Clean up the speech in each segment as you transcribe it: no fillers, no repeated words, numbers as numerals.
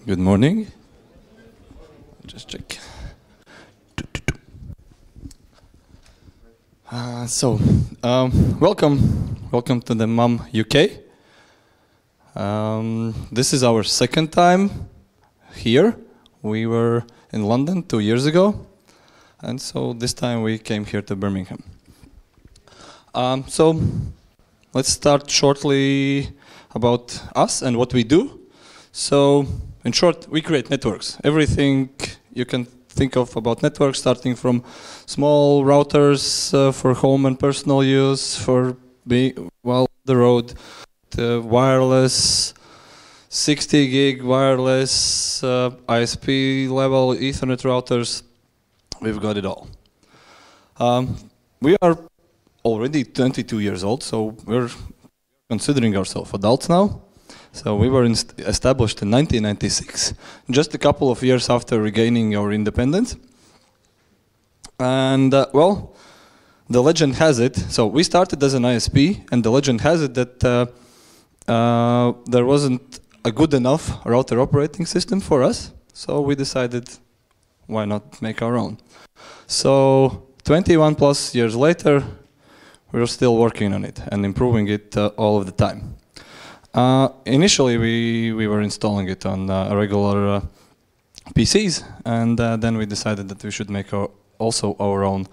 Good morning. Just check. Welcome to the MUM UK. This is our second time here. We were in London 2 years ago, and so this time we came here to Birmingham. So let's start shortly about us and what we do. So in short, we create networks. Everything you can think of about networks, starting from small routers for home and personal use, for being on the road, to wireless, 60 gig wireless, ISP level, Ethernet routers. We've got it all. We are already 22 years old, so we're considering ourselves adults now. So we were established in 1996, just a couple of years after regaining our independence. And well, the legend has it, so we started as an ISP, and the legend has it that there wasn't a good enough router operating system for us, so we decided, why not make our own? So 21 plus years later, we're still working on it and improving it all of the time. Initially, we were installing it on regular PCs, and then we decided that we should make also our own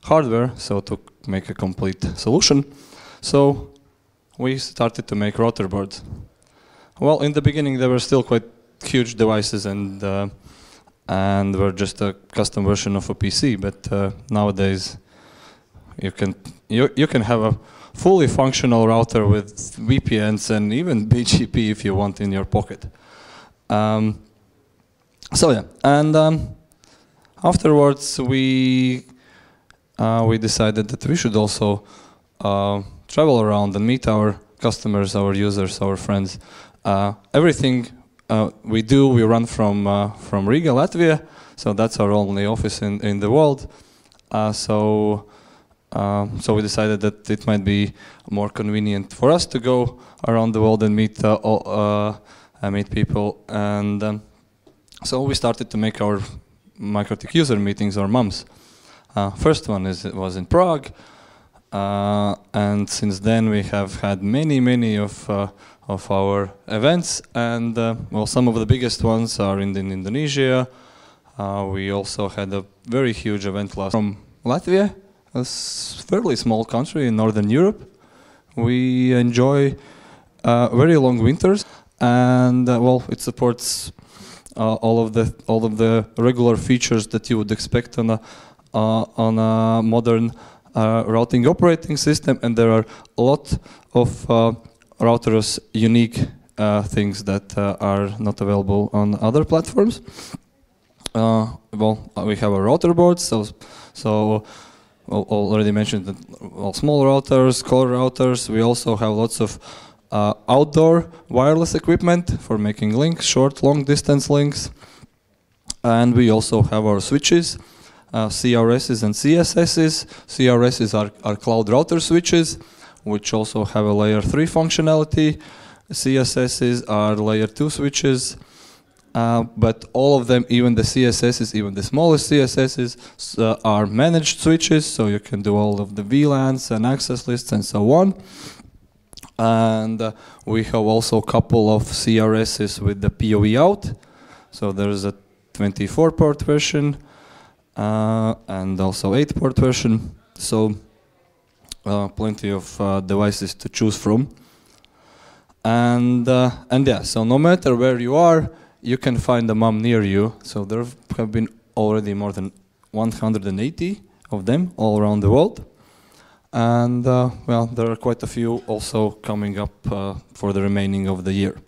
hardware, so to make a complete solution. So we started to make router boards. Well, in the beginning, they were still quite huge devices, and were just a custom version of a PC. But nowadays, you can have a fully functional router with VPNs and even BGP if you want in your pocket. So yeah, and afterwards we decided that we should also travel around and meet our customers, our users, our friends. Everything we do, we run from Riga, Latvia. So that's our only office in the world. So we decided that it might be more convenient for us to go around the world and meet meet people, and so we started to make our MikroTik user meetings, or MUMs. First one was in Prague, and since then we have had many of our events, and well, some of the biggest ones are in Indonesia. We also had a very huge event from Latvia. A fairly small country in Northern Europe. We enjoy very long winters, and well, it supports all of the regular features that you would expect on a modern routing operating system. And there are a lot of routers unique things that are not available on other platforms. Well, we have a router board, so. Already mentioned that small routers, core routers. We also have lots of outdoor wireless equipment for making links, short, long distance links. And we also have our switches, CRSs and CSSs. CRSs are cloud router switches, which also have a layer 3 functionality. CSSs are layer 2 switches. But all of them, even the CSSs, even the smallest CSSs, are managed switches, so you can do all of the VLANs and access lists and so on. And we have also a couple of CRSs with the PoE out. So there's a 24-port version and also 8-port version. So plenty of devices to choose from. And yeah, so no matter where you are, you can find a MUM near you. So there have been already more than 180 of them all around the world. And well, there are quite a few also coming up for the remaining of the year.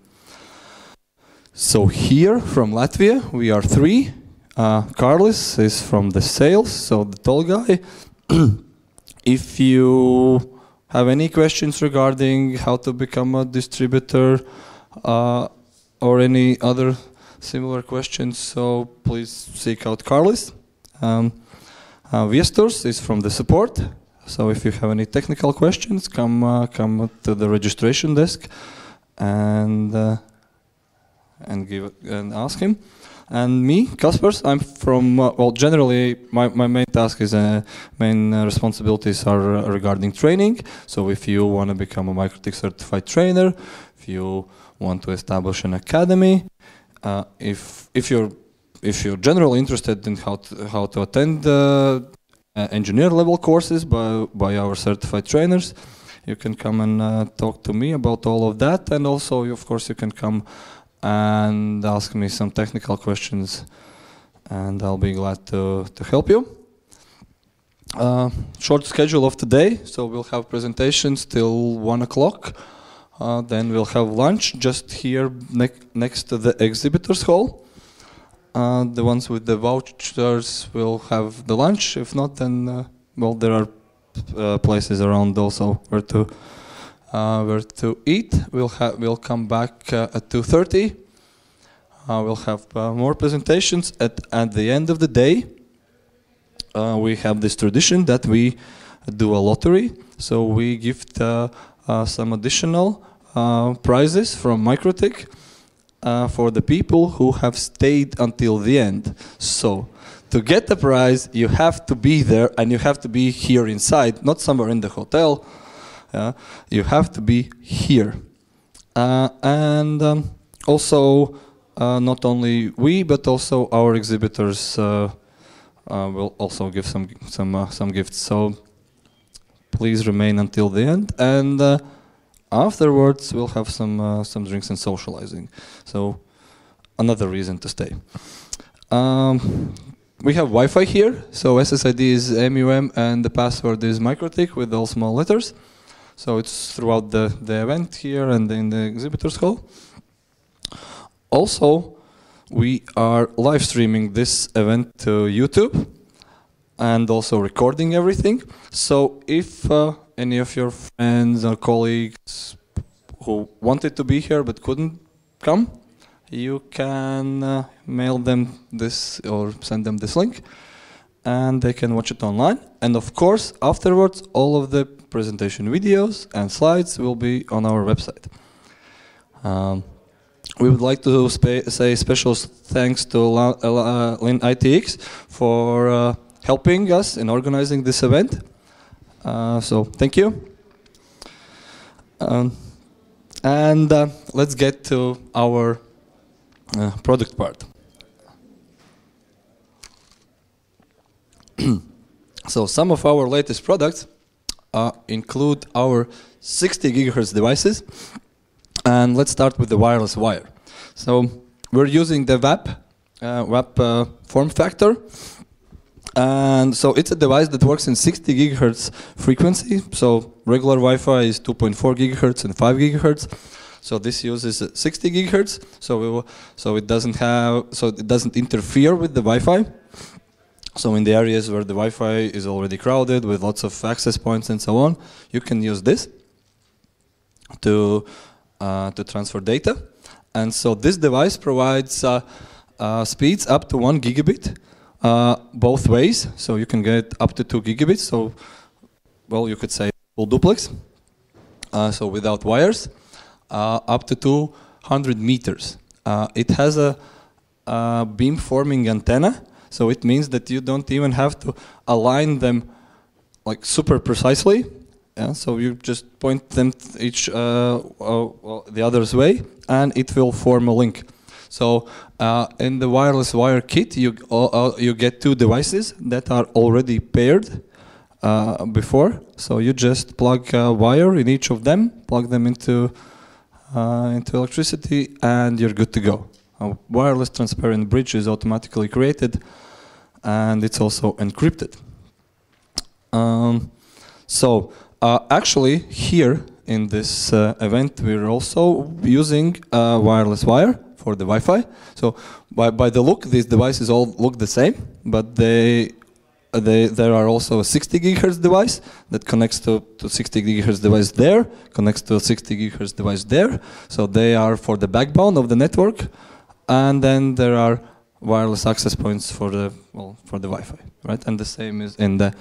So here from Latvia, we are 3. Carlis is from the sales, so the tall guy. If you have any questions regarding how to become a distributor, or any other similar questions, so please seek out Carlis. Viesturs is from the support, so if you have any technical questions, come to the registration desk, and and ask him. And me, Kaspers, I'm from, well, generally my main task is, main responsibilities are regarding training. So if you want to become a MikroTik certified trainer, if you want to establish an academy, if you're generally interested in how to attend engineer level courses by our certified trainers, you can come and talk to me about all of that. And also, of course, you can come and ask me some technical questions, and I'll be glad to help you. Short schedule of today, so we'll have presentations till 1 o'clock. Then we'll have lunch just here next to the exhibitors hall. The ones with the vouchers will have the lunch. If not, then well, there are places around also where to eat. We'll come back at 2:30. We'll have more presentations at the end of the day. We have this tradition that we do a lottery, so we gift some additional prizes from MikroTik for the people who have stayed until the end. So to get the prize, you have to be there, and you have to be here inside, not somewhere in the hotel. You have to be here. And also, not only we, but also our exhibitors will also give some gifts. So please remain until the end, and afterwards we'll have some drinks and socializing. So another reason to stay. We have Wi-Fi here, so SSID is MUM and the password is MikroTik with all small letters. So it's throughout the event here and in the exhibitors hall. Also, we are live streaming this event to YouTube and also recording everything. So if any of your friends or colleagues who wanted to be here but couldn't come, you can mail them this or send them this link, and they can watch it online. And of course, afterwards, all of the presentation videos and slides will be on our website. We would like to say special thanks to Lin ITX for helping us in organizing this event. So thank you. And let's get to our product part. So some of our latest products include our 60 gigahertz devices. And let's start with the wireless wire. So we're using the WAP form factor. And so it's a device that works in 60 gigahertz frequency. So regular Wi-Fi is 2.4 gigahertz and 5 gigahertz. So this uses 60 gigahertz. So it doesn't interfere with the Wi-Fi. So in the areas where the Wi-Fi is already crowded with lots of access points and so on, you can use this to transfer data. And so this device provides speeds up to 1 gigabit both ways. So you can get up to 2 gigabits. So, well, you could say full duplex. So without wires, up to 200 meters. It has a beam-forming antenna. So it means that you don't even have to align them like super precisely. Yeah, so you just point them each the other's way, and it will form a link. So in the wireless wire kit, you get two devices that are already paired before. So you just plug a wire in each of them, plug them into electricity, and you're good to go. A wireless transparent bridge is automatically created, and it's also encrypted. Actually, here in this event, we're also using wireless wire for the Wi-Fi. So by the look, these devices all look the same, but there are also a 60 gigahertz device that connects to 60 gigahertz device there, connects to a 60 gigahertz device there. So they are for the backbone of the network, and then there are wireless access points for the Wi-Fi, right? And the same is in the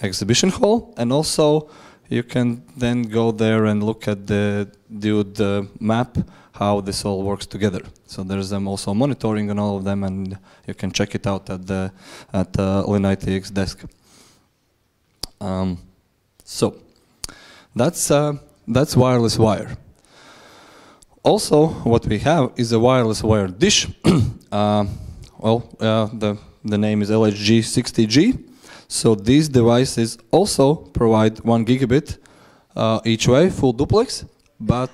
exhibition hall, and also you can then go there and look at the map, how this all works together. So there's also monitoring on all of them, and you can check it out at the LinITX desk. So that's wireless wire. Also, what we have is a wireless wire dish. The name is LHG60G. So these devices also provide 1 gigabit each way, full duplex. But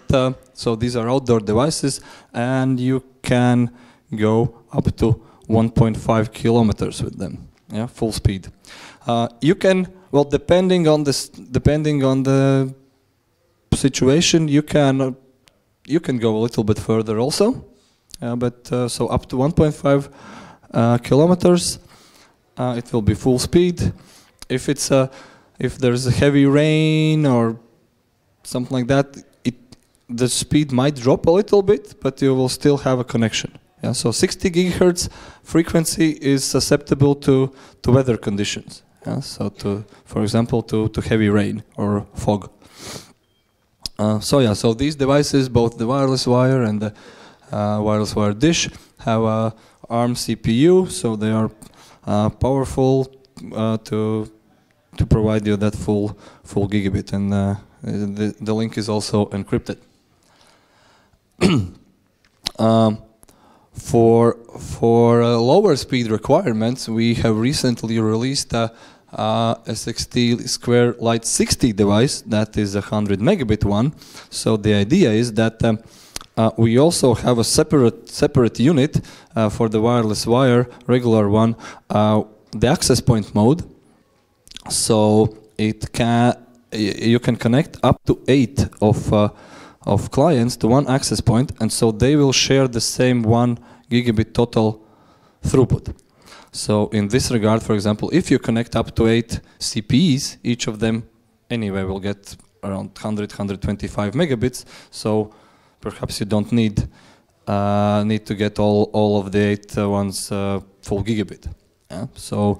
so these are outdoor devices, and you can go up to 1.5 kilometers with them. Yeah, full speed. You can, well, depending on the situation, you can go a little bit further also. But so up to 1.5 kilometers, it will be full speed. If there's a heavy rain or something like that, the speed might drop a little bit, but you will still have a connection. Yeah, so 60 gigahertz frequency is susceptible to weather conditions. Yeah, so for example, to heavy rain or fog. So these devices, both the wireless wire and the wireless wire dish, have a ARM CPU, so they are powerful to provide you that full gigabit, and the link is also encrypted. For lower speed requirements, we have recently released a SXT Square Lite 60 device that is a 100 megabit one. So the idea is that we also have a separate unit for the wireless wire, regular one, the access point mode. So you can connect up to 8 of clients to one access point, and so they will share the same 1 gigabit total throughput. So in this regard, for example, if you connect up to 8 CPEs, each of them anyway will get around 125 megabits. So perhaps you don't need to get all of the 8 ones full gigabit. Yeah? So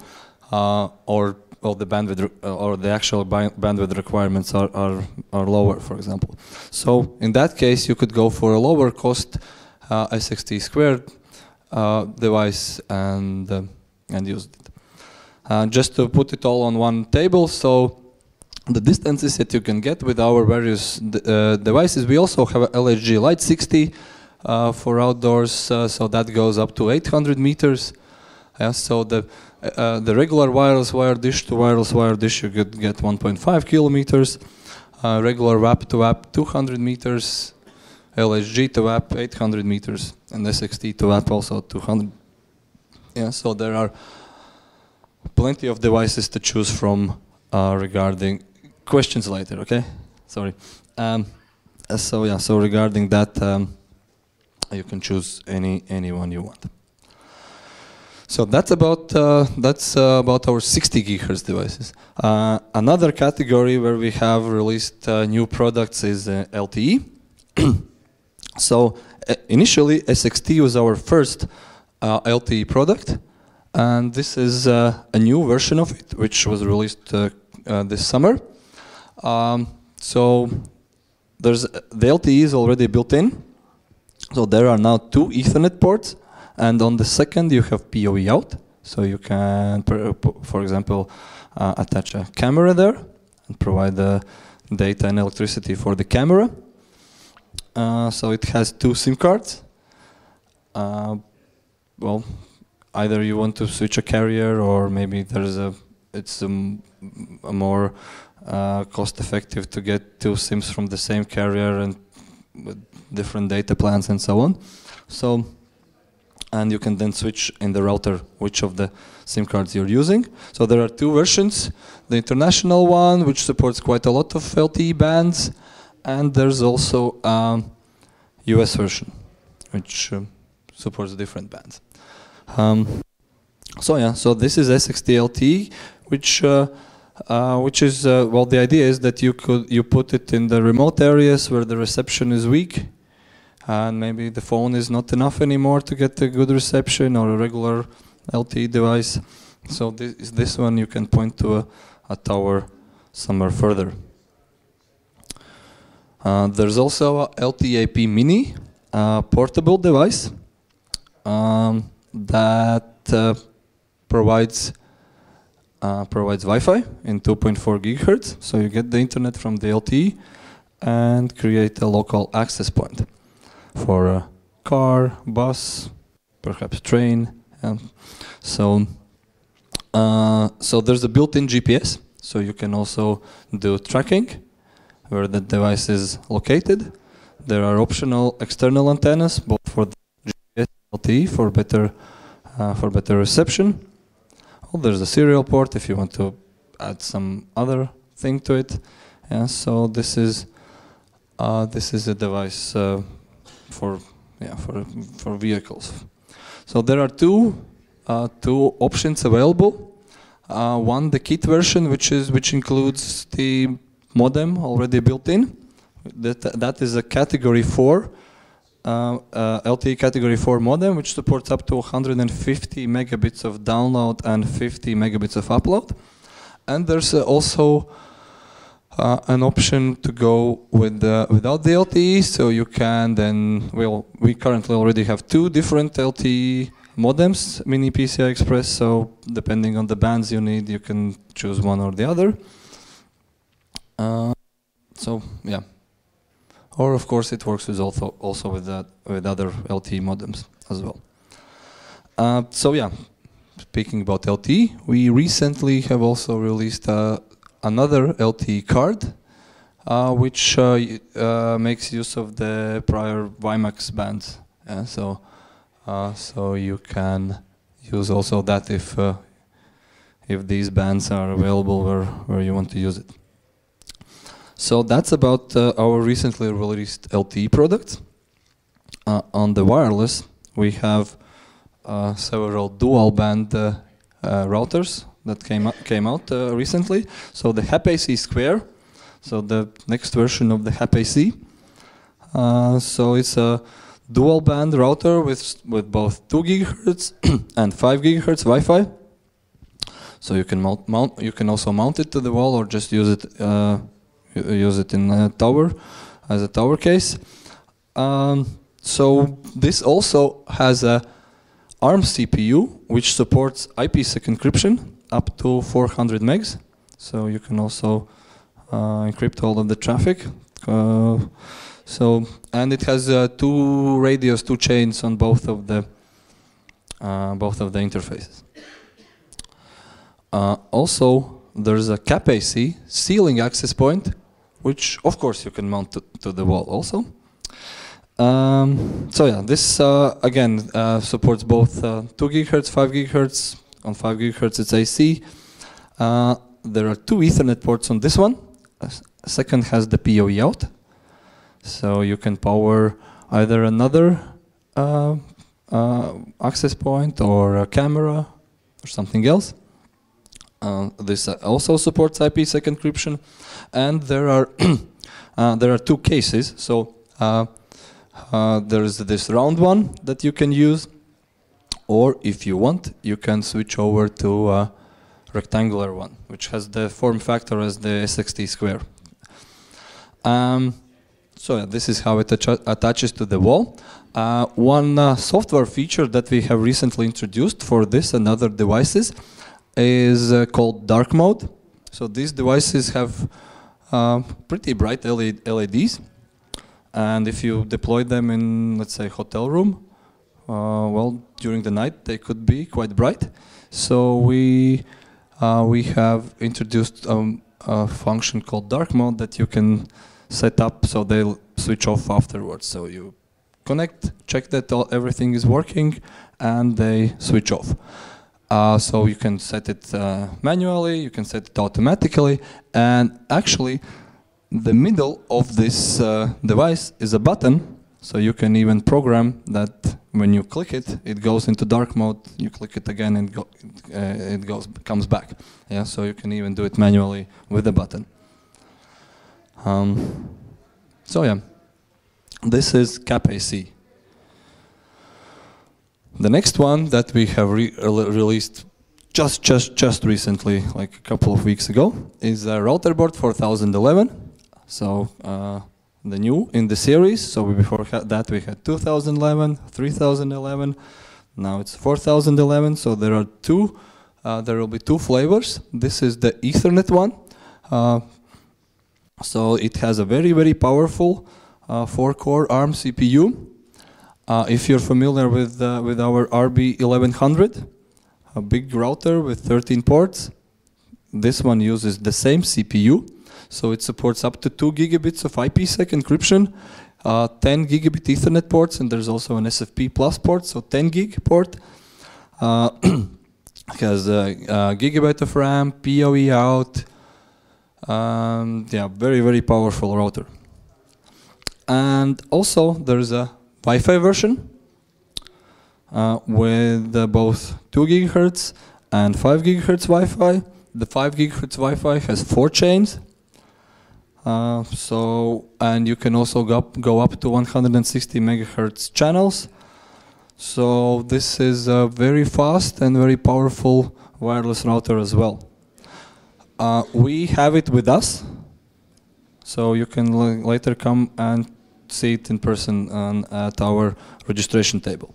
or the bandwidth or the actual bandwidth requirements are lower, for example. So in that case, you could go for a lower cost SXT squared device and use it. Just to put it all on one table, so the distances that you can get with our various devices, we also have a LHG Lite 60 for outdoors, so that goes up to 800 meters. Yeah, so the regular wireless wire dish to wireless wire dish, you could get 1.5 kilometers. Regular WAP to WAP 200 meters. LHG to WAP 800 meters, and SXT to WAP also 200. Yeah, so there are plenty of devices to choose from regarding questions later. Okay, sorry. So regarding that, you can choose any one you want. So that's about our 60 gigahertz devices. Another category where we have released new products is LTE. So initially, SXT was our first LTE product, and this is a new version of it, which was released this summer. So the LTE is already built in. So there are now 2 Ethernet ports, and on the second you have PoE out. So you can, for example, attach a camera there and provide the data and electricity for the camera. So it has 2 SIM cards. Well, either you want to switch a carrier, or maybe it's a more cost-effective to get 2 SIMs from the same carrier and with different data plans and so on. So, and you can then switch in the router which of the SIM cards you're using. So there are 2 versions: the international one, which supports quite a lot of LTE bands, and there's also US version, which supports different bands. So this is SXT LTE, which is well, the idea is that you put it in the remote areas where the reception is weak, and maybe the phone is not enough anymore to get a good reception, or a regular LTE device. So this one you can point to a tower somewhere further. There's also a LTAP Mini portable device that provides Wi-Fi in 2.4 gigahertz, so you get the internet from the LTE and create a local access point for a car, bus, perhaps train. So there's a built-in GPS, so you can also do tracking where the device is located. There are optional external antennas, both for the GPS and LTE for better reception. Well, there's a serial port if you want to add some other thing to it. Yeah, so this is a device for vehicles. So there are two options available. One, the kit version, which includes the modem already built in. That is a category 4 LTE category 4 modem, which supports up to 150 megabits of download and 50 megabits of upload. And there's also an option to go with without the LTE, so you can then, well, we currently already have 2 different LTE modems, Mini PCI Express, so depending on the bands you need, you can choose one or the other. So yeah. Or of course it works with also with other LTE modems as well. So yeah, speaking about LTE, we recently have also released another LTE card, which makes use of the prior WiMAX bands. Yeah, so you can use also that if these bands are available where you want to use it. So that's about our recently released LTE products. On the wireless, we have several dual band routers that came out recently. So the HAP-AC Square, so the next version of the HAP-AC. So it's a dual band router with both 2 gigahertz and 5 gigahertz Wi-Fi. So you can you can also mount it to the wall or just use it in a tower as a tower case. So this also has a ARM CPU which supports IPsec encryption up to 400 megs. So you can also encrypt all of the traffic. And it has 2 radios, 2 chains on both of the interfaces. Also, there's a CAP-AC ceiling access point, which of course you can mount to the wall also. So yeah, this again supports both 2 gigahertz, 5 gigahertz. On 5 gigahertz it's AC. There are 2 Ethernet ports on this one. Second has the PoE out. So you can power either another access point or a camera or something else. This also supports IPsec encryption, and there are 2 cases. So there is this round one that you can use, or if you want, you can switch over to a rectangular one, which has the form factor as the SXT Square. So yeah, this is how it attaches to the wall. One software feature that we have recently introduced for this and other devices is called dark mode. So these devices have pretty bright LEDs, and if you deploy them in, let's say, hotel room, well, during the night they could be quite bright. So we have introduced a function called dark mode that you can set up so they'll switch off afterwards. So you connect, check that everything is working, and they switch off. So you can set it manually, you can set it automatically, and actually the middle of this device is a button, so you can even program that when you click it, it goes into dark mode, you click it again and comes back. Yeah, so you can even do it manually with the button. So yeah, this is CAP-AC. The next one that we have released just recently, like a couple of weeks ago, is a router board 4011. So the new in the series. So before that we had 2011, 3011. Now it's 4011. So there are two. There will be two flavors. This is the Ethernet one. So it has a very, very powerful 4-core ARM CPU. If you're familiar with our RB1100, a big router with 13 ports, this one uses the same CPU. So it supports up to 2 gigabits of IPsec encryption, 10 gigabit Ethernet ports, and there's also an SFP plus port, so 10 gig port. Has a gigabyte of RAM, PoE out. Yeah, very, very powerful router. And also there's a Wi-Fi version with both 2 gigahertz and 5 gigahertz Wi-Fi. The 5 gigahertz Wi-Fi has 4 chains. And you can also go up to 160 megahertz channels. So this is a very fast and very powerful wireless router as well. We have it with us, so you can later come and see it in person at our registration table.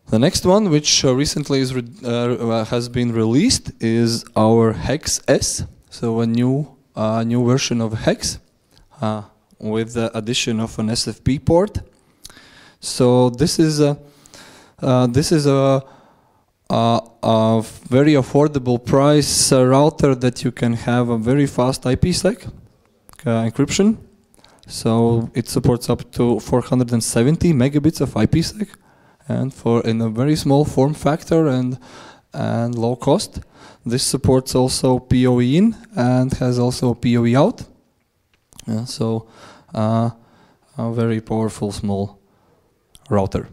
The next one, which recently has been released, is our Hex S. So a new version of Hex with the addition of an SFP port. So this is a very affordable price router that you can have a very fast IPsec encryption. So it supports up to 470 megabits of IPsec, and in a very small form factor and low cost. This supports also PoE in and has also PoE out. So a very powerful small router.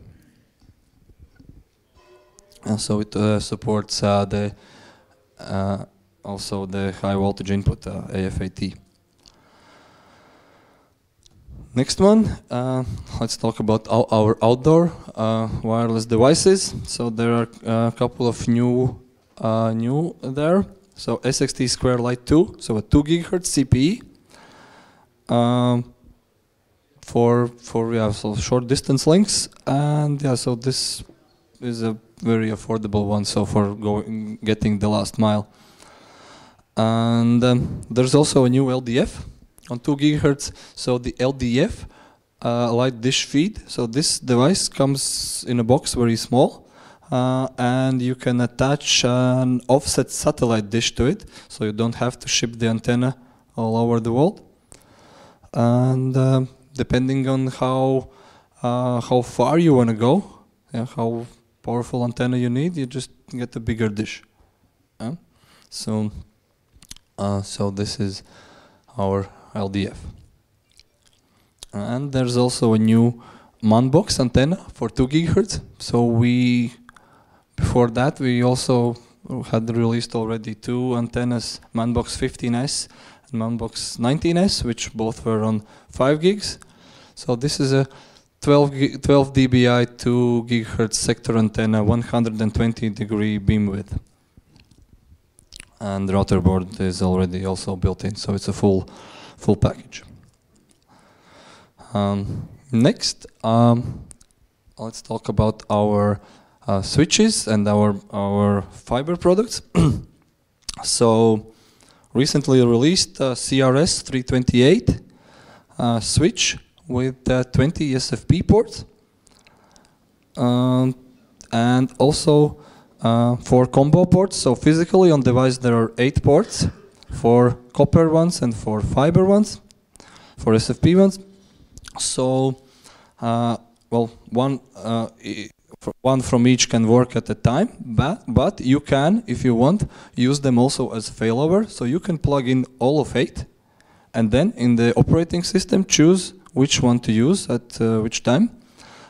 And so it supports also the high voltage input AFAT. Next one, let's talk about our outdoor wireless devices. So there are a couple of new there. So SXT Square Lite 2, so a 2 gigahertz CPE for so short distance links, and yeah, so this is a very affordable one. So for getting the last mile, and there's also a new LDF on 2 gigahertz. So the LDF light dish feed. So this device comes in a box very small, and you can attach an offset satellite dish to it, so you don't have to ship the antenna all over the world. And depending on how far you want to go, how powerful antenna you need, you just get a bigger dish. So this is our LDF. And there's also a new MANBox antenna for 2 gigahertz. So before that we also had released already 2 antennas, MANBox 15S and MANBox 19S, which both were on 5 gigs. So this is a 12 dBi 2 gigahertz sector antenna, 120 degree beam width. And the router board is already also built in, so it's a full package. Next, let's talk about our switches and our fiber products. So recently released CRS 328 switch with 20 SFP ports, and also 4 combo ports. So physically on device there are 8 ports, 4 copper ones and 4 fiber ones, 4 SFP ones. So well, one from each can work at a time, but you can, if you want, use them also as failover. So you can plug in all of 8, and then in the operating system choose which one to use at which time.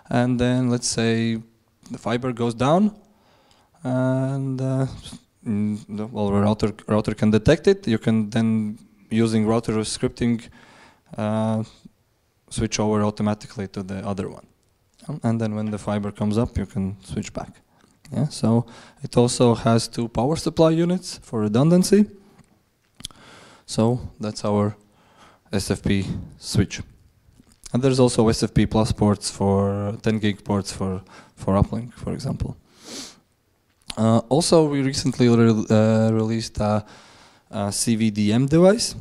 And then let's say the fiber goes down, and the router can detect it. You can then, using router scripting, switch over automatically to the other one. And then when the fiber comes up, you can switch back. Yeah, so it also has 2 power supply units for redundancy. So that's our SFP switch. And there's also SFP plus ports for 10 gig ports for uplink, for example. Also, we recently released a CVDM device.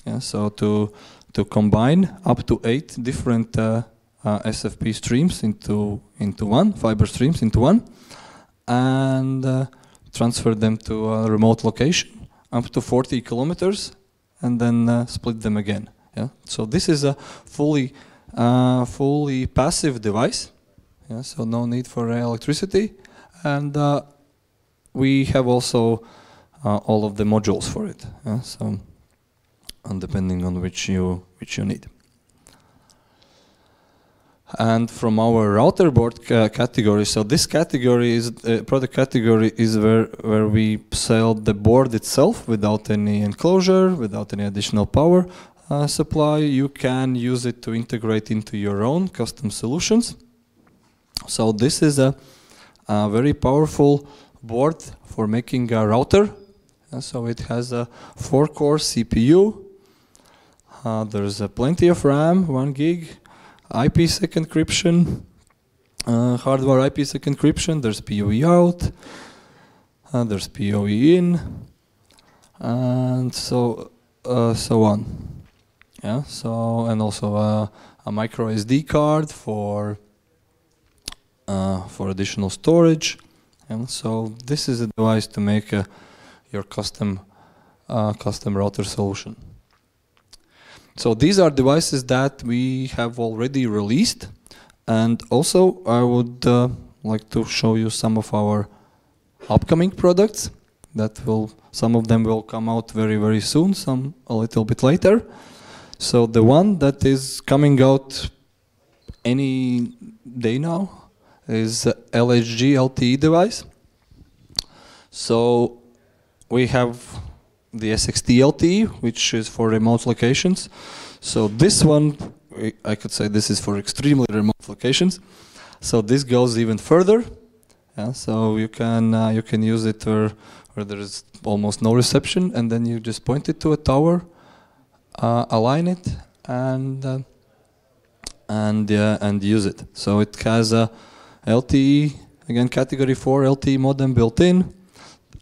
Yeah, so to combine up to 8 different SFP streams into one, fiber streams into one, and transfer them to a remote location up to 40 kilometers, and then split them again. Yeah, so this is a fully passive device. Yeah, so no need for electricity, and we have also all of the modules for it. Yeah, so and depending on which you need. And from our router board category, so this category is product category is where we sell the board itself without any enclosure, without any additional power supply. You can use it to integrate into your own custom solutions. So this is a very powerful board for making a router. So it has a 4-core CPU. There's plenty of RAM, 1 gig. IPsec encryption, hardware IPsec encryption. There's PoE out. There's PoE in, and so on. Yeah. So and also a micro SD card for additional storage. And so this is a device to make your custom router solution. So these are devices that we have already released, and also I would like to show you some of our upcoming products some of them will come out very, very soon, some a little bit later. So the one that is coming out any day now is LHG LTE device. So we have the SXT LTE, which is for remote locations. So this one, I could say this is for extremely remote locations. So this goes even further. Yeah, so you can use it where there is almost no reception, and then you just point it to a tower, align it, and use it. So it has a LTE, again category 4 LTE modem built in.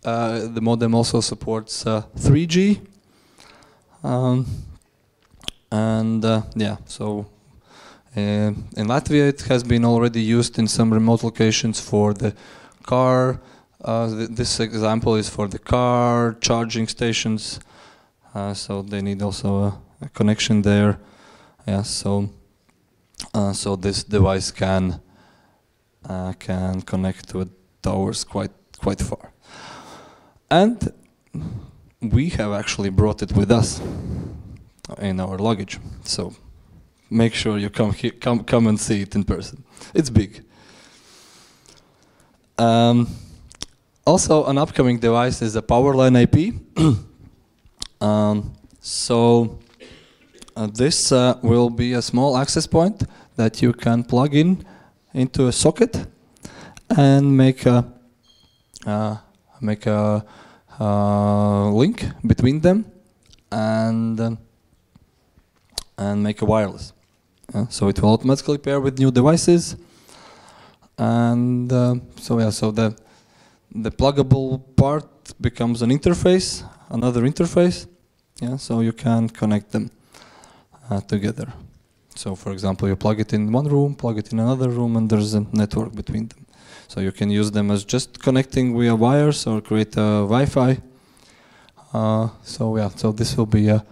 The modem also supports 3G, yeah. So in Latvia, it has been already used in some remote locations for the car. This example is for the car charging stations. So they need also a connection there. Yeah. So this device can connect to towers quite far. And we have actually brought it with us in our luggage. So make sure you come and see it in person. It's big. Also, an upcoming device is a Powerline IP. This will be a small access point that you can plug into a socket and make a link between them and make a wireless. So it will automatically pair with new devices, and so the pluggable part becomes an interface, another interface. Yeah, so you can connect them together. So for example, you plug it in one room, plug it in another room, and there's a network between them. So you can use them as just connecting via wires or create a Wi-Fi. So this will be a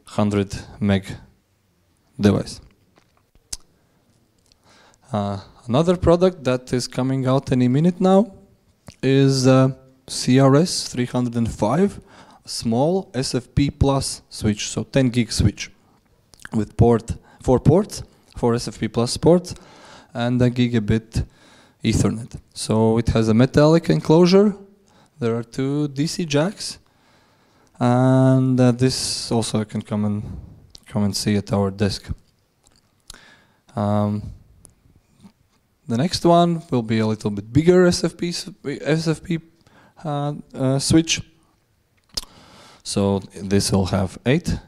100 meg device. Another product that is coming out any minute now is CRS 305, a small SFP plus switch, so 10 gig switch with 4 SFP plus ports, and a gigabit Ethernet. So it has a metallic enclosure. There are 2 DC jacks, and this also you can come and see at our desk. The next one will be a little bit bigger SFP switch. So this will have 8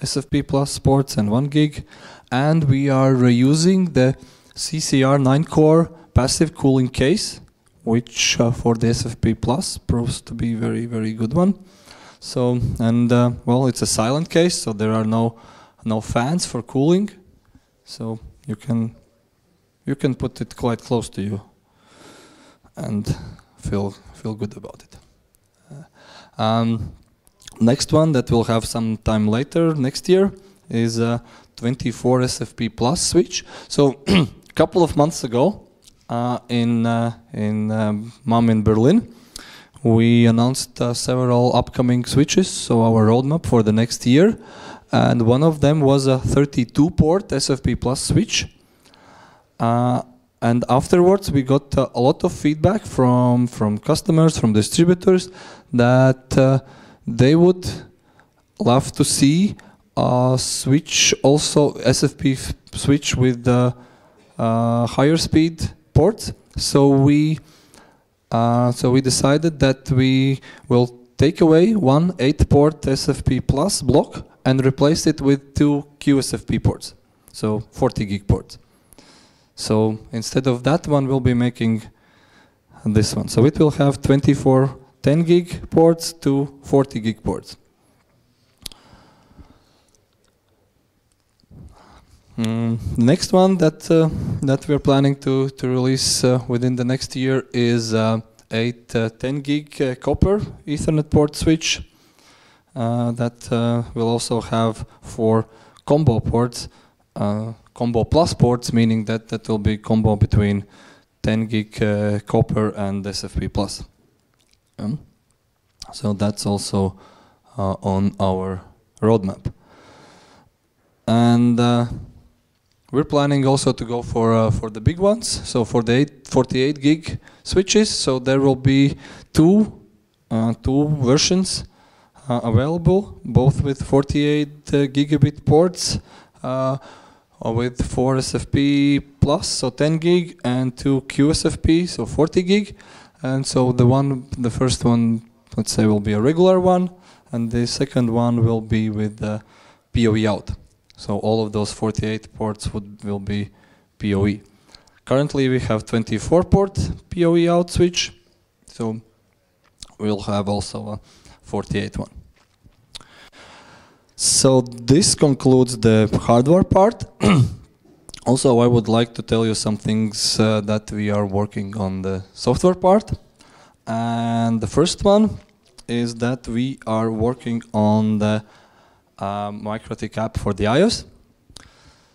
SFP Plus ports and 1 gig. And we are reusing the CCR 9-core passive cooling case, which for the SFP Plus proves to be very, very good one. So, and well, it's a silent case, so there are no fans for cooling. So you can put it quite close to you and feel good about it. Next one that we'll have some time later next year is a 24 SFP Plus switch. So a couple of months ago in MAM in Berlin, we announced several upcoming switches, so our roadmap for the next year, and one of them was a 32-port SFP Plus switch. And afterwards, we got a lot of feedback from customers, from distributors, that they would love to see a switch, also SFP switch with higher speed ports. So we decided that we will take away one 8-port SFP Plus block and replace it with 2 QSFP ports, so 40 gig ports. So instead of that one, we'll be making this one. So it will have 24 10 gig ports to 40 gig ports. Next one that we're planning to release within the next year is 8 10 gig copper Ethernet port switch that will also have 4 combo ports, combo plus ports, meaning that will be combo between 10 gig copper and SFP plus. So that's also on our roadmap. And we're planning also to go for the big ones, so for the 48 gig switches. So there will be two versions available, both with 48 gigabit ports, with 4 SFP plus, so 10 gig, and 2 QSFP, so 40 gig. And so the first one, let's say, will be a regular one, and the second one will be with PoE out. So all of those 48 ports will be PoE. Currently we have 24 port PoE out switch, so we'll have also a 48 one. So this concludes the hardware part. Also, I would like to tell you some things that we are working on the software part. And the first one is that we are working on the MikroTik app for the iOS.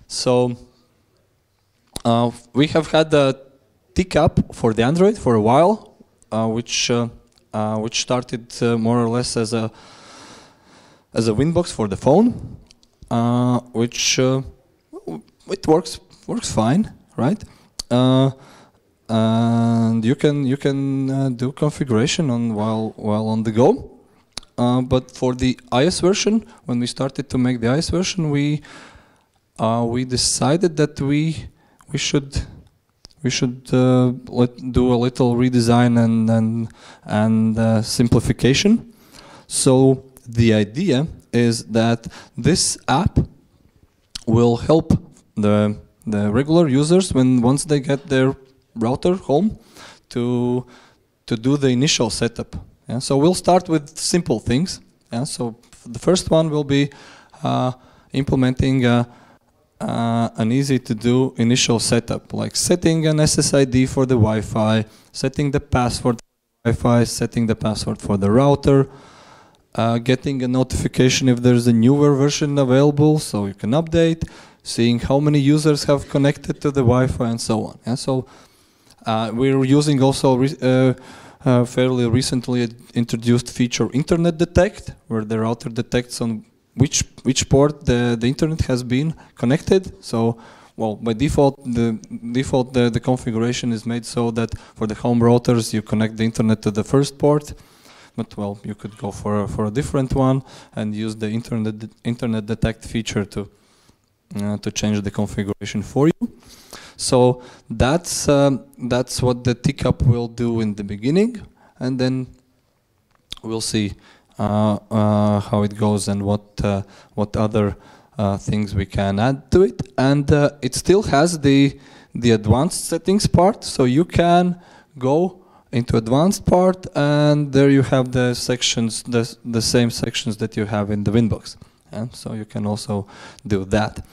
So we have had the Tik app for the Android for a while, which started more or less as a Winbox for the phone, which it works fine, right? And you can do configuration while on the go. But for the iOS version, when we started to make the iOS version, we decided that we should do a little redesign and simplification. So the idea is that this app will help the regular users once they get their router home to do the initial setup. Yeah, so we'll start with simple things. Yeah, so the first one will be implementing an easy-to-do initial setup, like setting an SSID for the Wi-Fi, setting the password for the Wi-Fi, setting the password for the router, getting a notification if there's a newer version available, so you can update, seeing how many users have connected to the Wi-Fi, and so on. Yeah, so we're using also fairly recently introduced feature Internet Detect, where the router detects on which port the internet has been connected. So, well, by default, the configuration is made so that for the home routers you connect the internet to the first port. But well, you could go for a different one and use the Internet Detect feature to change the configuration for you. So that's what the Tik app will do in the beginning, and then we'll see how it goes and what other things we can add to it. And it still has the advanced settings part, so you can go into advanced part, and there you have the sections, the same sections that you have in the Winbox. And so you can also do that.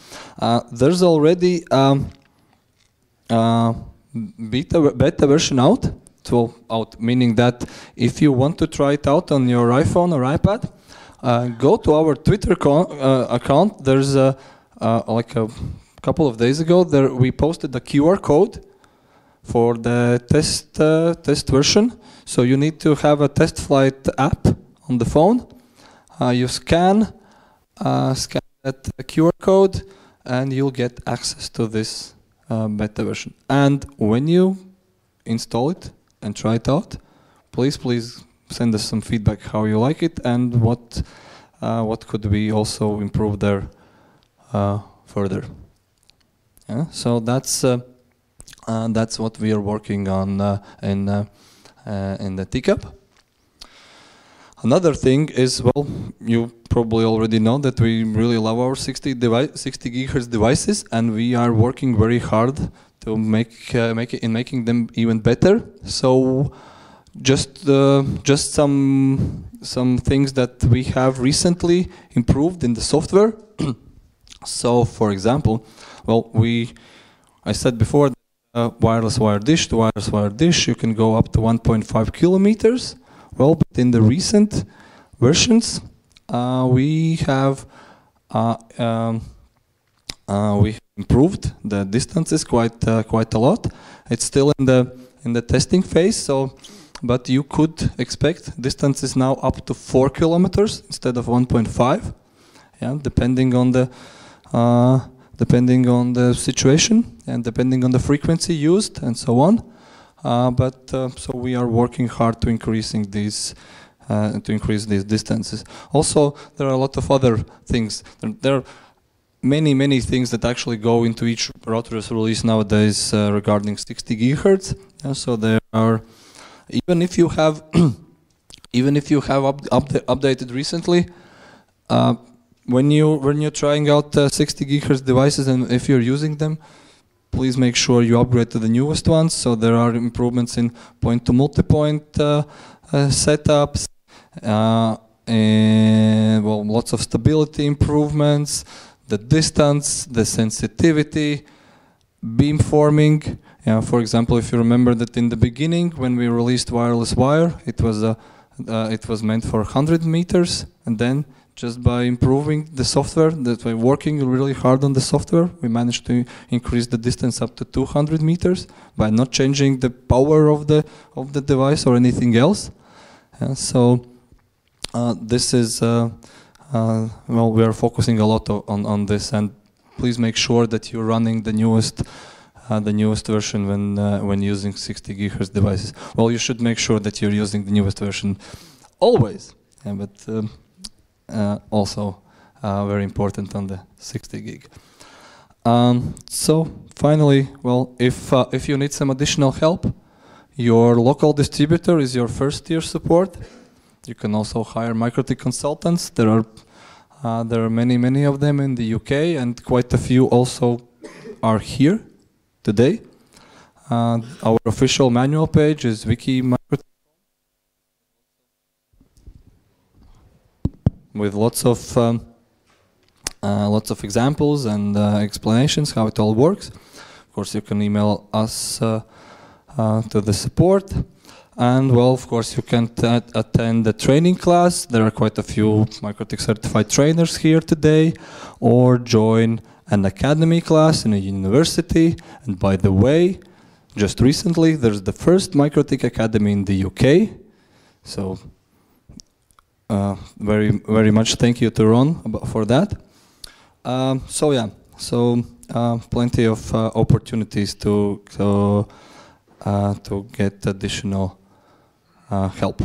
There's already beta version out. So meaning that if you want to try it out on your iPhone or iPad, go to our Twitter account. There's like a couple of days ago, we posted a QR code for the test version. So you need to have a test flight app on the phone. You scan that QR code, and you'll get access to this beta version. And when you install it and try it out, please send us some feedback how you like it and what could we also improve there further. Yeah, so that's what we are working on in the TICAP. Another thing is, well, you probably already know that we really love our 60 GHz devices, and we are working very hard to making them even better. So just some things that we have recently improved in the software. So, for example, well, I said before, wireless wire dish to wireless wire dish, you can go up to 1.5 kilometers. Well, but in the recent versions, we have improved the distances quite a lot. It's still in the testing phase, so but you could expect distances now up to 4 kilometers instead of 1.5. Yeah, depending on the situation and depending on the frequency used and so on. So we are working hard to increase these distances. Also, there are a lot of other things. There are many things that actually go into each router's release nowadays regarding 60 gigahertz. So there are, even if you have updated recently, when you're trying out 60 gigahertz devices, and if you're using them, please make sure you upgrade to the newest ones. So there are improvements in point-to-multipoint setups, and well, lots of stability improvements, the distance, the sensitivity, beamforming. For example, if you remember that in the beginning, when we released wireless wire, it was meant for 100 meters, and then just by improving the software, that by working really hard on the software, we managed to increase the distance up to 200 meters by not changing the power of the device or anything else. So this is well, we are focusing a lot on this, and please make sure that you're running the newest version when using 60 gigahertz devices. Well, you should make sure that you're using the newest version always, but also very important on the 60 gig. So finally, well, if you need some additional help, your local distributor is your first-tier support. You can also hire MikroTik consultants. There are many of them in the UK, and quite a few also are here today. Our official manual page is wiki.mikrotik, with lots of examples and explanations how it all works. Of course, you can email us to the support, and well, of course, you can attend the training class. There are quite a few MikroTik certified trainers here today, or join an academy class in a university. And by the way, just recently there's the first MikroTik Academy in the UK. So very much thank you to Ron for that. So yeah, plenty of opportunities to get additional help.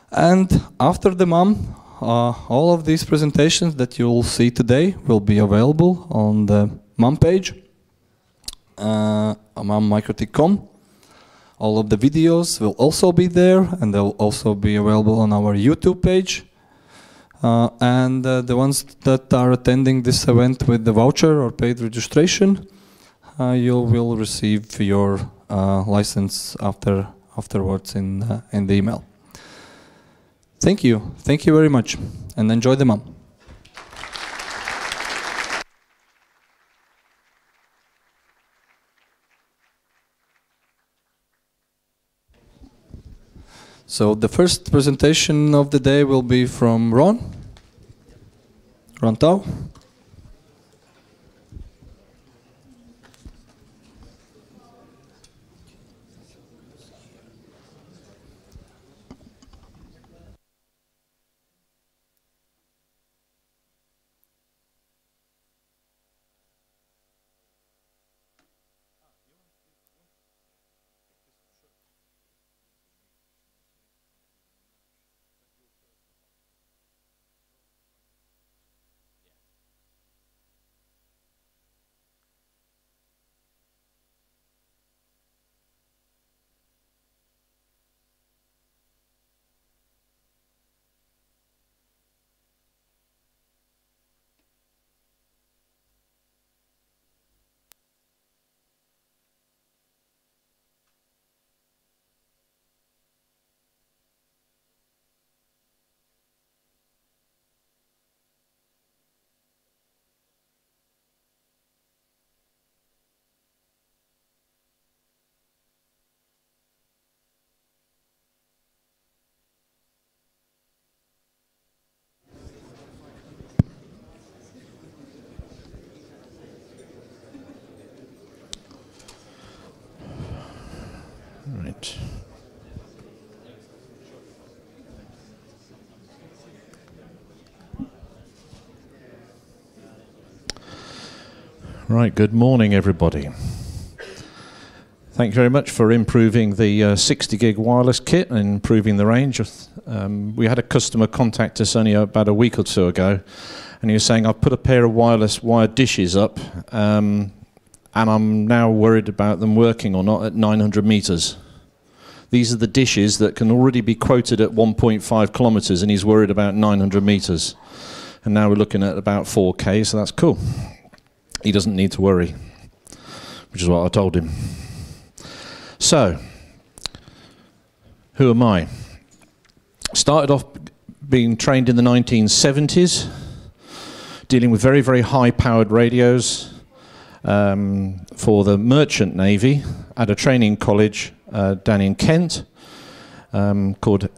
And after the MOM, all of these presentations that you'll see today will be available on the MOM page, MikroTik.com. All of the videos will also be there, and they'll also be available on our YouTube page. And the ones that are attending this event with the voucher or paid registration, you will receive your license afterwards in the email. Thank you very much, and enjoy the MAM. So the first presentation of the day will be from Ron Tau. Right. Right, good morning everybody. Thank you very much for improving the 60 gig wireless kit and improving the range. We had a customer contact us only about a week or two ago, and he was saying, I've put a pair of wireless wired dishes up, and I'm now worried about them working or not at 900 meters. These are the dishes that can already be quoted at 1.5 kilometers, and he's worried about 900 meters. And now we're looking at about 4K, so that's cool. He doesn't need to worry, which is what I told him. So, who am I? Started off being trained in the 1970s, dealing with very, very high-powered radios for the Merchant Navy at a training college down in Kent called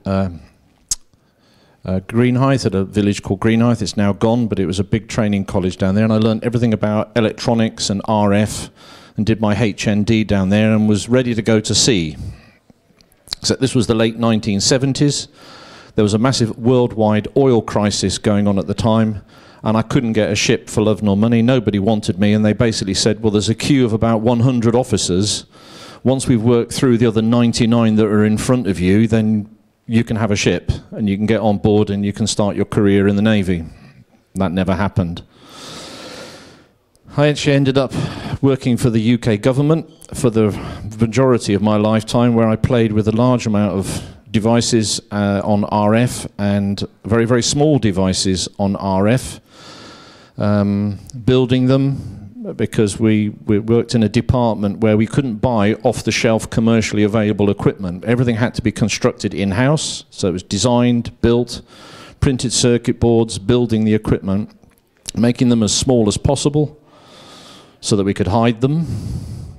Greenhithe, at a village called Greenhithe. It's now gone, but it was a big training college down there, and I learned everything about electronics and RF, and did my HND down there and was ready to go to sea. So this was the late 1970s. There was a massive worldwide oil crisis going on at the time, and I couldn't get a ship for love nor money. Nobody wanted me, and they basically said, well, there's a queue of about 100 officers. Once we've worked through the other 99 that are in front of you, then you can have a ship, and you can get on board, and you can start your career in the Navy. That never happened. I actually ended up working for the UK government for the majority of my lifetime, where I played with a large amount of devices on RF and very, very small devices on RF, building them, because we worked in a department where we couldn't buy off-the-shelf commercially available equipment. Everything had to be constructed in-house, so it was designed, built, printed circuit boards, building the equipment, making them as small as possible so that we could hide them,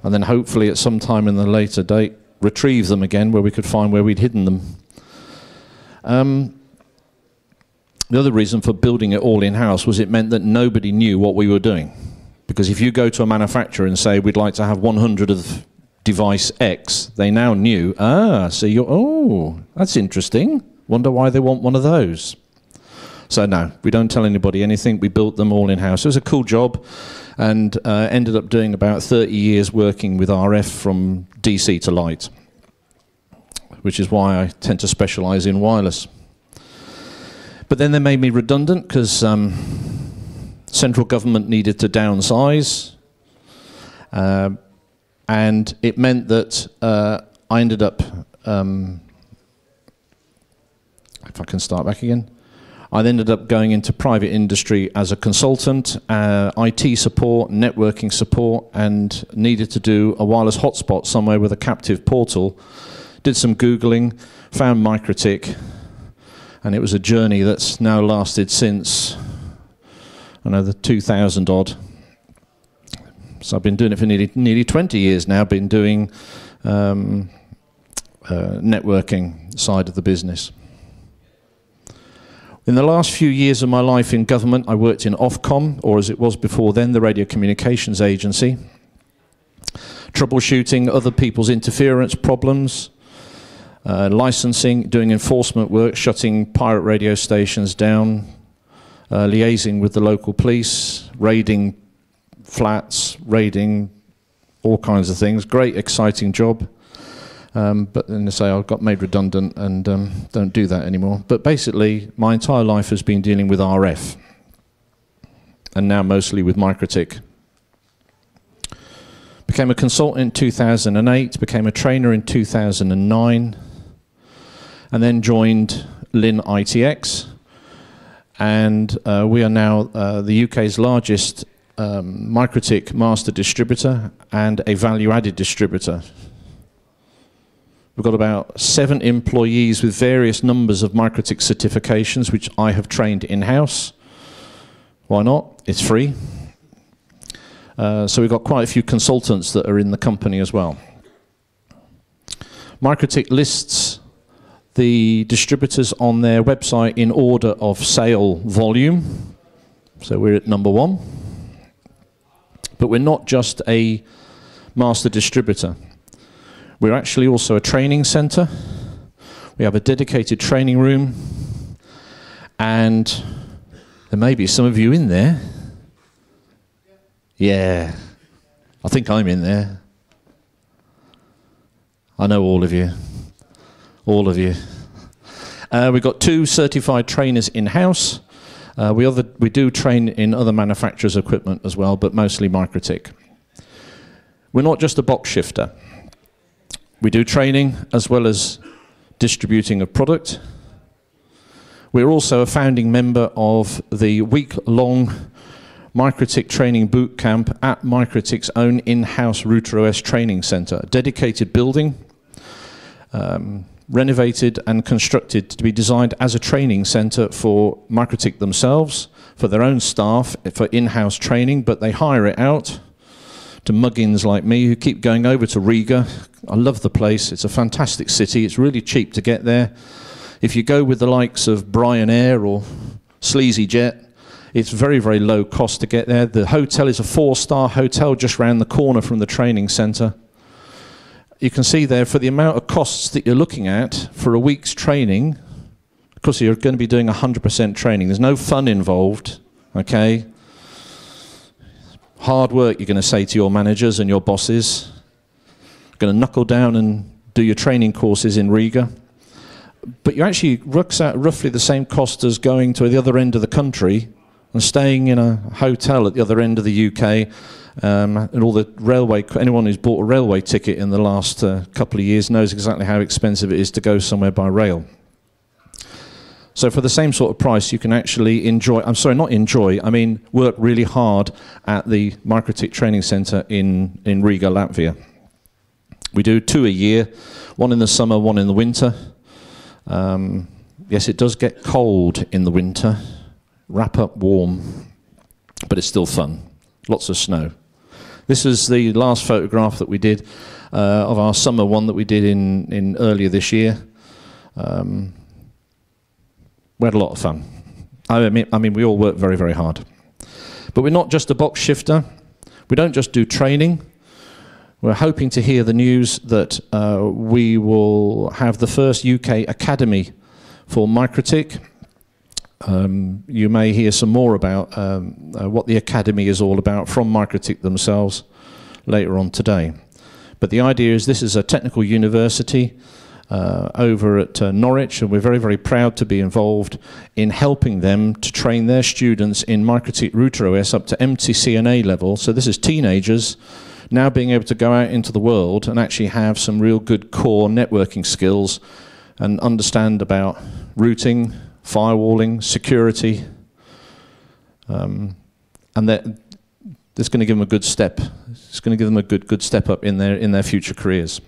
and then hopefully at some time in the later date retrieve them again where we could find where we'd hidden them. The other reason for building it all in-house was it meant that nobody knew what we were doing. Because if you go to a manufacturer and say, we'd like to have 100 of device X, they now knew, so you're, oh, that's interesting. Wonder why they want one of those. So no, we don't tell anybody anything. We built them all in-house. It was a cool job, and ended up doing about 30 years working with RF from DC to light, which is why I tend to specialize in wireless. But then they made me redundant because central government needed to downsize, and it meant that I ended up, if I can start back again, I ended up going into private industry as a consultant, IT support, networking support, and needed to do a wireless hotspot somewhere with a captive portal. Did some Googling, found MikroTik, and it was a journey that's now lasted since, I know, the 2000 odd. So I've been doing it for nearly 20 years now, been doing networking side of the business. In the last few years of my life in government, I worked in Ofcom, or as it was before then, the Radio Communications Agency, troubleshooting other people's interference problems, licensing, doing enforcement work, shutting pirate radio stations down, liaising with the local police, raiding flats, raiding all kinds of things. Great, exciting job. But then they say I got made redundant and don't do that anymore. But basically, my entire life has been dealing with RF, and now mostly with MikroTik. Became a consultant in 2008, became a trainer in 2009, and then joined Lin ITX. And we are now the UK's largest MikroTik master distributor and a value-added distributor. We've got about 7 employees with various numbers of MikroTik certifications, which I have trained in-house. Why not? It's free. So we've got quite a few consultants that are in the company as well. MikroTik lists the distributors on their website in order of sale volume. So we're at number 1. But we're not just a master distributor. We're actually also a training center. We have a dedicated training room. And there may be some of you in there. Yeah, I think I'm in there. I know all of you. All of you. We've got 2 certified trainers in-house. We do train in other manufacturers' equipment as well, but mostly MikroTik. We're not just a box shifter. We do training as well as distributing of product. We're also a founding member of the week-long MikroTik training boot camp at MikroTik's own in-house Router OS training center, a dedicated building, renovated and constructed to be designed as a training center for MikroTik themselves, for their own staff, for in-house training, but they hire it out to muggins like me who keep going over to Riga. I love the place. It's a fantastic city. It's really cheap to get there. If you go with the likes of Brian Air or Sleazy Jet, it's very, very low cost to get there. The hotel is a 4-star hotel just round the corner from the training center. You can see there, for the amount of costs that you're looking at for a week's training, because you're going to be doing 100% training. There's no fun involved, okay? Hard work, you're going to say to your managers and your bosses. You're going to knuckle down and do your training courses in Riga. But you actually works out roughly the same cost as going to the other end of the country and staying in a hotel at the other end of the UK. And all the railway, anyone who's bought a railway ticket in the last couple of years knows exactly how expensive it is to go somewhere by rail. So for the same sort of price, you can actually enjoy, I'm sorry, not enjoy, I mean work really hard at the MikroTik Training Center in Riga, Latvia. We do 2 a year, 1 in the summer, 1 in the winter. Yes, it does get cold in the winter, wrap up warm, but it's still fun. Lots of snow. This is the last photograph that we did of our summer one that we did in earlier this year. We had a lot of fun. I mean, we all work very, very hard. But we're not just a box shifter. We don't just do training. We're hoping to hear the news that we will have the first UK academy for MikroTik. You may hear some more about what the academy is all about from MikroTik themselves later on today. But the idea is this is a technical university over at Norwich, and we're very, very proud to be involved in helping them to train their students in MikroTik Router OS up to MTCNA level. So this is teenagers now being able to go out into the world and actually have some real good core networking skills and understand about routing, firewalling, security, and that's going to give them a good step. It's going to give them a good step up in their future careers.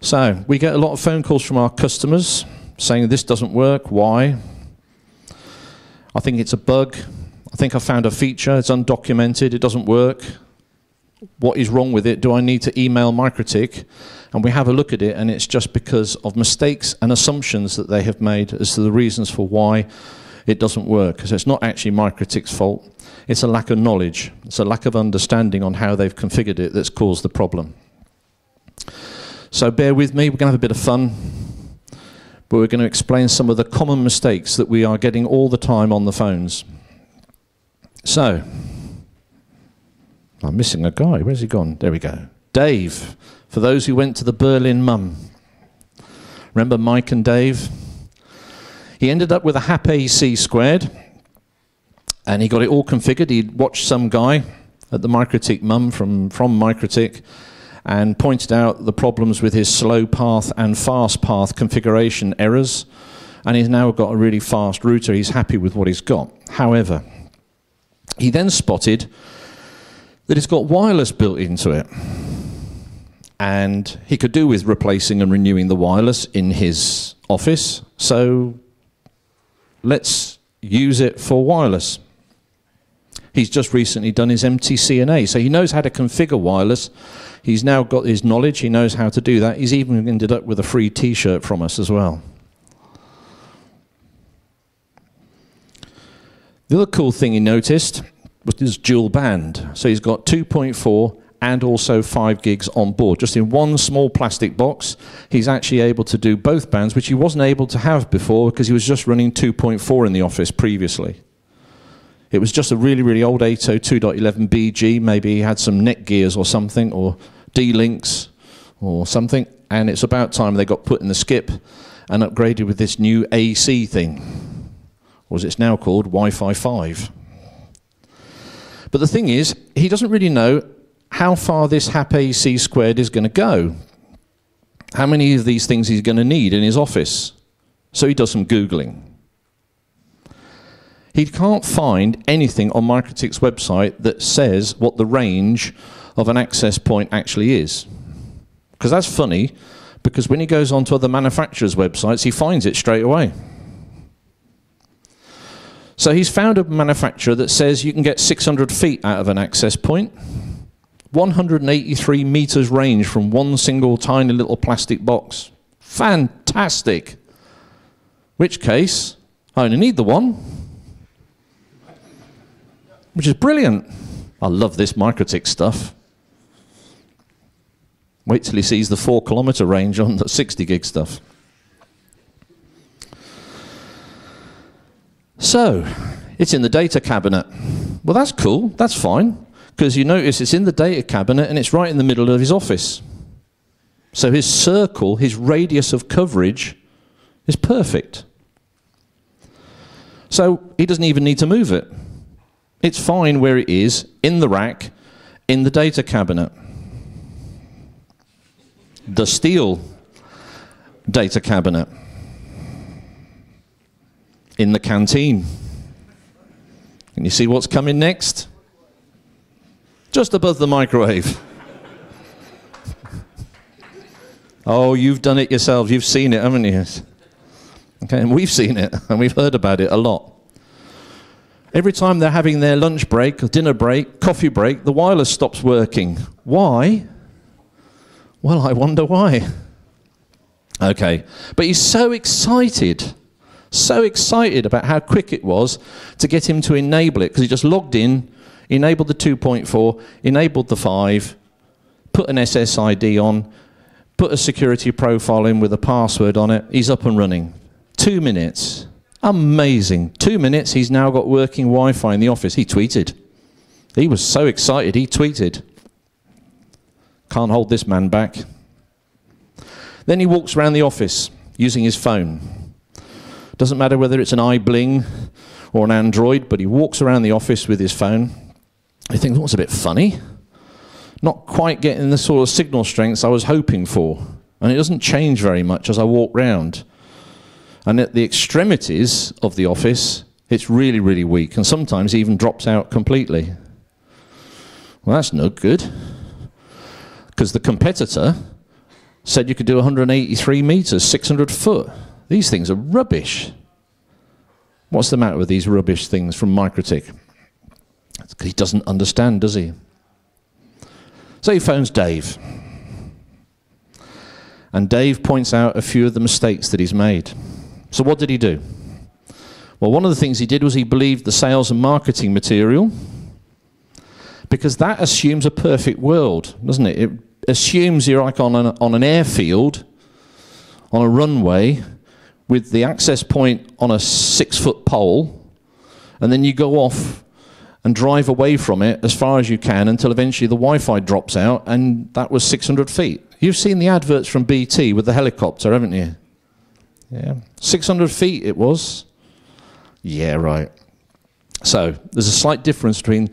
So we get a lot of phone calls from our customers saying this doesn't work. Why? I think it's a bug. I think I found a feature. It's undocumented. It doesn't work. What is wrong with it? Do I need to email MikroTik? And we have a look at it, and it's just because of mistakes and assumptions that they have made as to the reasons for why it doesn't work. So it's not actually MikroTik's fault. It's a lack of knowledge. It's a lack of understanding on how they've configured it that's caused the problem. So bear with me. We're going to have a bit of fun, but we're going to explain some of the common mistakes that we are getting all the time on the phones. So, I'm missing a guy. Where's he gone? There we go. Dave, for those who went to the Berlin Mum. Remember Mike and Dave? He ended up with a HAP AC squared, and he got it all configured. He'd watched some guy at the MikroTik Mum from MikroTik and pointed out the problems with his slow path and fast path configuration errors, and he's now got a really fast router. He's happy with what he's got. However, he then spotted that it's got wireless built into it, and he could do with replacing and renewing the wireless in his office, so let's use it for wireless. He's just recently done his MTCNA, so he knows how to configure wireless. He's now got his knowledge. He knows how to do that. He's even ended up with a free T-shirt from us as well. The other cool thing he noticed was this dual band. So he's got 2.4 and also 5 gigs on board. Just in one small plastic box, he's actually able to do both bands, which he wasn't able to have before because he was just running 2.4 in the office previously. It was just a really, really old 802.11 BG. Maybe he had some Netgears or something, or D-Links or something, and it's about time they got put in the skip and upgraded with this new AC thing, or as it's now called, Wi-Fi 5. But the thing is, he doesn't really know how far this HAP AC squared is going to go, how many of these things he's going to need in his office. So he does some Googling. He can't find anything on MikroTik's website that says what the range of an access point actually is. Because that's funny, because when he goes onto other manufacturers' websites, he finds it straight away. So he's found a manufacturer that says you can get 600 feet out of an access point, 183 meters range from one single tiny little plastic box. Fantastic! Which case, I only need the one, which is brilliant. I love this MikroTik stuff. Wait till he sees the 4-kilometer range on the 60 gig stuff. So, it's in the data cabinet. Well, that's cool, that's fine, because you notice it's in the data cabinet and it's right in the middle of his office. So his circle, his radius of coverage is perfect. So he doesn't even need to move it. It's fine where it is, in the rack, in the data cabinet. The steel data cabinet. In the canteen. Can you see what's coming next? Just above the microwave. Oh, you've done it yourselves. You've seen it, haven't you? Okay, and we've seen it, and we've heard about it a lot. Every time they're having their lunch break, or dinner break, coffee break, the wireless stops working. Why? Well, I wonder why. Okay, but he's so excited about how quick it was to get him to enable it, because he just logged in, enabled the 2.4, enabled the 5, put an SSID on, put a security profile in with a password on it, he's up and running. 2 minutes. Amazing. 2 minutes, he's now got working Wi-Fi in the office. He tweeted. He was so excited, he tweeted. Can't hold this man back. Then he walks around the office using his phone. Doesn't matter whether it's an iBling or an Android, but he walks around the office with his phone. You think, what's a bit funny? Not quite getting the sort of signal strengths I was hoping for. And it doesn't change very much as I walk round. And at the extremities of the office, it's really, really weak, and sometimes even drops out completely. Well, that's no good, because the competitor said you could do 183 meters, 600 foot. These things are rubbish. What's the matter with these rubbish things from MikroTik? He doesn't understand, does he? So he phones Dave. And Dave points out a few of the mistakes that he's made. So what did he do? Well, one of the things he did was he believed the sales and marketing material, because that assumes a perfect world, doesn't it? It assumes you're like on an airfield, on a runway, with the access point on a 6-foot pole, and then you go off and drive away from it as far as you can until eventually the Wi-Fi drops out, and that was 600 feet. You've seen the adverts from BT with the helicopter, haven't you? Yeah, 600 feet it was. Yeah, right. So there's a slight difference between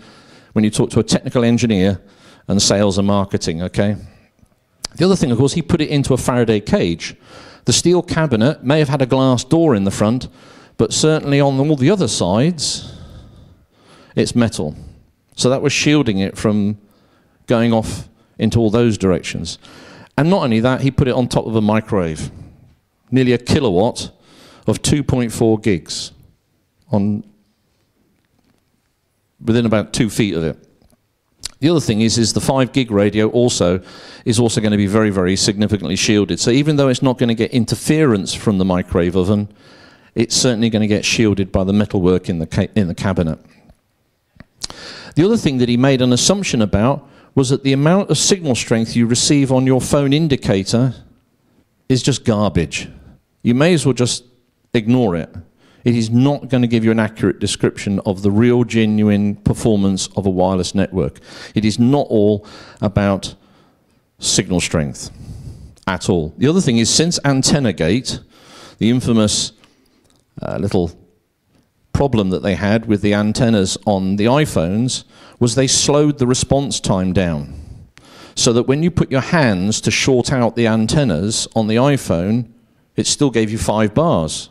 when you talk to a technical engineer and sales and marketing, okay? The other thing, of course, he put it into a Faraday cage. The steel cabinet may have had a glass door in the front, but certainly on all the other sides, it's metal. So that was shielding it from going off into all those directions. And not only that, he put it on top of a microwave. Nearly a kilowatt of 2.4 gigs within about 2 feet of it. The other thing is the 5 gig radio is also going to be very, very significantly shielded. So even though it's not going to get interference from the microwave oven, it's certainly going to get shielded by the metalwork in the cabinet. The other thing that he made an assumption about was that the amount of signal strength you receive on your phone indicator is just garbage. You may as well just ignore it. It is not going to give you an accurate description of the real, genuine performance of a wireless network. It is not all about signal strength at all. The other thing is, since AntennaGate, the infamous little problem that they had with the antennas on the iPhones was they slowed the response time down. So that when you put your hands to short out the antennas on the iPhone, it still gave you 5 bars.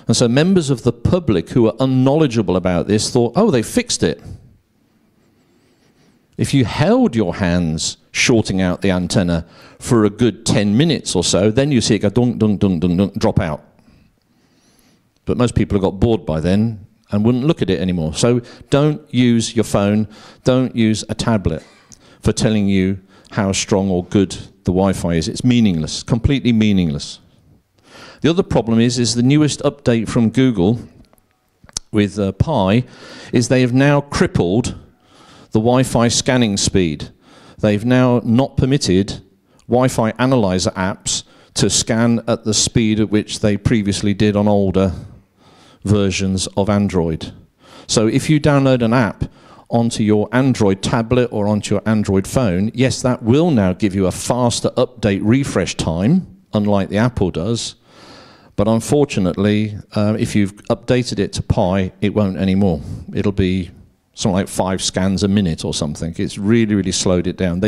And so members of the public who are unknowledgeable about this thought, oh, they fixed it. If you held your hands shorting out the antenna for a good 10 minutes or so, then you see it go dunk, dunk, dunk, dunk, dunk, drop out. But most people have got bored by then and wouldn't look at it anymore. So don't use your phone, don't use a tablet for telling you how strong or good the Wi-Fi is. It's meaningless, completely meaningless. The other problem is the newest update from Google with Pi is they have now crippled the Wi-Fi scanning speed. They've now not permitted Wi-Fi analyzer apps to scan at the speed at which they previously did on older versions of Android. So if you download an app onto your Android tablet or onto your Android phone, yes, that will now give you a faster update refresh time, unlike the Apple does. But unfortunately, if you've updated it to Pi, it won't anymore. It'll be something like 5 scans a minute or something. It's really, really slowed it down.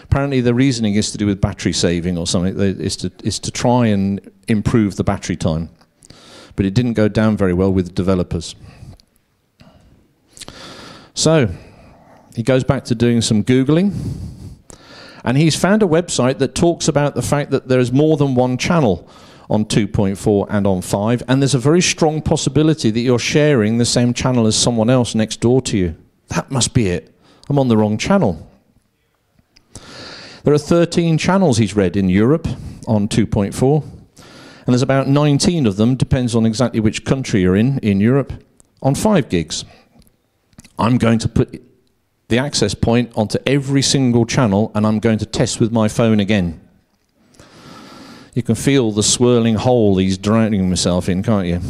Apparently the reasoning is to do with battery saving or something. Is to try and improve the battery time. But it didn't go down very well with developers. So he goes back to doing some Googling. And he's found a website that talks about the fact that there is more than one channel on 2.4 and on 5, and there's a very strong possibility that you're sharing the same channel as someone else next door to you. That must be it. I'm on the wrong channel. There are 13 channels he's read in Europe on 2.4, and there's about 19 of them, depends on exactly which country you're in Europe, on 5 gigs. I'm going to put the access point onto every single channel, and I'm going to test with my phone again. You can feel the swirling hole he's drowning himself in, can't you?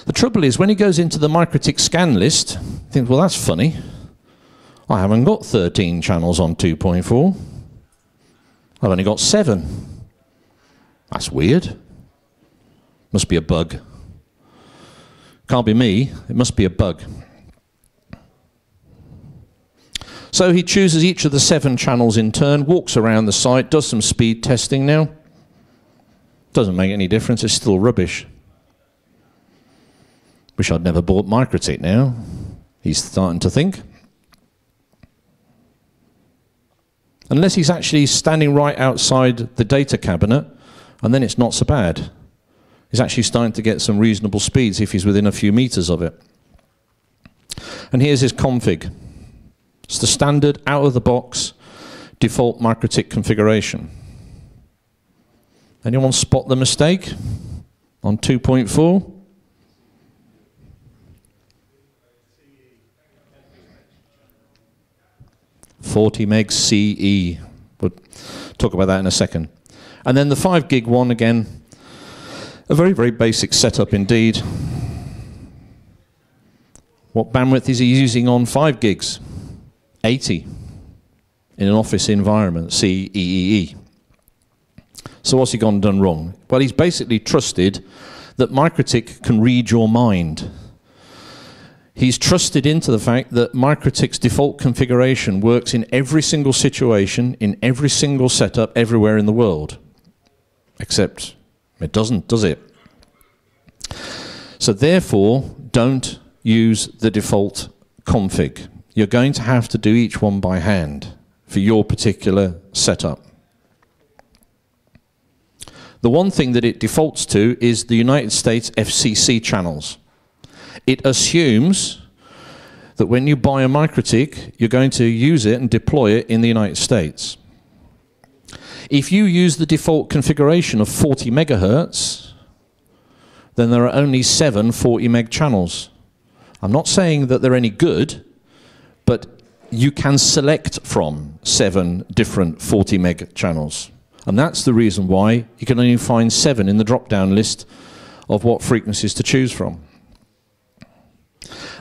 The trouble is, when he goes into the MikroTik scan list, he thinks, well, that's funny. I haven't got 13 channels on 2.4. I've only got 7. That's weird. Must be a bug. Can't be me. It must be a bug. So he chooses each of the 7 channels in turn, walks around the site, does some speed testing now. Doesn't make any difference, it's still rubbish. Wish I'd never bought MikroTik now, he's starting to think. Unless he's actually standing right outside the data cabinet, and then it's not so bad. He's actually starting to get some reasonable speeds if he's within a few meters of it. And here's his config. It's the standard, out-of-the-box, default MikroTik configuration. Anyone spot the mistake on 2.4? .40 meg CE. We'll talk about that in a second. And then the 5 gig one, again, a very, very basic setup indeed. What bandwidth is he using on 5 gigs? 80 in an office environment, CEEE. So what's he gone and done wrong? Well, he's basically trusted that MikroTik can read your mind. He's trusted into the fact that MikroTik's default configuration works in every single situation, in every single setup, everywhere in the world. Except it doesn't, does it? So therefore, don't use the default config. You're going to have to do each one by hand for your particular setup. The one thing that it defaults to is the United States FCC channels. It assumes that when you buy a MikroTik, you're going to use it and deploy it in the United States. If you use the default configuration of 40 megahertz, then there are only 7 40 meg channels. I'm not saying that they're any good, but you can select from 7 different 40 meg channels. And that's the reason why you can only find 7 in the drop-down list of what frequencies to choose from.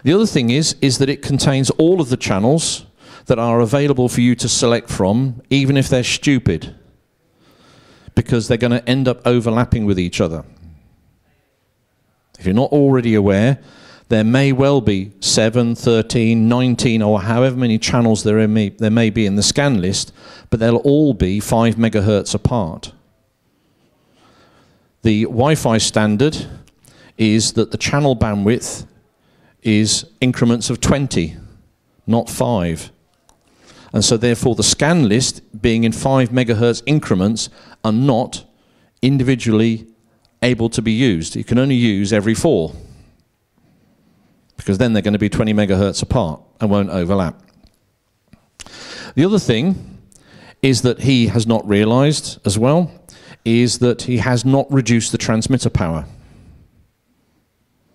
The other thing is that it contains all of the channels that are available for you to select from, even if they're stupid, because they're going to end up overlapping with each other. If you're not already aware, there may well be 7, 13, 19, or however many channels there may be in the scan list, but they'll all be 5 megahertz apart. The Wi-Fi standard is that the channel bandwidth is increments of 20, not 5. And so therefore the scan list, being in 5 megahertz increments, are not individually able to be used. You can only use every 4. Because then they're going to be 20 megahertz apart and won't overlap. The other thing is that he has not realized as well, is that he has not reduced the transmitter power.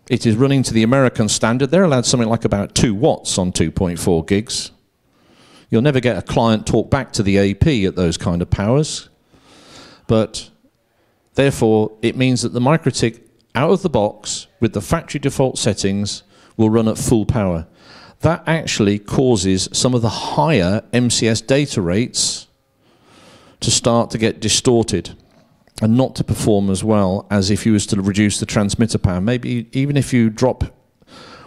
It is running to the American standard. They're allowed something like about 2 watts on 2.4 gigs. You'll never get a client talk back to the AP at those kind of powers. But therefore, it means that the MikroTik out of the box with the factory default settings will run at full power. That actually causes some of the higher MCS data rates to start to get distorted and not to perform as well as if you was to reduce the transmitter power. Maybe even if you drop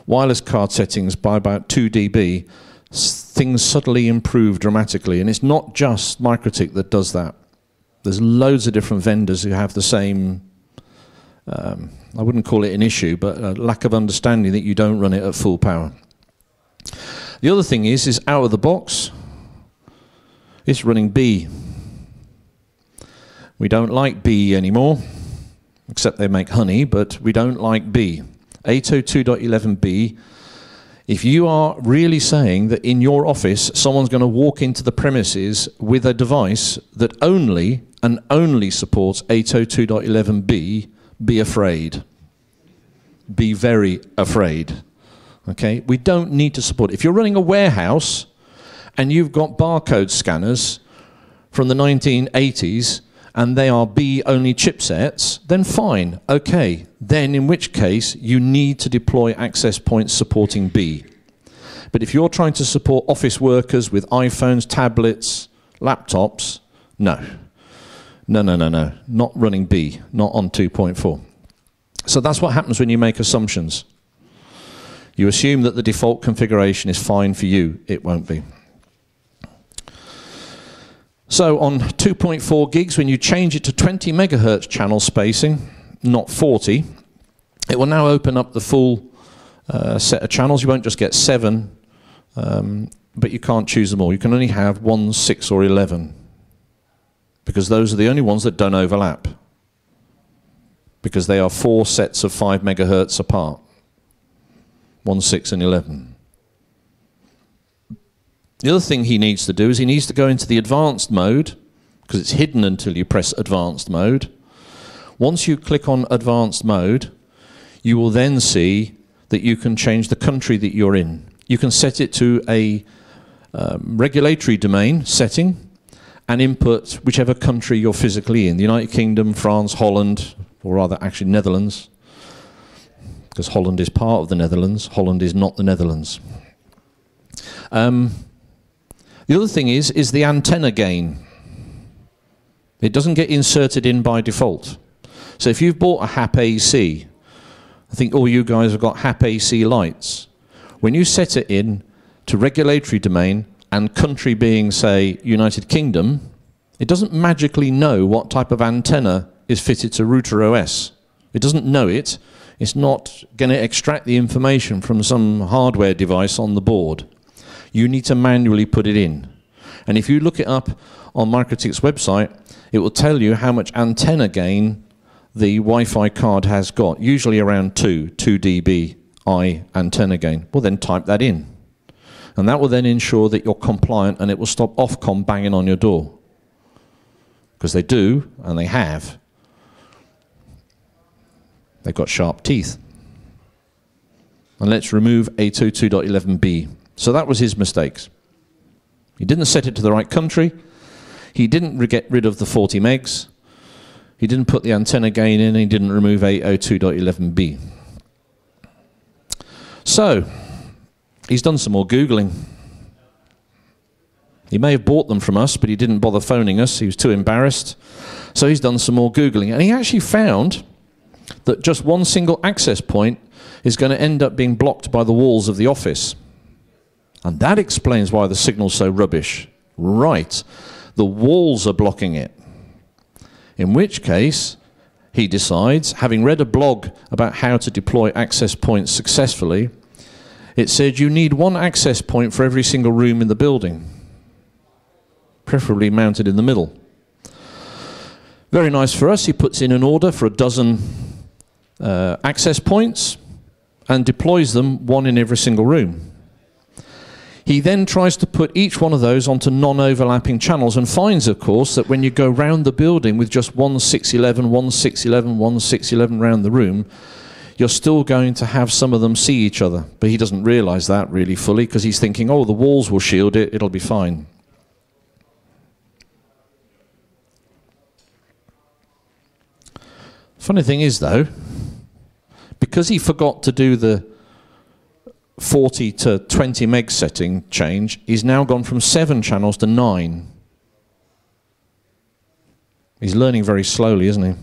wireless card settings by about 2 dB, things suddenly improve dramatically. And it's not just MikroTik that does that. There's loads of different vendors who have the same, I wouldn't call it an issue, but a lack of understanding that you don't run it at full power. The other thing is out of the box, it's running B. We don't like B anymore, except they make honey, but we don't like B. 802.11b, if you are really saying that in your office someone's going to walk into the premises with a device that only and only supports 802.11b, be afraid. Be very afraid. Okay? We don't need to support it. If you're running a warehouse and you've got barcode scanners from the 1980s and they are B-only chipsets, then fine, okay. Then in which case you need to deploy access points supporting B. But if you're trying to support office workers with iPhones, tablets, laptops, no. No, no, no, no. Not running B, not on 2.4. So that's what happens when you make assumptions. You assume that the default configuration is fine for you. It won't be. So on 2.4 gigs, when you change it to 20 megahertz channel spacing, not 40, it will now open up the full set of channels. You won't just get 7, but you can't choose them all. You can only have 1, 6, or 11, because those are the only ones that don't overlap, because they are 4 sets of 5 megahertz apart, 1, 6, and 11. The other thing he needs to do is he needs to go into the advanced mode, because it's hidden until you press advanced mode. Once you click on advanced mode, you will then see that you can change the country that you're in. You can set it to a regulatory domain setting and input whichever country you're physically in, the United Kingdom, France, Holland, or rather actually Netherlands, because Holland is part of the Netherlands. Holland is not the Netherlands. The other thing is the antenna gain. It doesn't get inserted in by default. So if you've bought a HAP AC, I think all you guys have got HAP AC lights. When you set it in to regulatory domain and country being, say, United Kingdom, it doesn't magically know what type of antenna is fitted to router OS. It doesn't know it. It's not going to extract the information from some hardware device on the board. You need to manually put it in. And if you look it up on MikroTik's website, it will tell you how much antenna gain the Wi-Fi card has got, usually around 2 dBi antenna gain. Well, then type that in. And that will then ensure that you're compliant, and it will stop Ofcom banging on your door. Because they do, and they have. They've got sharp teeth. And let's remove 802.11b. So that was his mistakes. He didn't set it to the right country. He didn't get rid of the 40 megs. He didn't put the antenna gain in, and he didn't remove 802.11b. So, he's done some more Googling. He may have bought them from us, but he didn't bother phoning us. He was too embarrassed. So he's done some more Googling. And he actually found that just one single access point is going to end up being blocked by the walls of the office. And that explains why the signal's so rubbish. Right. The walls are blocking it. In which case, he decides, having read a blog about how to deploy access points successfully, it said you need one access point for every single room in the building, preferably mounted in the middle. Very nice for us. He puts in an order for 12 access points and deploys them, one in every single room. He then tries to put each one of those onto non-overlapping channels and finds, of course, that when you go round the building with just 1611, 1611, 1611 round the room, you're still going to have some of them see each other. But he doesn't realize that really fully, because he's thinking, oh, the walls will shield it, it'll be fine. Funny thing is, though, because he forgot to do the 40 to 20 meg setting change, he's now gone from 7 channels to 9. He's learning very slowly, isn't he?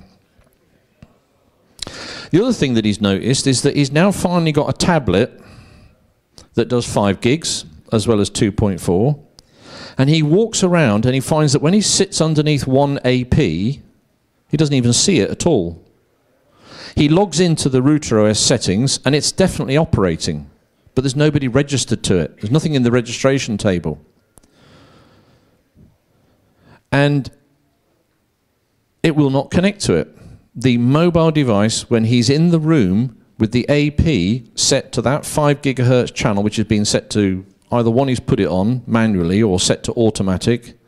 The other thing that he's noticed is that he's now finally got a tablet that does 5 gigs as well as 2.4, and he walks around and he finds that when he sits underneath one AP, he doesn't even see it at all. He logs into the router OS settings and it's definitely operating, but there's nobody registered to it. There's nothing in the registration table. And it will not connect to it. The mobile device, when he's in the room with the AP set to that 5 gigahertz channel, which has been set to either one he's put it on manually or set to automatic,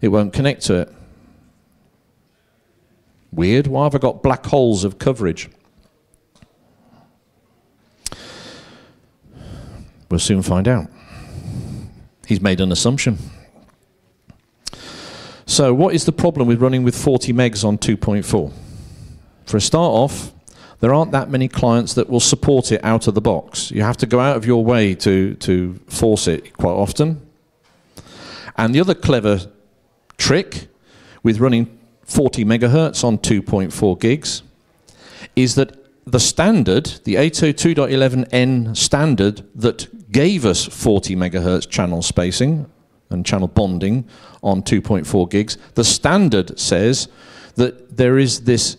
it won't connect to it. Weird. Why have I got black holes of coverage? We'll soon find out. He's made an assumption. So what is the problem with running with 40 megs on 2.4? For a start off, there aren't that many clients that will support it out of the box. You have to go out of your way to force it quite often. And the other clever trick with running 40 megahertz on 2.4 gigs is that the standard, the 802.11n standard that gave us 40 megahertz channel spacing and channel bonding on 2.4 gigs. The standard says that there is this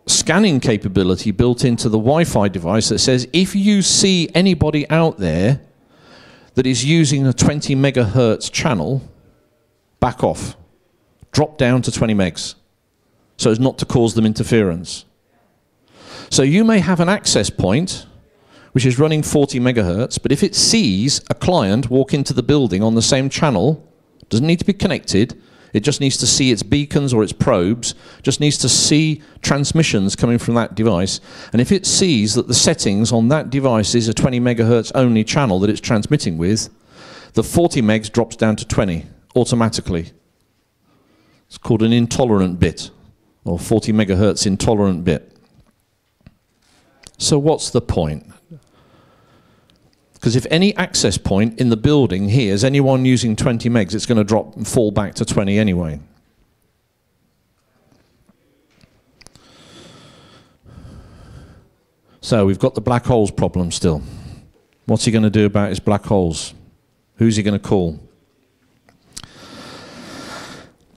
scanning capability built into the Wi-Fi device that says if you see anybody out there that is using a 20 megahertz channel, back off. Drop down to 20 megs so as not to cause them interference. So you may have an access point which is running 40 megahertz, but if it sees a client walk into the building on the same channel, doesn't need to be connected, it just needs to see its beacons or its probes, just needs to see transmissions coming from that device, and if it sees that the settings on that device is a 20 megahertz only channel that it's transmitting with, the 40 megs drops down to 20 automatically. It's called an intolerant bit, or 40 megahertz intolerant bit. So what's the point? Because if any access point in the building hears anyone using 20 megs, it's going to drop and fall back to 20 anyway. So we've got the black holes problem still. What's he going to do about his black holes? Who's he going to call?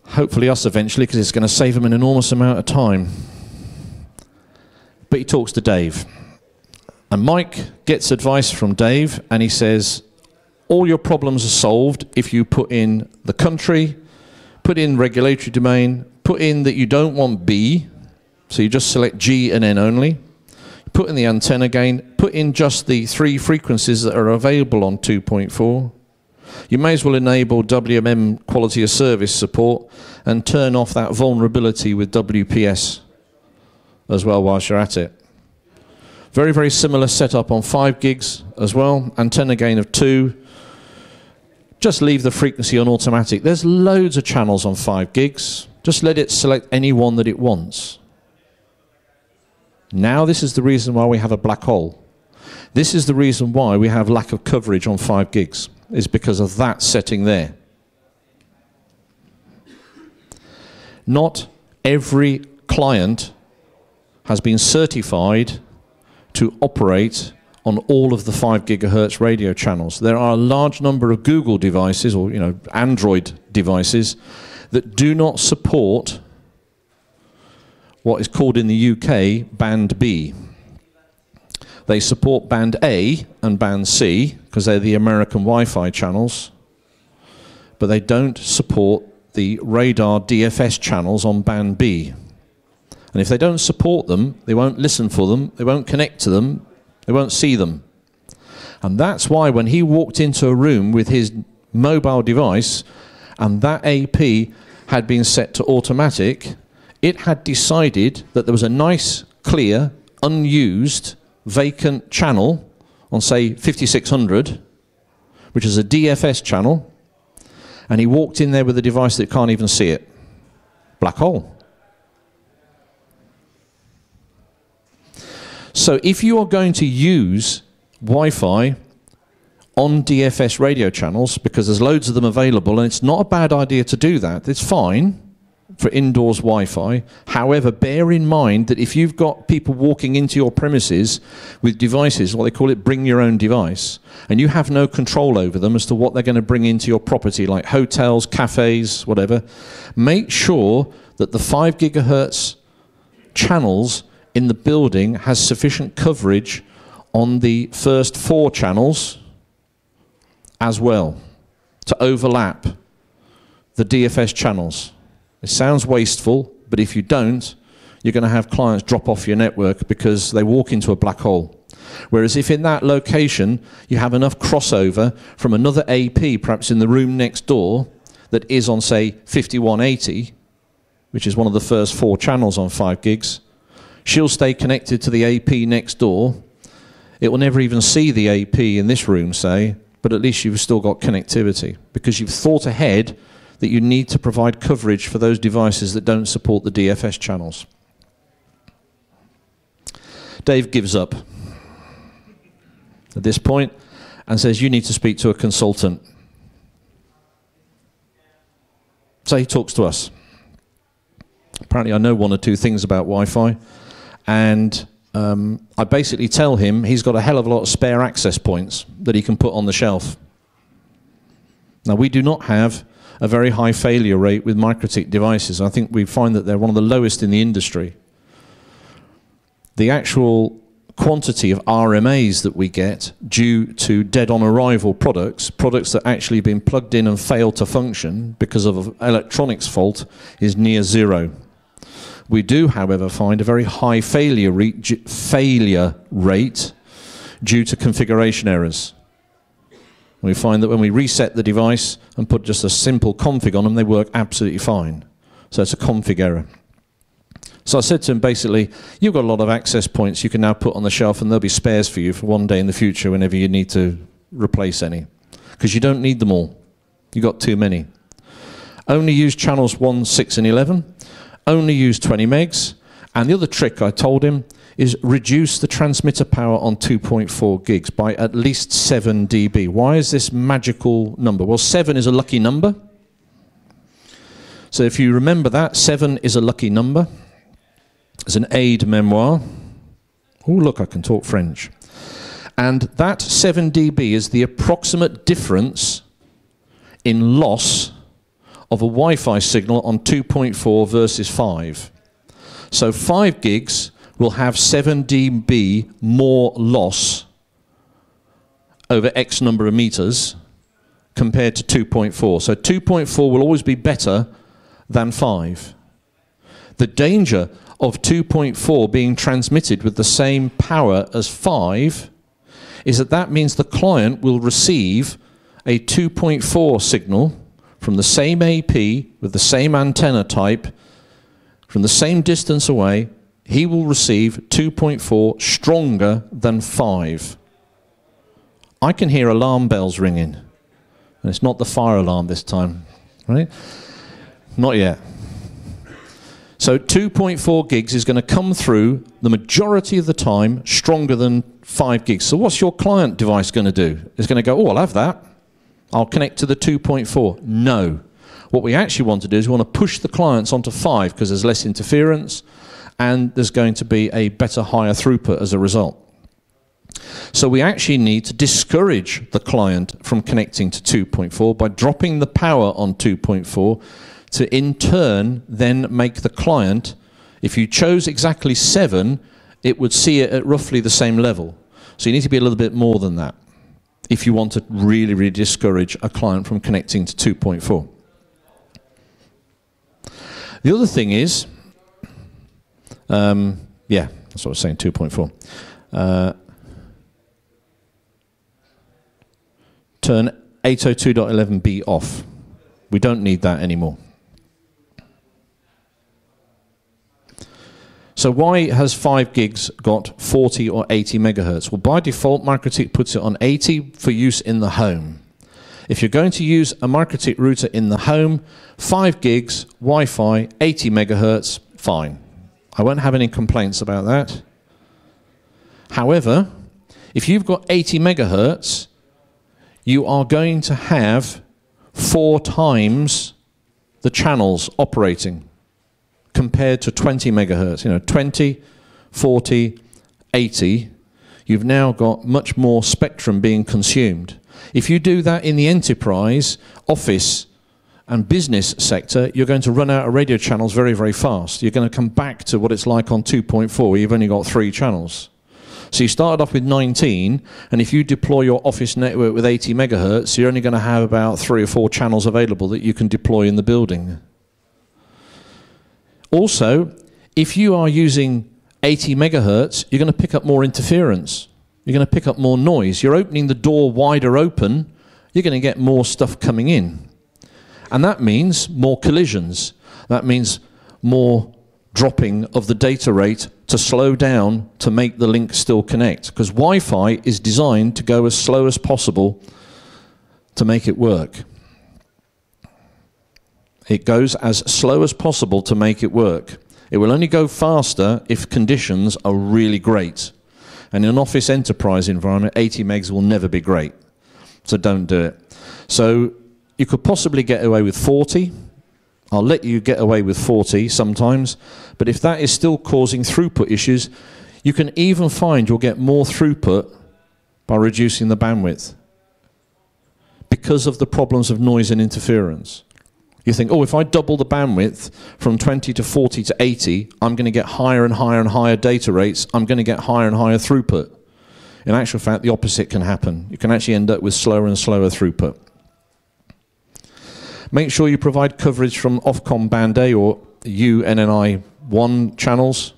Hopefully us eventually, because it's going to save him an enormous amount of time. But he talks to Dave. And Mike gets advice from Dave, and he says, all your problems are solved if you put in the country, put in regulatory domain, put in that you don't want B, so you just select G and N only, put in the antenna gain, put in just the 3 frequencies that are available on 2.4. You may as well enable WMM quality of service support and turn off that vulnerability with WPS as well whilst you're at it. Very, very similar setup on 5 gigs as well. Antenna gain of 2. Just leave the frequency on automatic. There's loads of channels on 5 gigs. Just let it select any one that it wants. Now this is the reason why we have a black hole. This is the reason why we have lack of coverage on 5 gigs. Is because of that setting there. Not every client has been certified to operate on all of the 5 gigahertz radio channels. There are a large number of Google devices or Android devices that do not support what is called in the UK band B. They support band A and band C because they're the American Wi-Fi channels, but they don't support the radar DFS channels on band B. And if they don't support them, they won't listen for them, they won't connect to them, they won't see them. And that's why when he walked into a room with his mobile device and that AP had been set to automatic, it had decided that there was a nice, clear, unused, vacant channel on, say, 5600, which is a DFS channel, and he walked in there with a device that can't even see it. Black hole. So if you are going to use Wi-Fi on DFS radio channels, because there's loads of them available, and it's not a bad idea to do that, it's fine for indoors Wi-Fi. However, bear in mind that if you've got people walking into your premises with devices, what they call it, bring your own device, and you have no control over them as to what they're going to bring into your property, like hotels, cafes, whatever, make sure that the 5 gigahertz channels in the building has sufficient coverage on the first 4 channels as well to overlap the DFS channels. It sounds wasteful, but if you don't, you're going to have clients drop off your network because they walk into a black hole. Whereas if in that location you have enough crossover from another AP, perhaps in the room next door, that is on, say, 5180, which is one of the first 4 channels on 5 gigs, she'll stay connected to the AP next door. It will never even see the AP in this room, say, but at least you've still got connectivity because you've thought ahead that you need to provide coverage for those devices that don't support the DFS channels. Dave gives up at this point and says, you need to speak to a consultant. So he talks to us. Apparently I know 1 or 2 things about Wi-Fi, and I basically tell him he's got a hell of a lot of spare access points that he can put on the shelf. Now, we do not have a very high failure rate with MikroTik devices. I think we find that they're one of the lowest in the industry. The actual quantity of RMAs that we get due to dead-on-arrival products that actually been plugged in and failed to function because of an electronics fault, is near zero. We do, however, find a very high failure rate due to configuration errors. We find that when we reset the device and put just a simple config on them, they work absolutely fine. So it's a config error. So I said to him, basically, you've got a lot of access points you can now put on the shelf, and there'll be spares for you for one day in the future whenever you need to replace any. Because you don't need them all. You've got too many. Only use channels 1, 6, and 11. Only use 20 megs. And the other trick I told him is reduce the transmitter power on 2.4 gigs by at least 7 dB. Why is this magical number? Well, 7 is a lucky number. So if you remember that, 7 is a lucky number. It's an aide memoire. Oh, look, I can talk French. And that 7 dB is the approximate difference in loss of a Wi-Fi signal on 2.4 versus 5. So 5 gigs will have 7 dB more loss over X number of meters compared to 2.4. So 2.4 will always be better than 5. The danger of 2.4 being transmitted with the same power as 5 is that that means the client will receive a 2.4 signal from the same AP with the same antenna type from the same distance away. He will receive 2.4 stronger than 5. I can hear alarm bells ringing, and it's not the fire alarm this time, right? Not yet. So 2.4 gigs is going to come through the majority of the time stronger than 5 gigs. So what's your client device going to do? It's going to go, oh, I'll have that. I'll connect to the 2.4. No. What we actually want to do is we want to push the clients onto 5 because there's less interference and there's going to be a better, higher throughput as a result. So we actually need to discourage the client from connecting to 2.4 by dropping the power on 2.4 to in turn then make the client, if you chose exactly 7, it would see it at roughly the same level. So you need to be a little bit more than that if you want to really, really discourage a client from connecting to 2.4. The other thing is, yeah, that's what I was saying, 2.4. Turn 802.11b off. We don't need that anymore. So why has 5 gigs got 40 or 80 megahertz? Well, by default, MikroTik puts it on 80 for use in the home. If you're going to use a MikroTik router in the home, 5 gigs, Wi-Fi, 80 megahertz, fine. I won't have any complaints about that. However, if you've got 80 megahertz, you are going to have 4 times the channels operating compared to 20 megahertz. You know, 20, 40, 80, you've now got much more spectrum being consumed. If you do that in the enterprise, office, and business sector, you're going to run out of radio channels very, very fast. You're going to come back to what it's like on 2.4, where you've only got 3 channels. So you started off with 19, and if you deploy your office network with 80 megahertz, you're only going to have about 3 or 4 channels available that you can deploy in the building. Also, if you are using 80 megahertz, you're going to pick up more interference. You're going to pick up more noise. You're opening the door wider open, you're going to get more stuff coming in. And that means more collisions. That means more dropping of the data rate to slow down to make the link still connect. Because Wi-Fi is designed to go as slow as possible to make it work. It goes as slow as possible to make it work. It will only go faster if conditions are really great. And in an office enterprise environment, 80 megs will never be great. So don't do it. So you could possibly get away with 40. I'll let you get away with 40 sometimes. But if that is still causing throughput issues, you can even find you'll get more throughput by reducing the bandwidth. because of the problems of noise and interference. You think, oh, if I double the bandwidth from 20 to 40 to 80, I'm going to get higher and higher and higher data rates. I'm going to get higher and higher throughput. In actual fact, the opposite can happen. You can actually end up with slower and slower throughput. Make sure you provide coverage from Ofcom Band A or UNNI 1 channels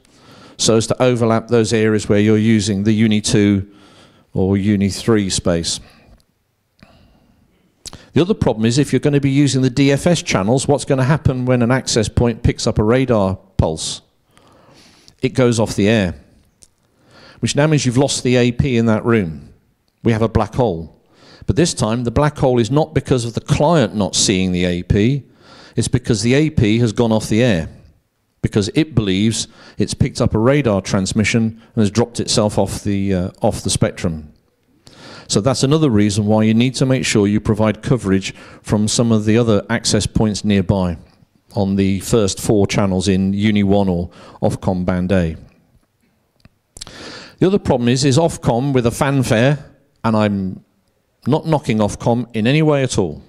so as to overlap those areas where you're using the Uni 2 or Uni 3 space. The other problem is if you're going to be using the DFS channels, what's going to happen when an access point picks up a radar pulse? It goes off the air, which now means you've lost the AP in that room. We have a black hole. But this time, the black hole is not because of the client not seeing the AP, it's because the AP has gone off the air, because it believes it's picked up a radar transmission and has dropped itself off the spectrum. So that's another reason why you need to make sure you provide coverage from some of the other access points nearby on the first 4 channels in Uni 1 or Ofcom Band A. The other problem is Ofcom with a fanfare, and I'm not knocking Ofcom in any way at all.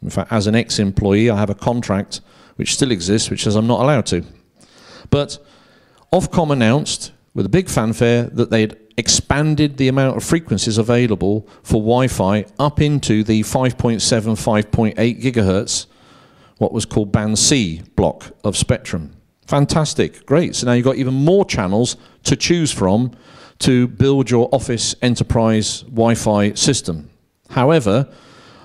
In fact, as an ex-employee, I have a contract which still exists, which says I'm not allowed to. But Ofcom announced with a big fanfare that they'd expanded the amount of frequencies available for Wi-Fi up into the 5.7, 5.8 gigahertz, what was called Band C block of spectrum. Fantastic, great. So now you've got even more channels to choose from to build your office enterprise Wi-Fi system. However,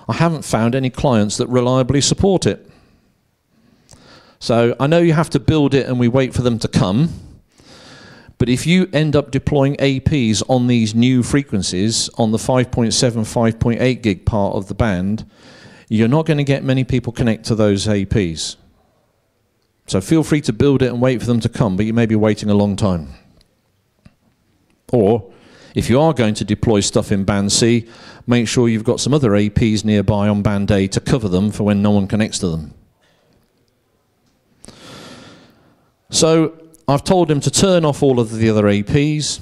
I haven't found any clients that reliably support it. So I know you have to build it and we wait for them to come. But if you end up deploying APs on these new frequencies, on the 5.7, 5.8 gig part of the band, you're not going to get many people connect to those APs. So feel free to build it and wait for them to come, but you may be waiting a long time. Or, if you are going to deploy stuff in Band C, make sure you've got some other APs nearby on Band A to cover them for when no one connects to them. So, I've told him to turn off all of the other APs.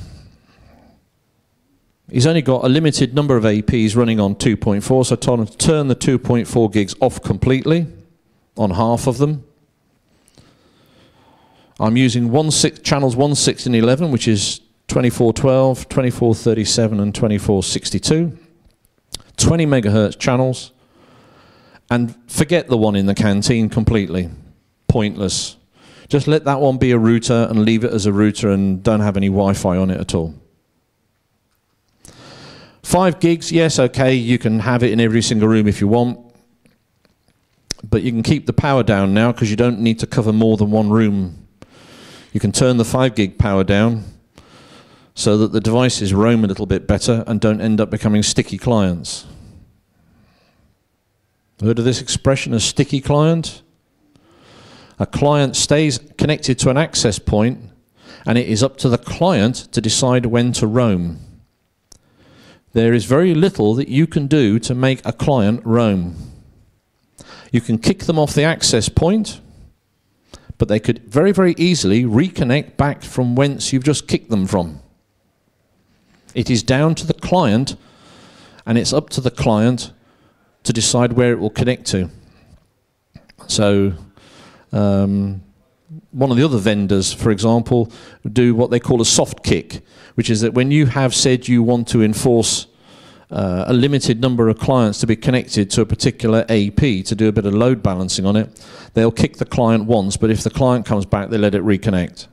He's only got a limited number of APs running on 2.4, so I told him to turn the 2.4 gigs off completely on half of them. I'm using channels 1, 6 and 11, which is 2412, 2437 and 2462. 20 megahertz channels. And forget the one in the canteen completely. Pointless. Just let that one be a router and leave it as a router and don't have any Wi-Fi on it at all. 5 gigs, yes, okay, you can have it in every single room if you want. But you can keep the power down now because you don't need to cover more than one room. You can turn the 5 gig power down so that the devices roam a little bit better and don't end up becoming sticky clients. Heard of this expression, a sticky client? A client stays connected to an access point and it is up to the client to decide when to roam. There is very little that you can do to make a client roam. You can kick them off the access point, but they could very, very easily reconnect back from whence you've just kicked them from. It is down to the client, and it's up to the client to decide where it will connect to. So, one of the other vendors, for example, do what they call a soft kick, which is that when you have said you want to enforce a limited number of clients to be connected to a particular AP to do a bit of load balancing on it, they'll kick the client once, but if the client comes back, they let it reconnect.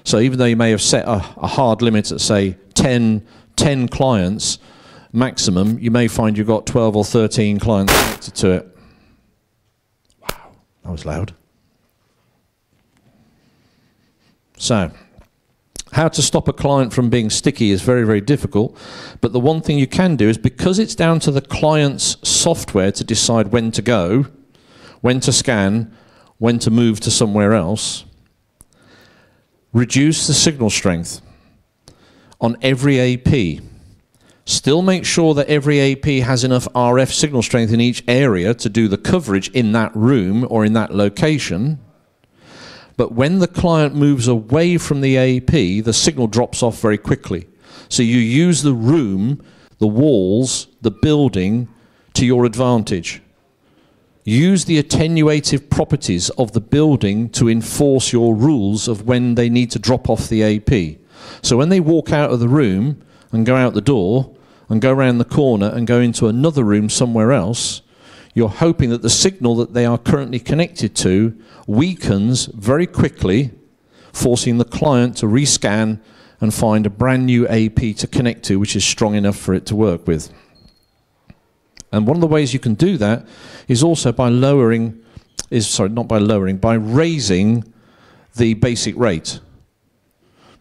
So even though you may have set a hard limit at, say, 10 clients maximum, you may find you've got 12 or 13 clients connected to it. Wow, that was loud. So, how to stop a client from being sticky is very, very difficult, but the one thing you can do is, because it's down to the client's software to decide when to go, when to scan, when to move to somewhere else, reduce the signal strength on every AP. Still make sure that every AP has enough RF signal strength in each area to do the coverage in that room or in that location. But when the client moves away from the AP, the signal drops off very quickly. So you use the room, the walls, the building to your advantage. Use the attenuative properties of the building to enforce your rules of when they need to drop off the AP. So when they walk out of the room and go out the door and go around the corner and go into another room somewhere else, you're hoping that the signal that they are currently connected to weakens very quickly, forcing the client to rescan and find a brand new AP to connect to, which is strong enough for it to work with. And one of the ways you can do that is also by by raising the basic rate.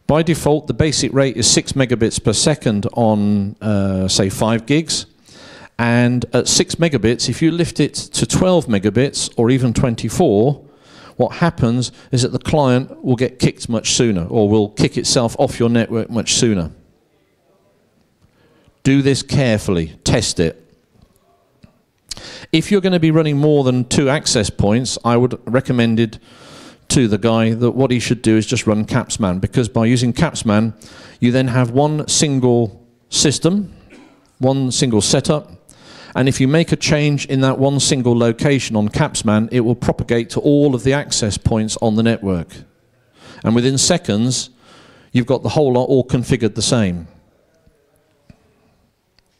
By default, the basic rate is 6 megabits per second on, say, 5 gigs. And at 6 megabits, if you lift it to 12 megabits or even 24, what happens is that the client will get kicked much sooner, or will kick itself off your network much sooner. Do this carefully. Test it. If you're going to be running more than 2 access points, I would recommend it to the guy that what he should do is just run Capsman, because by using Capsman, you then have one single system, one single setup, and if you make a change in that one single location on Capsman, it will propagate to all of the access points on the network. And within seconds, you've got the whole lot all configured the same.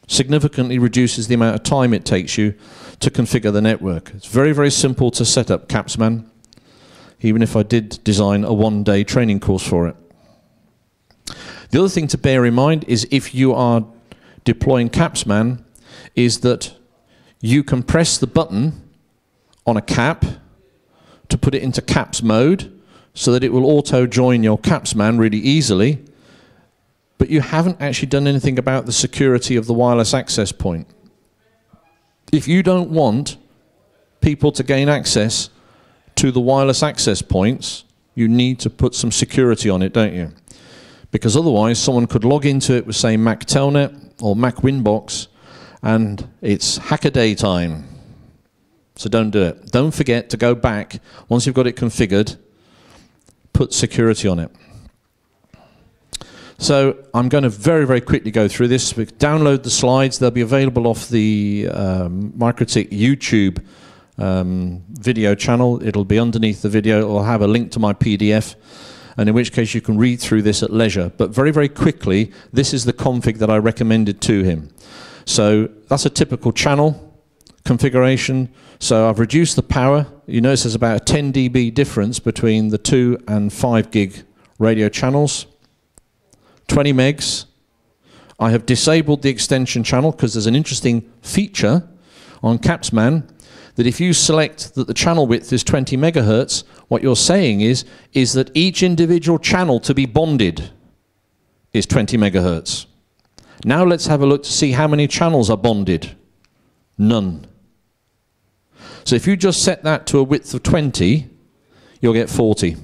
Significantly reduces the amount of time it takes you to configure the network. It's very, very simple to set up Capsman, even if I did design a one-day training course for it. The other thing to bear in mind is if you are deploying Capsman, is that you can press the button on a cap to put it into caps mode so that it will auto-join your Capsman really easily, but you haven't actually done anything about the security of the wireless access point. If you don't want people to gain access to the wireless access points, you need to put some security on it, don't you? Because otherwise someone could log into it with, say, Mac Telnet or Mac Winbox, and it's hackaday time. So don't do it. Don't forget to go back, once you've got it configured, put security on it. So I'm going to very, very quickly go through this. Download the slides. They'll be available off the MikroTik YouTube video channel. It'll be underneath the video. It'll have a link to my PDF, and in which case you can read through this at leisure. But very, very quickly, this is the config that I recommended to him. So that's a typical channel configuration. So I've reduced the power. You notice there's about a 10 dB difference between the 2 and 5 gig radio channels. 20 megs. I have disabled the extension channel because there's an interesting feature on Capsman that if you select that the channel width is 20 megahertz, what you're saying is that each individual channel to be bonded is 20 megahertz. Now let's have a look to see how many channels are bonded. None. So if you just set that to a width of 20, you'll get 40.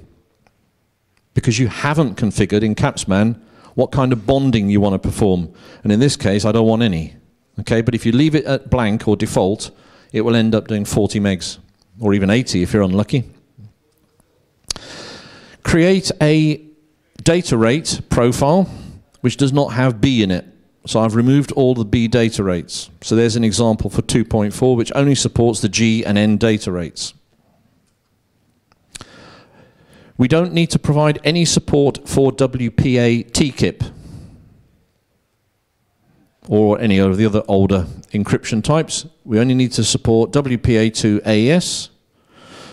Because you haven't configured in Capsman what kind of bonding you want to perform. And in this case, I don't want any. Okay, but if you leave it at blank or default, it will end up doing 40 megs, or even 80 if you're unlucky. Create a data rate profile which does not have B in it. So I've removed all the B data rates. So there's an example for 2.4, which only supports the G and N data rates. We don't need to provide any support for WPA TKIP or any of the other older encryption types. We only need to support WPA2 AES.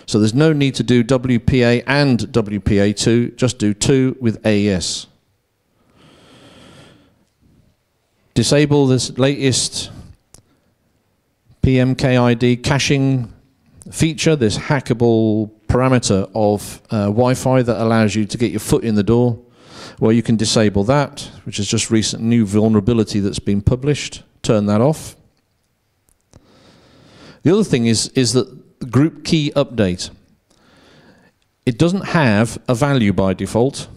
So there's no need to do WPA and WPA2, just do 2 with AES. Disable this latest PMKID caching feature, this hackable parameter of Wi-Fi that allows you to get your foot in the door. Well, you can disable that, which is just recent new vulnerability that's been published. Turn that off. The other thing is that the group key update. It doesn't have a value by default.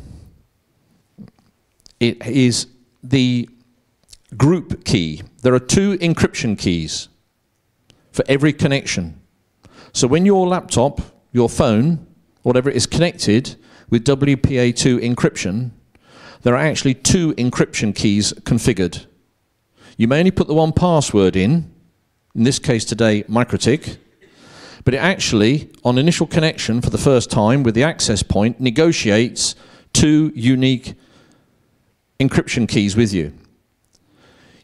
It is the group key. There are 2 encryption keys for every connection. So when your laptop, your phone, whatever is connected with WPA2 encryption, there are actually 2 encryption keys configured. You may only put the one password in, in this case today, MikroTik, but it actually, on initial connection for the first time with the access point, negotiates 2 unique encryption keys with you.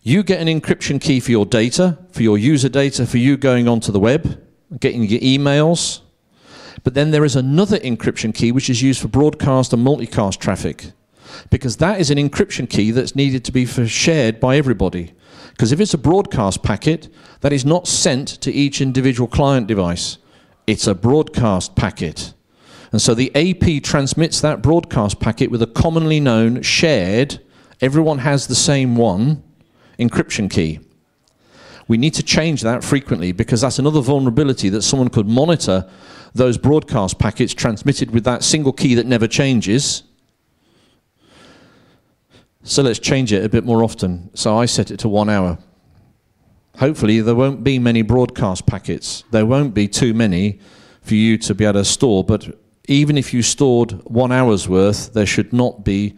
You get an encryption key for your data, for your user data, for you going onto the web, getting your emails, but then there is another encryption key which is used for broadcast and multicast traffic, because that is an encryption key that's needed to be shared by everybody. Because if it's a broadcast packet, that is not sent to each individual client device. It's a broadcast packet. And so the AP transmits that broadcast packet with a commonly known, shared, everyone has the same one, encryption key. We need to change that frequently, because that's another vulnerability, that someone could monitor those broadcast packets transmitted with that single key that never changes. So let's change it a bit more often. So I set it to 1 hour. Hopefully there won't be many broadcast packets. There won't be too many for you to be able to store, but even if you stored 1 hour's worth, there should not be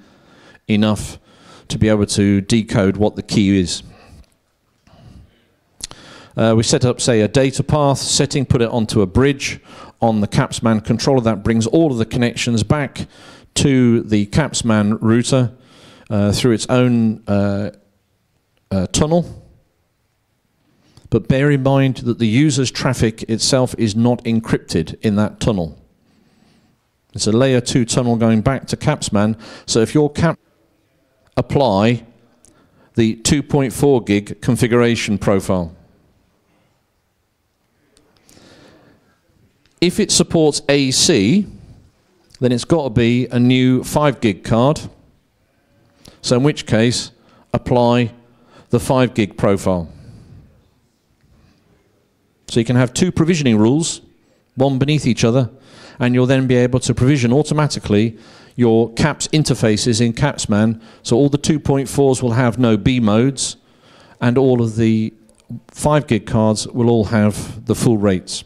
enough to be able to decode what the key is. We set up, say, a data path setting, put it onto a bridge on the Capsman controller. That brings all of the connections back to the Capsman router through its own tunnel. But bear in mind that the user's traffic itself is not encrypted in that tunnel. It's a layer 2 tunnel going back to Capsman. So if your apply the 2.4 gig configuration profile. If it supports AC, then it's got to be a new 5 gig card. So in which case, apply the 5 gig profile. So you can have 2 provisioning rules, one beneath each other, and you'll then be able to provision automatically your CAPS interfaces in Capsman. So all the 2.4s will have no B modes, and all of the 5 gig cards will all have the full rates.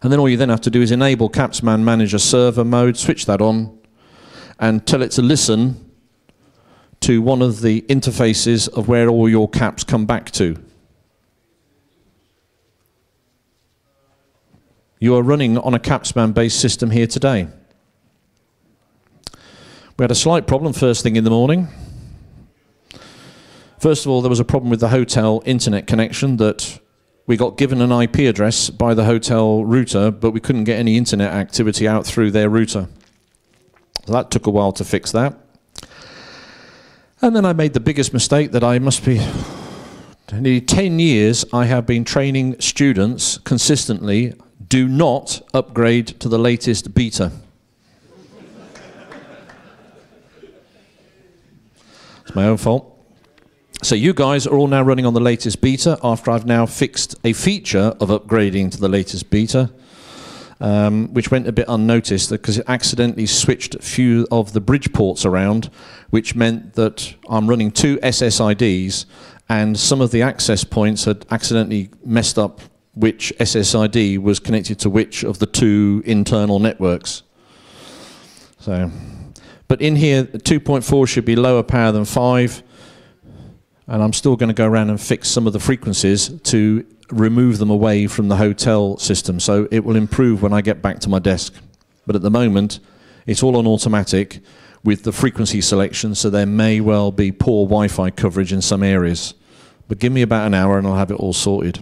And then all you then have to do is enable Capsman Manager Server mode, switch that on, and tell it to listen to one of the interfaces of where all your caps come back to. You are running on a Capsman-based system here today. We had a slight problem first thing in the morning. First of all, there was a problem with the hotel internet connection, that we got given an IP address by the hotel router, but we couldn't get any internet activity out through their router. So that took a while to fix that. And then I made the biggest mistake that I must be... Nearly 10 years I have been training students consistently, do not upgrade to the latest beta. It's my own fault. So you guys are all now running on the latest beta after I've now fixed a feature of upgrading to the latest beta, which went a bit unnoticed because it accidentally switched a few of the bridge ports around, which meant that I'm running 2 SSIDs, and some of the access points had accidentally messed up which SSID was connected to which of the 2 internal networks. So, but in here, 2.4 should be lower power than 5. And I'm still going to go around and fix some of the frequencies to remove them away from the hotel system. So it will improve when I get back to my desk. But at the moment, it's all on automatic with the frequency selection, so there may well be poor Wi-Fi coverage in some areas. But give me about an hour and I'll have it all sorted.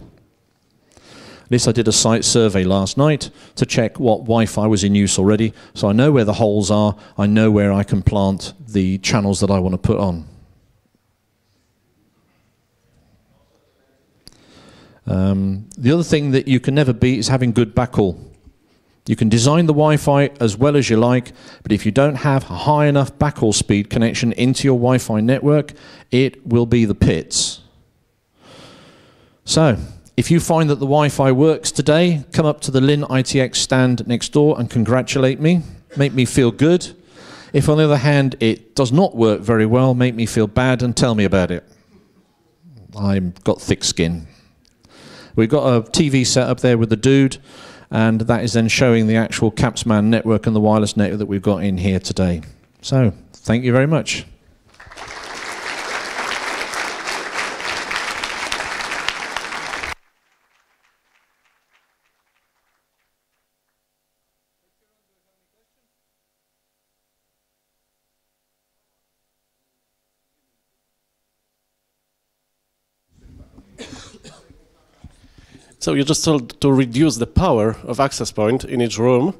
At least I did a site survey last night to check what Wi-Fi was in use already. So I know where the holes are. I know where I can plant the channels that I want to put on. The other thing that you can never beat is having good backhaul. You can design the Wi-Fi as well as you like, but if you don't have a high enough backhaul speed connection into your Wi-Fi network, it will be the pits. So, if you find that the Wi-Fi works today, come up to the Lin ITX stand next door and congratulate me. Make me feel good. If on the other hand it does not work very well, make me feel bad and tell me about it. I've got thick skin. We've got a TV set up there with the dude, and that is then showing the actual Capsman network and the wireless network that we've got in here today. So, thank you very much. So you just told to reduce the power of access point in each room,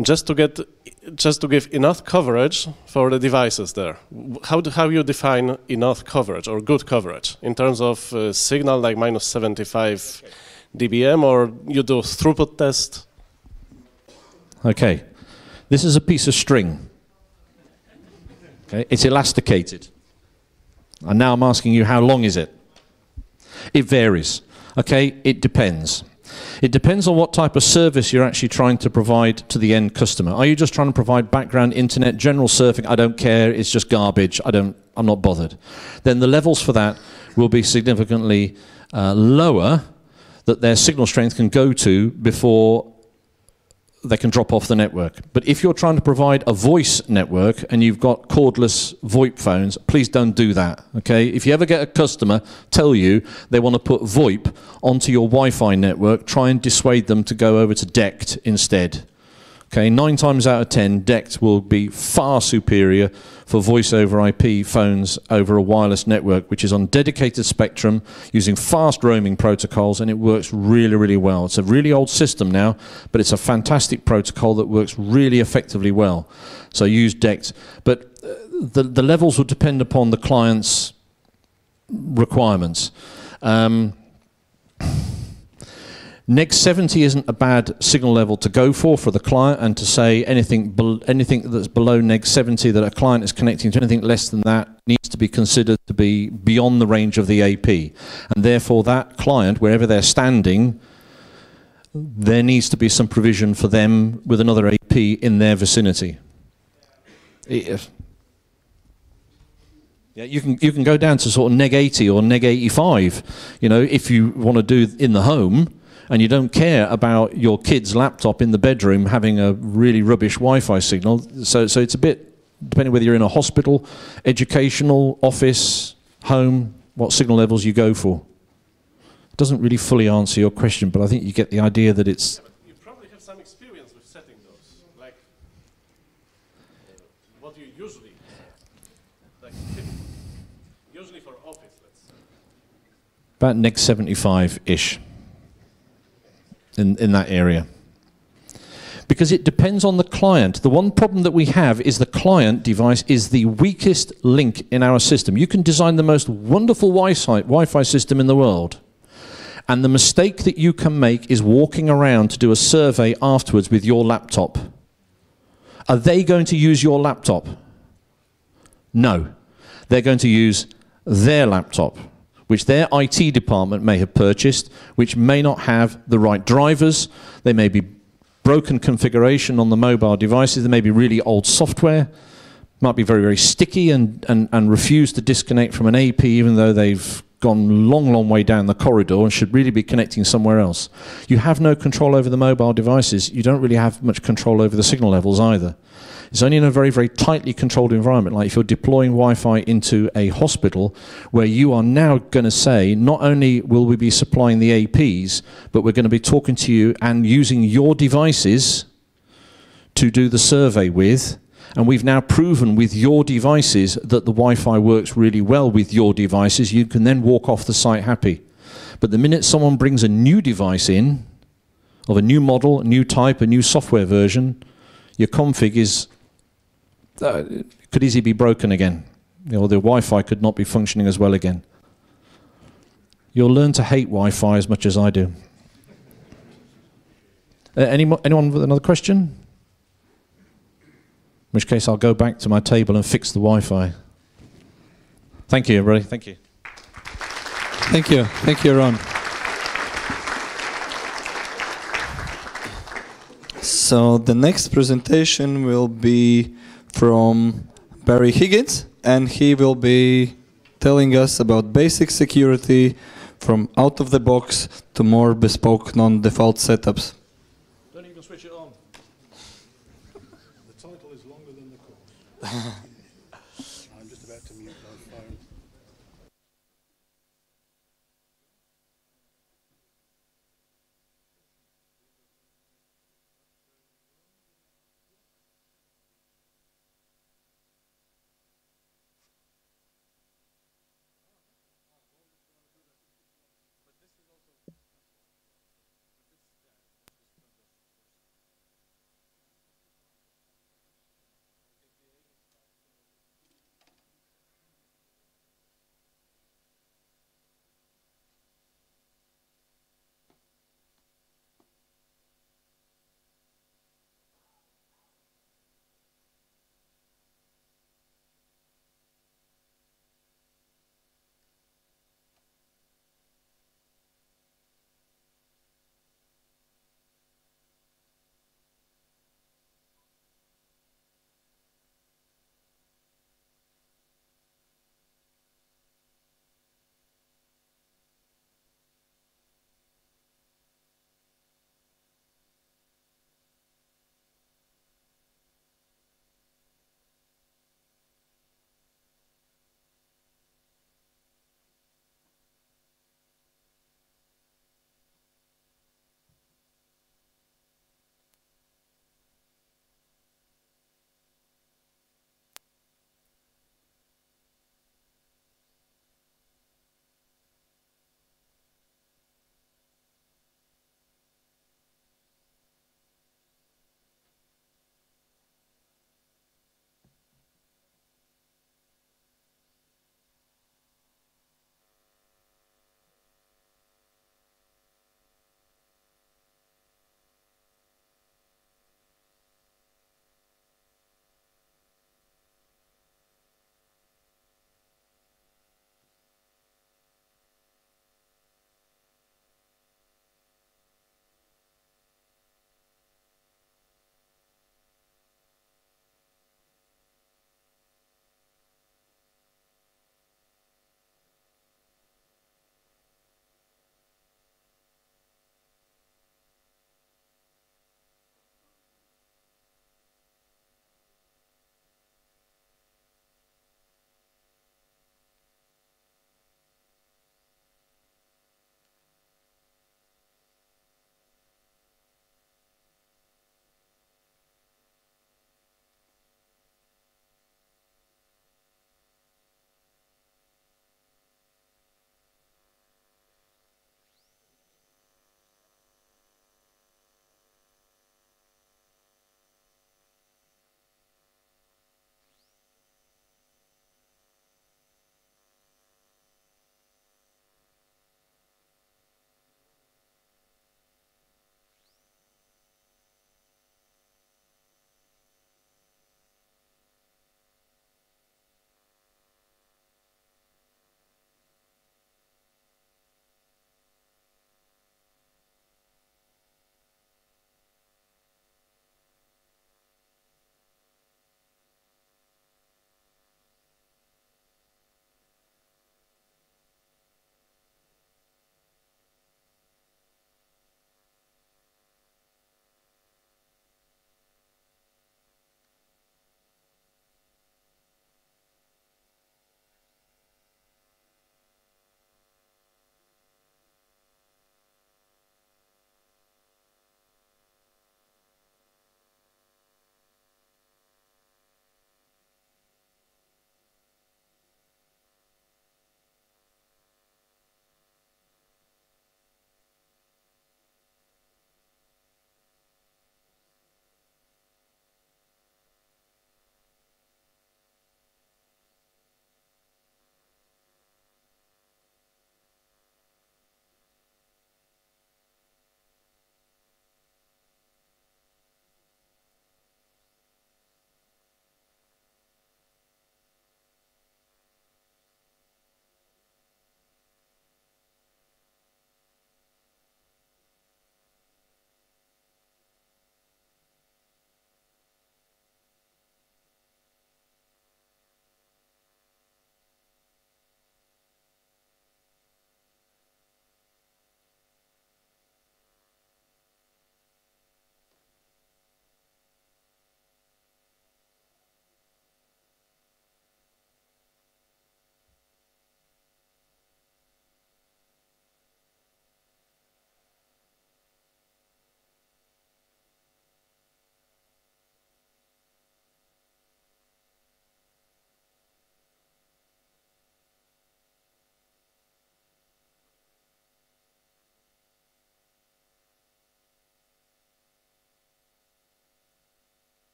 just to give enough coverage for the devices there. How you define enough coverage or good coverage in terms of signal like minus 75 dBm, or you do throughput test? Okay, this is a piece of string. Okay, it's elasticated. And now I'm asking you, how long is it? It varies. Okay, it depends. It depends on what type of service you're actually trying to provide to the end customer. Are you just trying to provide background internet, general surfing? I don't care, it's just garbage, I'm not bothered. Then the levels for that will be significantly lower, that their signal strength can go to before they can drop off the network. But if you're trying to provide a voice network and you've got cordless VoIP phones, please don't do that, okay? If you ever get a customer tell you they want to put VoIP onto your Wi-Fi network, try and dissuade them to go over to DECT instead. Okay, 9 times out of 10, DECT will be far superior for voice over IP phones over a wireless network, which is on dedicated spectrum, using fast roaming protocols, and it works really, really well. It's a really old system now, but it's a fantastic protocol that works really effectively well. So use DECT. But the levels will depend upon the client's requirements. Neg 70 isn't a bad signal level to go for the client, and to say anything that's below Neg 70 that a client is connecting to, anything less than that needs to be considered to be beyond the range of the AP. And therefore that client, wherever they're standing, there needs to be some provision for them with another AP in their vicinity. Yeah, you can go down to sort of Neg 80 or Neg 85, you know, if you want to do in the home, and you don't care about your kid's laptop in the bedroom having a really rubbish Wi-Fi signal. So it's a bit, depending whether you're in a hospital, educational, office, home, what signal levels you go for. It doesn't really fully answer your question, but I think you get the idea that it's... Yeah, but you probably have some experience with setting those. Like, what do you usually, like, usually for office, let's say? About Neg 75-ish. In that area. Because it depends on the client. The one problem that we have is the client device is the weakest link in our system. You can design the most wonderful Wi-Fi system in the world, and the mistake that you can make is walking around to do a survey afterwards with your laptop. Are they going to use your laptop? No. They're going to use their laptop, which their IT department may have purchased, which may not have the right drivers. They may be broken configuration on the mobile devices. There may be really old software, might be very, very sticky and refuse to disconnect from an AP even though they've gone long, long way down the corridor and should really be connecting somewhere else. You have no control over the mobile devices. You don't really have much control over the signal levels either. It's only in a very, very tightly controlled environment, like if you're deploying Wi-Fi into a hospital, where you are now going to say, not only will we be supplying the APs, but we're going to be talking to you and using your devices to do the survey with, and we've now proven with your devices that the Wi-Fi works really well with your devices. You can then walk off the site happy. But the minute someone brings a new device in, of a new model, a new type, a new software version, your config is... could easily be broken again, or the Wi-Fi could not be functioning as well again. You'll learn to hate Wi-Fi as much as I do. Anyone with another question? In which case I'll go back to my table and fix the Wi-Fi. Thank you, everybody. Thank you. Thank you. Thank you, Ron. So the next presentation will be from Barry Higgins, and he will be telling us about basic security from out of the box to more bespoke non-default setups. Don't even switch it on. The title is longer than the course. I'm just about to mute my phone.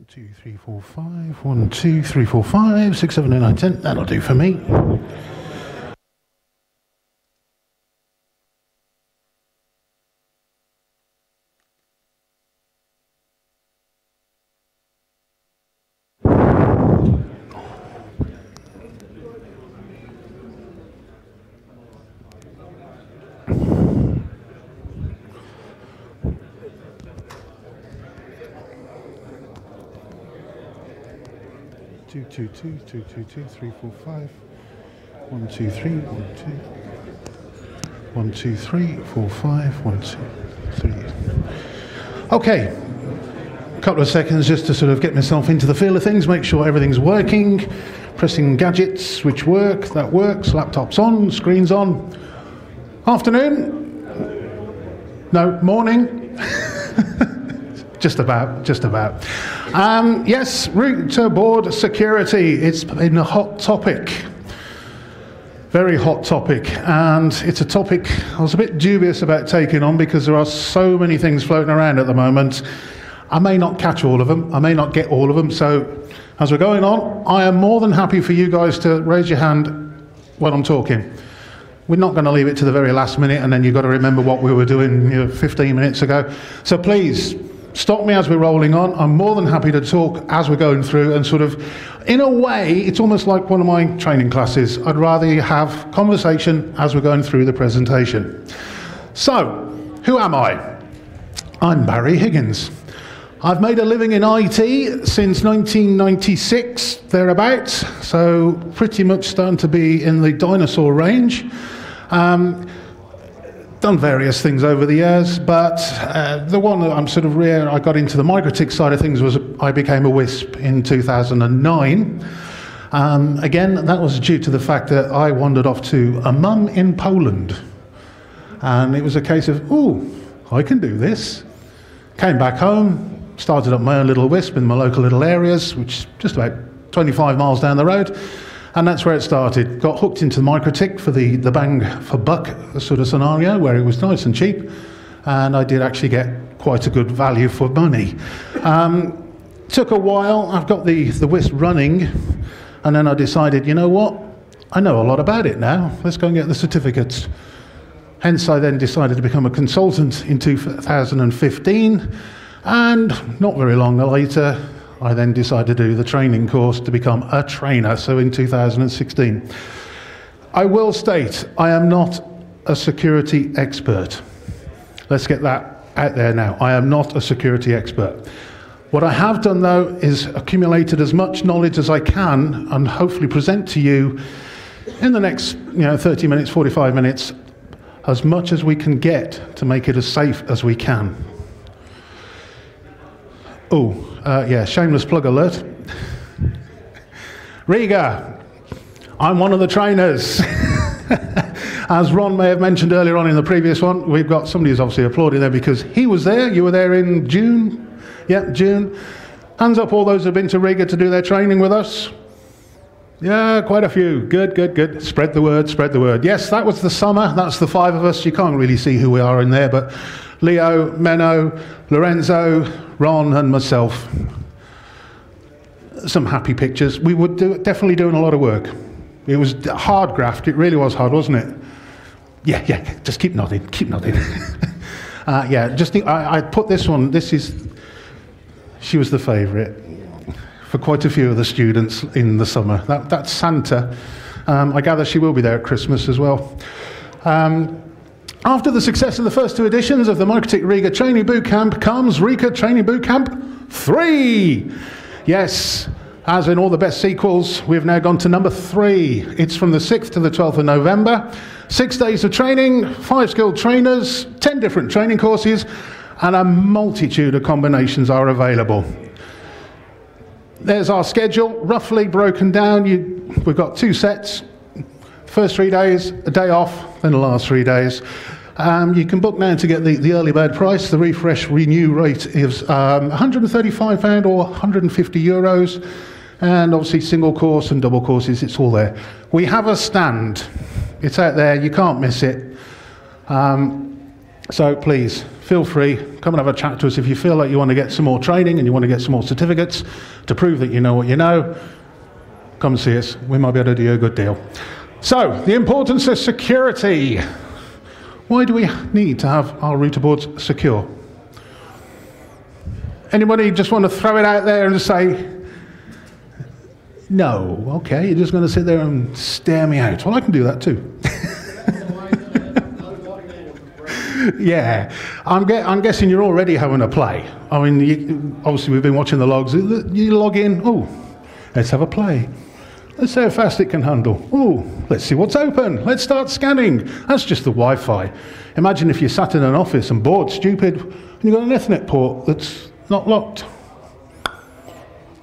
2, 3, 4, 5. 1, 2, 3, 4, 5, 6, 7, 8, 9, 10. That'll do for me. Two, 2, 2, 2, 2, 2, 3, 4, 5. 1, 2, 3, 1, 2. 1, 2, 3, 4, 5. 1, 2, 3. Okay. A couple of seconds just to sort of get myself into the feel of things, make sure everything's working. Pressing gadgets which work, that works. Laptop's on, screen's on. Afternoon? No, morning? Just about. Yes, router board security. It's been a hot topic. Very hot topic. And it's a topic I was a bit dubious about taking on because there are so many things floating around at the moment. I may not catch all of them. I may not get all of them. So as we're going on, I am more than happy for you guys to raise your hand when I'm talking. We're not going to leave it to the very last minute and then you've got to remember what we were doing 15 minutes ago. So please, stop me as we're rolling on. I'm more than happy to talk as we're going through and sort of, in a way, it's almost like one of my training classes. I'd rather have conversation as we're going through the presentation. So, who am I? I'm Barry Higgins. I've made a living in IT since 1996, thereabouts, so pretty much starting to be in the dinosaur range. Done various things over the years, but the one that I'm sort of I got into the MikroTik side of things was I became a WISP in 2009. Again, that was due to the fact that I wandered off to a mum in Poland. And it was a case of, ooh, I can do this. Came back home, started up my own little WISP in my local little areas, which is just about 25 miles down the road. And that's where it started. Got hooked into the MikroTik for the bang for buck sort of scenario where it was nice and cheap. And I did actually get quite a good value for money. Took a while. I've got the WISP running. And then I decided, you know what? I know a lot about it now. Let's go and get the certificates. Hence, I then decided to become a consultant in 2015. And not very long later, I then decided to do the training course to become a trainer, so in 2016. I will state, I am not a security expert. Let's get that out there now. I am not a security expert. What I have done, though, is accumulated as much knowledge as I can and hopefully present to you in the next 30 minutes, 45 minutes, as much as we can get to make it as safe as we can. Yeah, shameless plug alert. Riga, I'm one of the trainers. As Ron may have mentioned earlier on in the previous one, we've got somebody who's obviously applauding there because he was there. You were there in June? Yeah, June. Hands up all those who have been to Riga to do their training with us. Yeah, quite a few. Good. Spread the word. Yes, that was the summer. That's the 5 of us. You can't really see who we are in there, but Leo, Menno, Lorenzo, Ron and myself. Some happy pictures. We were definitely doing a lot of work. It was hard graft. It really was hard, wasn't it? Yeah. Just keep nodding. I put this one. She was the favourite for quite a few of the students in the summer. That's Santa. I gather she will be there at Christmas as well. After the success of the first 2 editions of the MikroTik Riga Training Bootcamp comes Riga Training Bootcamp 3. Yes, as in all the best sequels, we've now gone to number 3. It's from the 6th to the 12th of November. 6 days of training, 5 skilled trainers, 10 different training courses, and a multitude of combinations are available. There's our schedule, roughly broken down. We've got 2 sets. First 3 days, a day off, then the last 3 days. You can book now to get the early bird price. The refresh renew rate is £135 or 150 euros. And obviously single course and double courses, it's all there. We have a stand. It's out there, you can't miss it. So please, feel free, come and have a chat to us if you feel like you want to get some more training and you want to get some more certificates to prove that you know what you know. Come and see us. We might be able to do you a good deal. So, the importance of security. Why do we need to have our router boards secure? Anybody just want to throw it out there and say, no, okay, you're just going to sit there and stare me out. Well, I can do that too. Yeah, I'm guessing you're already having a play. I mean, obviously we've been watching the logs. You log in, oh, let's have a play. Let's see how fast it can handle. Oh, let's see what's open. Let's start scanning. That's just the Wi-Fi. Imagine if you sat in an office and bored stupid, and you've got an Ethernet port that's not locked.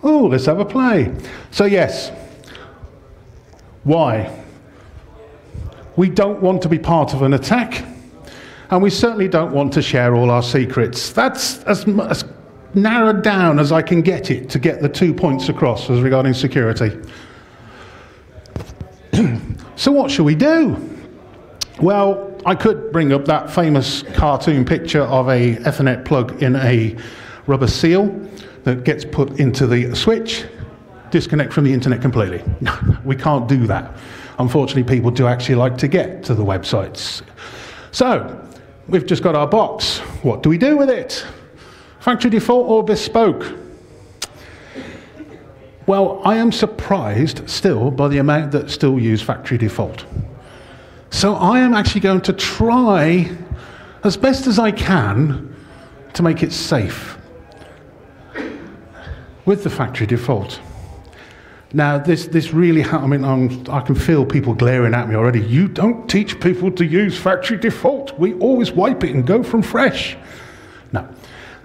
Oh, let's have a play. So yes, why? We don't want to be part of an attack, and we certainly don't want to share all our secrets. That's as narrowed down as I can get it to get the 2 points across as regarding security. So what shall we do? Well, I could bring up that famous cartoon picture of a Ethernet plug in a rubber seal that gets put into the switch, disconnect from the internet completely. No, we can't do that. Unfortunately, people do actually like to get to the websites. So, we've just got our box. What do we do with it? Factory default or bespoke? Well, I am surprised still by the amount that still use factory default. So I am actually going to try as best as I can to make it safe with the factory default. Now, this really, I mean, I can feel people glaring at me already. You don't teach people to use factory default. We always wipe it and go from fresh. No.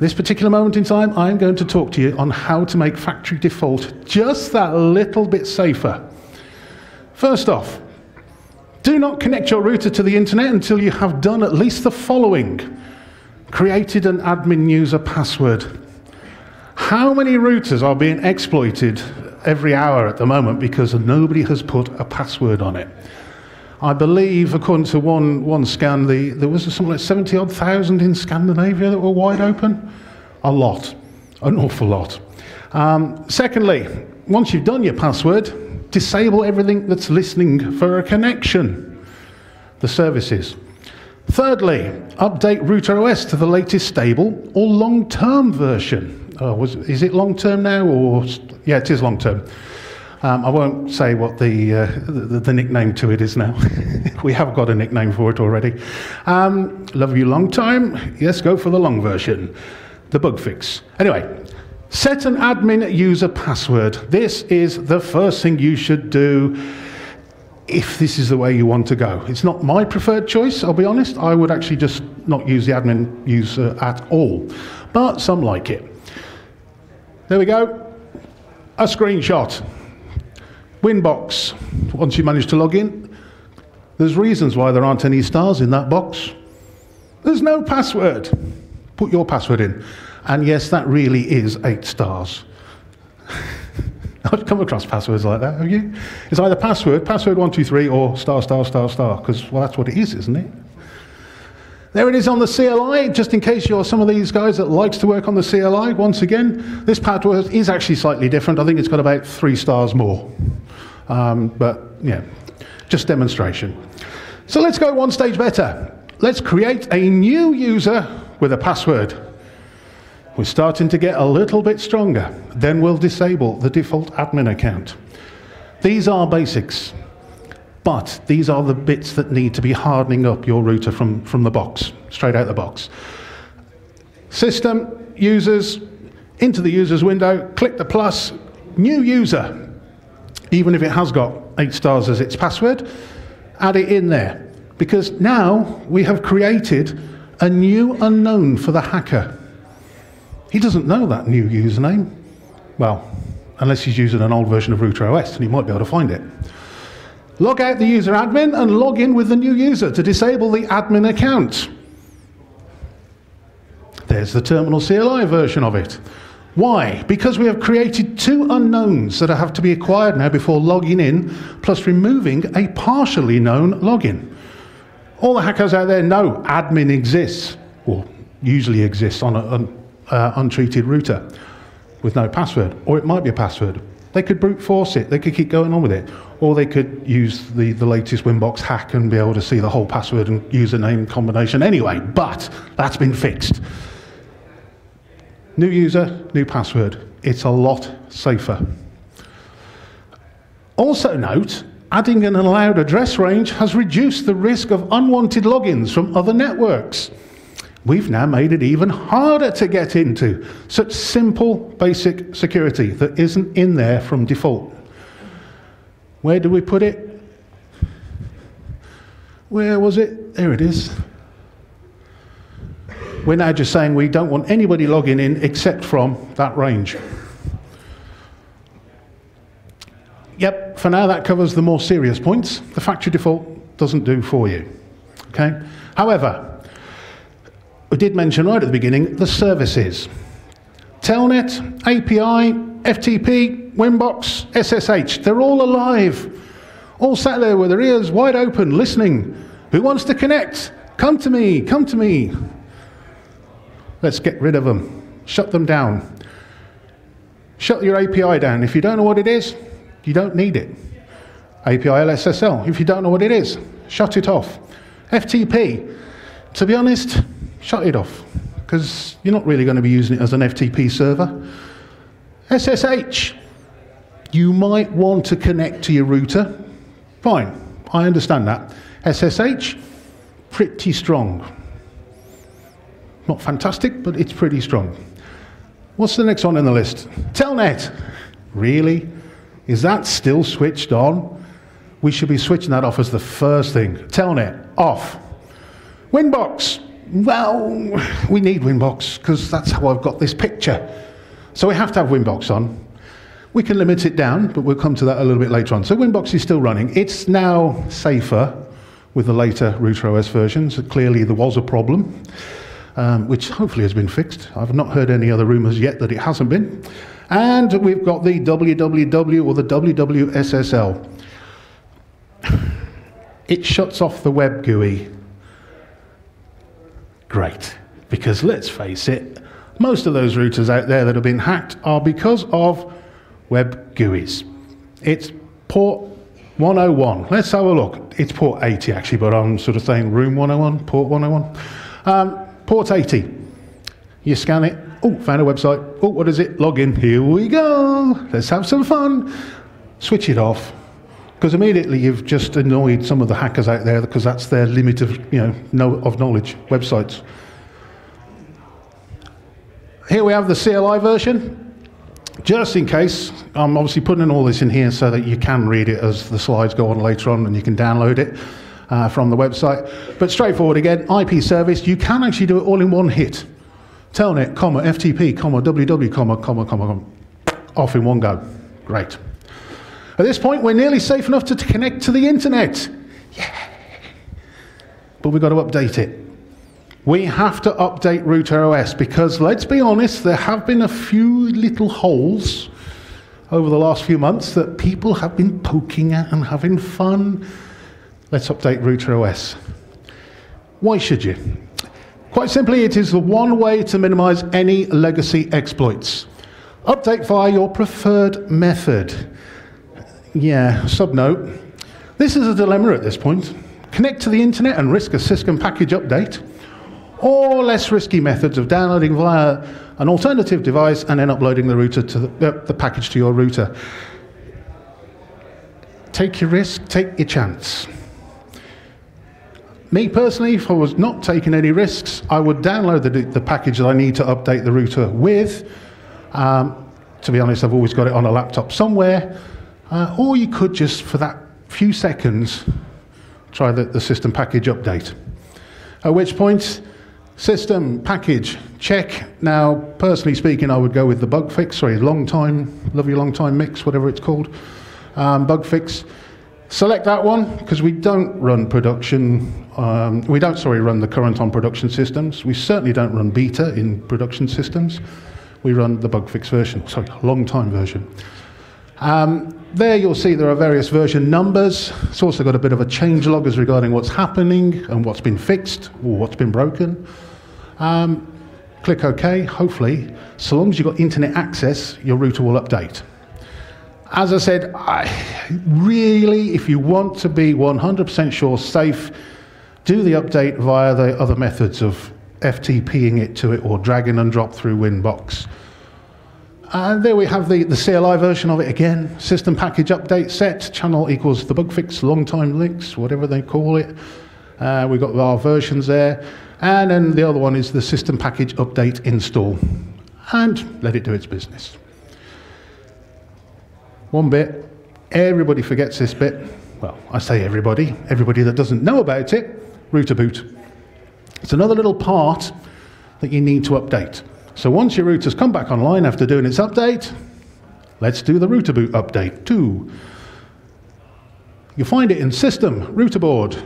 This particular moment in time, I'm going to talk to you on how to make factory default just that little bit safer. First off, do not connect your router to the internet until you have done at least the following. Created an admin user password. How many routers are being exploited every hour at the moment because nobody has put a password on it? I believe, according to one scan, there was something like 70-odd thousand in Scandinavia that were wide open. A lot, an awful lot. Secondly, once you've done your password, disable everything that's listening for a connection, the services. Thirdly, update router OS to the latest stable or long-term version. Is it long-term now, or yeah, it is long-term. I won't say what the nickname to it is now. We have got a nickname for it already. Love you long time. Yes, go for the long version. The bug fix. Anyway, set an admin user password. This is the first thing you should do if this is the way you want to go. It's not my preferred choice, I'll be honest. I would actually just not use the admin user at all. But some like it. There we go. A screenshot. Winbox, once you manage to log in, there's reasons why there aren't any stars in that box. There's no password. Put your password in. And yes, that really is 8 stars. I've come across passwords like that, have you? It's either password 123, or star, because, well, that's what it is, isn't it? There it is on the CLI, just in case you're some of these guys that likes to work on the CLI. Once again, this password is actually slightly different. I think it's got about 3 stars more. But, yeah, just demonstration. So let's go one stage better. Let's create a new user with a password. We're starting to get a little bit stronger. Then we'll disable the default admin account. These are basics. But these are the bits that need to be hardening up your router from the box, straight out the box. System, users, into the users window, click the plus, new user. Even if it has got 8 stars as its password, add it in there. Because now we have created a new unknown for the hacker. He doesn't know that new username. Well, unless he's using an old version of router OS, and he might be able to find it. Log out the user admin and log in with the new user to disable the admin account. There's the terminal CLI version of it. Why? Because we have created 2 unknowns that have to be acquired now before logging in, plus removing a partially known login. All the hackers out there know admin exists, or usually exists on an untreated router with no password, or it might be a password. They could brute force it, they could keep going on with it, or they could use the latest Winbox hack and be able to see the whole password and username combination anyway, but that's been fixed. New user, new password. It's a lot safer. Also note, adding an allowed address range has reduced the risk of unwanted logins from other networks. We've now made it even harder to get into. Such simple, basic security that isn't in there from default. Where do we put it? Where was it? There it is. We're now just saying we don't want anybody logging in except from that range. Yep, for now that covers the more serious points. The factory default doesn't do for you. Okay? However, we did mention right at the beginning the services. Telnet, API, FTP, Winbox, SSH, they're all alive. All sat there with their ears wide open, listening. Who wants to connect? Come to me, come to me. Let's get rid of them. Shut them down. Shut your API down. If you don't know what it is, you don't need it. API LSSL, if you don't know what it is, shut it off. FTP, to be honest, shut it off, because you're not really going to be using it as an FTP server. SSH, you might want to connect to your router. Fine, I understand that. SSH, pretty strong. Not fantastic, but it's pretty strong. What's the next one on the list? Telnet. Really? Is that still switched on? We should be switching that off as the first thing. Telnet, off. Winbox. Well, we need Winbox because that's how I've got this picture. So we have to have Winbox on. We can limit it down, but we'll come to that a little bit later on. So Winbox is still running. It's now safer with the later router OS versions. Clearly there was a problem, which hopefully has been fixed. I've not heard any other rumors yet that it hasn't been. And we've got the www or the WWSSL. It shuts off the web GUI. Great, because let's face it, most of those routers out there that have been hacked are because of web GUIs. It's port 101. Let's have a look. It's port 80 actually, but I'm sort of saying room 101, port 101. Port 80. You scan it. Oh, found a website. Oh, what is it? Log in. Here we go. Let's have some fun. Switch it off. Because immediately you've just annoyed some of the hackers out there because that's their limit of, of knowledge websites. Here we have the CLI version. Just in case, I'm obviously putting all this in here so that you can read it as the slides go on later on and you can download it from the website. But straightforward again, IP service, you can actually do it all in one hit. Telnet, FTP, www, off in one go. Great. At this point, we're nearly safe enough to connect to the internet. Yeah. But we've got to update it. We have to update router OS because, let's be honest, there have been a few little holes over the last few months that people have been poking at and having fun. Let's update router OS. Why should you? Quite simply, it is the one way to minimize any legacy exploits. Update via your preferred method. Yeah, subnote. This is a dilemma at this point. Connect to the internet and risk a system package update, or less risky methods of downloading via an alternative device and then uploading the router to the package to your router. Take your risk, take your chance. Me personally, if I was not taking any risks, I would download the package that I need to update the router with. To be honest, I've always got it on a laptop somewhere. Or you could just, for that few seconds, try the system package update. At which point, system package check. Now, personally speaking, I would go with the bug fix. Sorry, long time mix, whatever it's called. Bug fix. Select that one because we don't run production. We don't run the current on production systems. We certainly don't run beta in production systems. We run the bug fix version. Sorry, long time version. There you'll see there are various version numbers. It's also got a bit of a change log as regarding what's happening and what's been fixed or what's been broken. Click OK. Hopefully, so long as you've got internet access, your router will update. As I said, really, if you want to be 100% sure safe, do the update via the other methods of FTPing it to it or dragging and drop through Winbox. And there we have the CLI version of it again. System package update set, channel equals the bug fix, long time links, whatever they call it. We've got our versions there. And then the other one is the system package update install. And let it do its business. One bit, everybody forgets this bit. Well, I say everybody that doesn't know about it, router boot. It's another little part that you need to update. So once your router's come back online after doing its update, let's do the router boot update too. You find it in System, Router Board.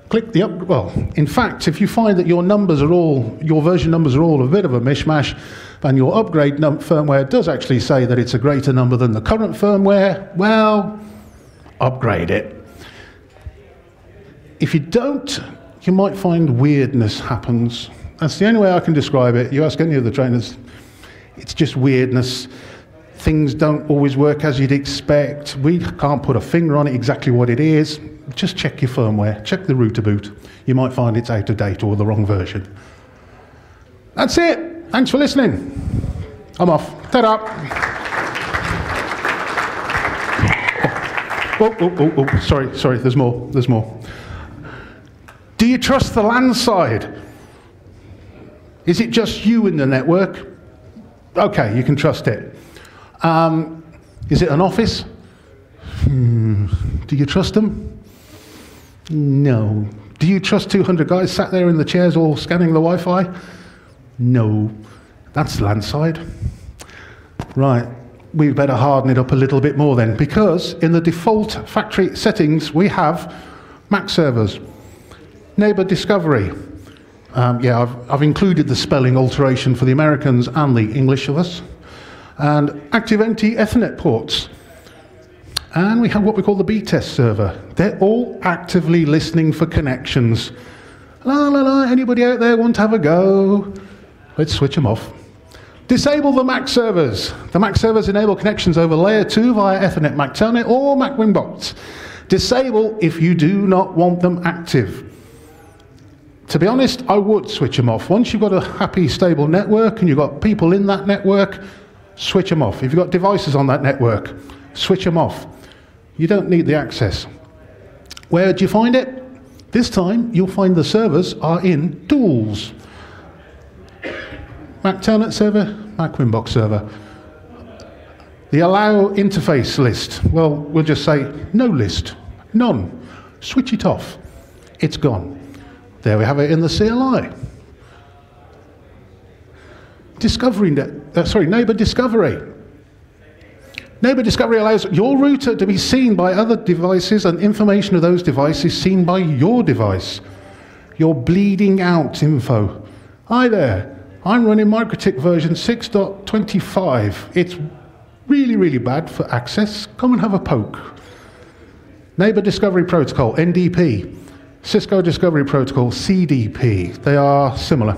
Click the well, in fact, if you find that your version numbers are all a bit of a mishmash, and your upgrade firmware does actually say that it's a greater number than the current firmware, well, upgrade it. If you don't, you might find weirdness happens. That's the only way I can describe it. You ask any of the trainers, it's just weirdness. Things don't always work as you'd expect. We can't put a finger on it exactly what it is. Just check your firmware, check the router boot. You might find it's out of date or the wrong version. That's it. Thanks for listening. I'm off. Ta-da. Oh, sorry, there's more. Do you trust the LAN side? Is it just you in the network? Okay, you can trust it. Is it an office? Do you trust them? No. Do you trust 200 guys sat there in the chairs all scanning the Wi-Fi? No. That's LAN side. Right, we better harden it up a little bit more then, because in the default factory settings we have Mac servers, neighbor discovery. Yeah, I've included the spelling alteration for the Americans and the English of us, and active empty Ethernet ports. And we have what we call the B-test server. They're all actively listening for connections. La la la, anybody out there want to have a go? Let's switch them off. Disable the Mac servers. The Mac servers enable connections over layer 2 via Ethernet, Mac Telnet, or Mac Winbox. Disable if you do not want them active. To be honest, I would switch them off. Once you've got a happy, stable network and you've got people in that network, switch them off. If you've got devices on that network, switch them off. You don't need the access. Where do you find it? This time, you'll find the servers are in Tools. Mac Telnet server, Mac Winbox server. The allow interface list. Well, we'll just say no list, none. Switch it off. It's gone. There we have it in the CLI. Neighbor discovery. Neighbor discovery allows your router to be seen by other devices and information of those devices seen by your device. Your bleeding out info. Hi there. I'm running MikroTik version 6.25. It's really, really bad for access. Come and have a poke. Neighbor Discovery Protocol, NDP. Cisco Discovery Protocol, CDP. They are similar.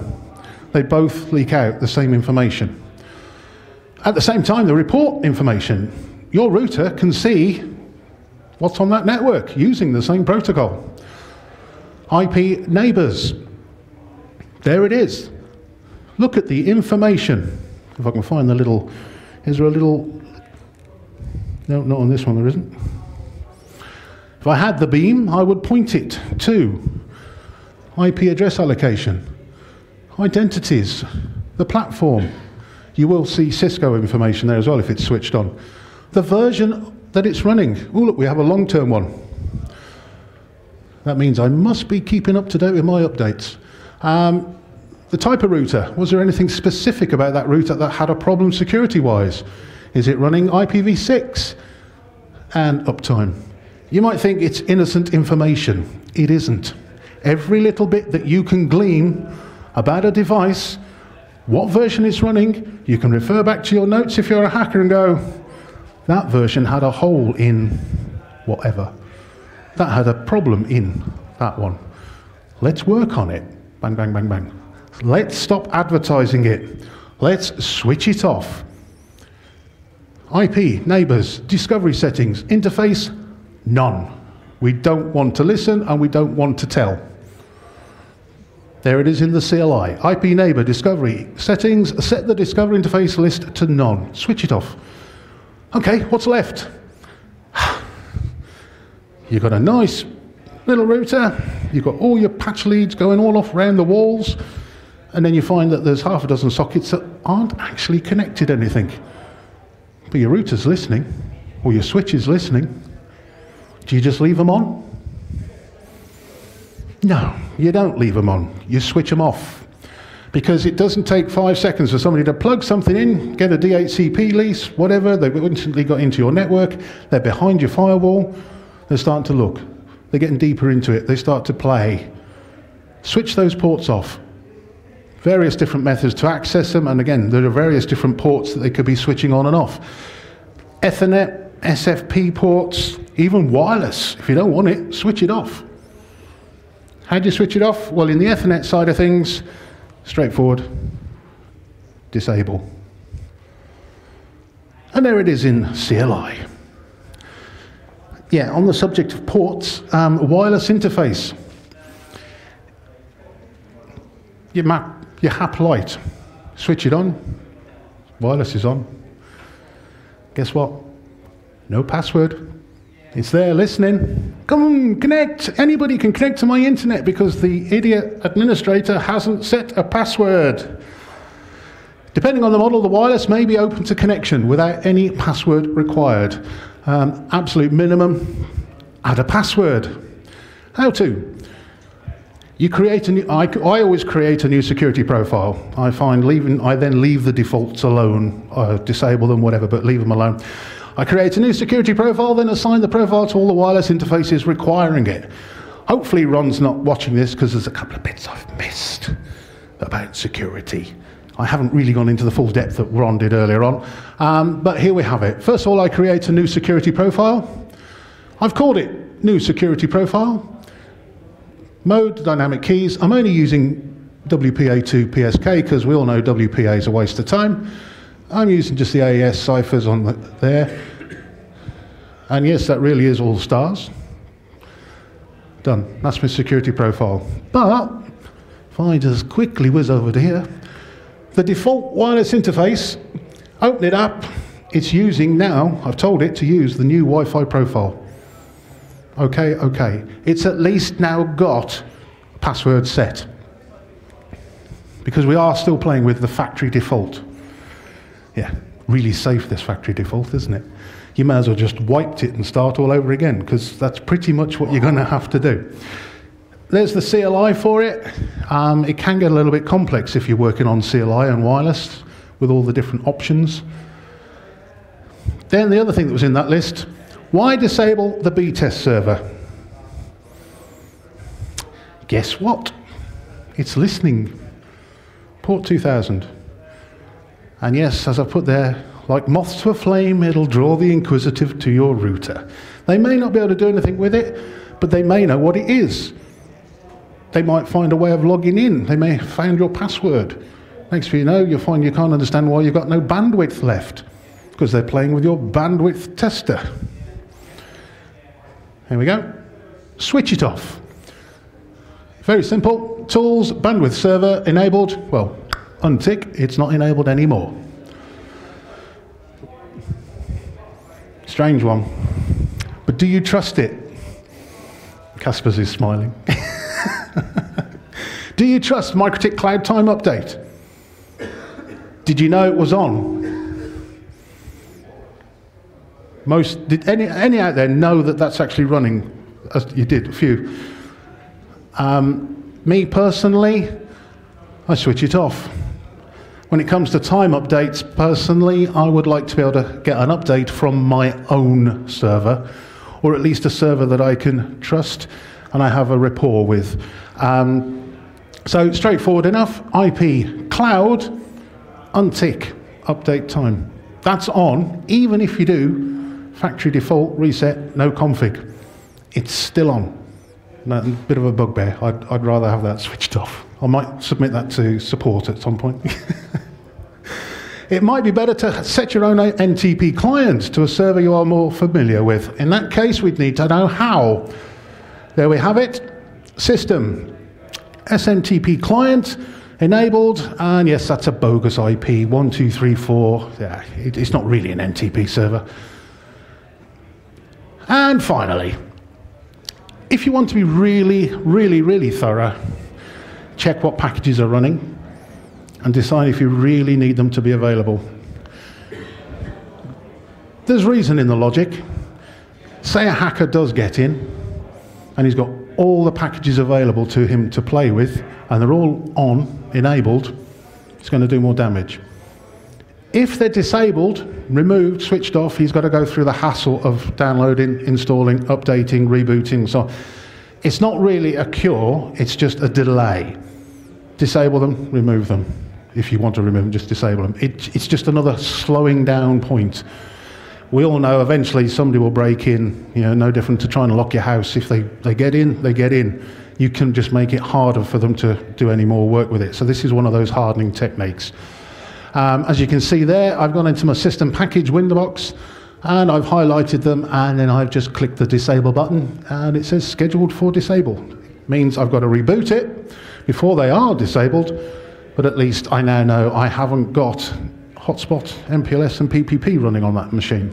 They both leak out the same information. At the same time, the report information. Your router can see what's on that network using the same protocol. IP neighbors. There it is. Look at the information. If I can find the little, is there a little, no, not on this one, there isn't. If I had the beam, I would point it to IP address allocation, identities, the platform. You will see Cisco information there as well if it's switched on. The version that it's running. Oh, look, we have a long-term one. That means I must be keeping up to date with my updates. The type of router, was there anything specific about that router that had a problem security-wise? Is it running IPv6 and uptime? You might think it's innocent information. It isn't. Every little bit that you can glean about a device, what version it's running, you can refer back to your notes if you're a hacker and go, That version had a hole in whatever. That had a problem in that one. Let's work on it. Bang, bang, bang, bang. Let's stop advertising it. Let's switch it off. IP, neighbors, discovery settings, interface, none. We don't want to listen and we don't want to tell. There it is in the CLI. IP neighbor, discovery settings, set the discovery interface list to none. Switch it off. Okay, what's left? You've got a nice little router, you've got all your patch leads going all off around the walls, and then you find that there's half a dozen sockets that aren't actually connected to anything. But your router's listening, or your switch is listening. Do you just leave them on? No, you don't leave them on. You switch them off. Because it doesn't take 5 seconds for somebody to plug something in, get a DHCP lease, whatever, they've instantly got into your network, they're behind your firewall, they're starting to look. They're getting deeper into it, they start to play. Switch those ports off. Various different methods to access them, and again, there are various different ports that they could be switching on and off. Ethernet, SFP ports, even wireless. If you don't want it, switch it off. How do you switch it off? Well, in the Ethernet side of things, straightforward, disable. And there it is in CLI. Yeah, on the subject of ports, wireless interface. Your HAP light, switch it on, wireless is on. Guess what? No password. It's there listening. Come on, connect. Anybody can connect to my internet because the idiot administrator hasn't set a password. Depending on the model, the wireless may be open to connection without any password required. Absolute minimum, add a password. How to? You create a new, I always create a new security profile. I then leave the defaults alone, disable them, whatever, but leave them alone. I create a new security profile, then assign the profile to all the wireless interfaces requiring it. Hopefully Ron's not watching this because there's a couple of bits I've missed about security. I haven't really gone into the full depth that Ron did earlier on, but here we have it. First of all, I create a new security profile. I've called it New Security Profile. Mode, dynamic keys. I'm only using WPA2 PSK because we all know WPA is a waste of time. I'm using just the AES ciphers on there. And yes, that really is all stars. Done. That's my security profile. But if I just quickly whiz over to here, the default wireless interface, open it up, it's using now, I've told it to use the new Wi-Fi profile. Okay. It's at least now got a password set. Because we are still playing with the factory default. Yeah, really safe, this factory default, isn't it? You may as well just wipe it and start all over again, because that's pretty much what you're going to have to do. There's the CLI for it. It can get a little bit complex if you're working on CLI and wireless with all the different options. Then the other thing that was in that list, why disable the B-test server? Guess what? It's listening. Port 2000. And yes, as I put there, like moths to a flame, it'll draw the inquisitive to your router. They may not be able to do anything with it, but they may know what it is. They might find a way of logging in. They may have found your password. Next thing you know, you'll find you can't understand why you've got no bandwidth left, because they're playing with your bandwidth tester. Here we go. Switch it off. Very simple. Tools, bandwidth server, enabled. Well, untick, it's not enabled anymore. Strange one. But do you trust it? Caspers is smiling. Do you trust MikroTik Cloud Time Update? Did you know it was on? Did any out there know that that's actually running? As you did, a few. Me personally, I switch it off. When it comes to time updates, personally, I would like to be able to get an update from my own server, or at least a server that I can trust and I have a rapport with. So straightforward enough, IP, cloud, untick, update time. That's on, even if you do factory default, reset, no config. It's still on. No, a bit of a bugbear. I'd rather have that switched off. I might submit that to support at some point. It might be better to set your own NTP client to a server you are more familiar with. In that case, we'd need to know how. There we have it. System. SMTP client enabled, and yes, that's a bogus IP, 1234. Yeah, it's not really an NTP server. And finally, if you want to be really, really, really thorough, check what packages are running and decide if you really need them to be available. There's reason in the logic. Say a hacker does get in and he's got all the packages available to him to play with and they're all on, enabled, it's going to do more damage. If they're disabled, removed, switched off, he's got to go through the hassle of downloading, installing, updating, rebooting. So it's not really a cure, it's just a delay. Disable them, remove them. If you want to remove them, just disable them. It's just another slowing down point. We all know eventually somebody will break in, you know, no different to trying to lock your house. If they get in, they get in. You can just make it harder for them to do any more work with it. So this is one of those hardening techniques. As you can see there, I've gone into my system package window box and I've highlighted them and then I've just clicked the disable button and it says scheduled for disable. It means I've got to reboot it before they are disabled, but at least I now know I haven't got hotspot, MPLS and PPP running on that machine.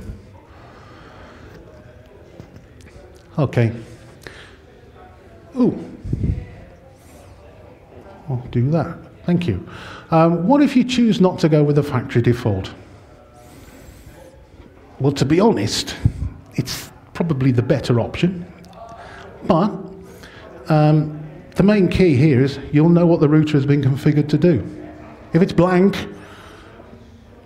Okay. Ooh. I'll do that. Thank you. What if you choose not to go with the factory default? Well, to be honest, it's probably the better option. But the main key here is you'll know what the router has been configured to do. If it's blank,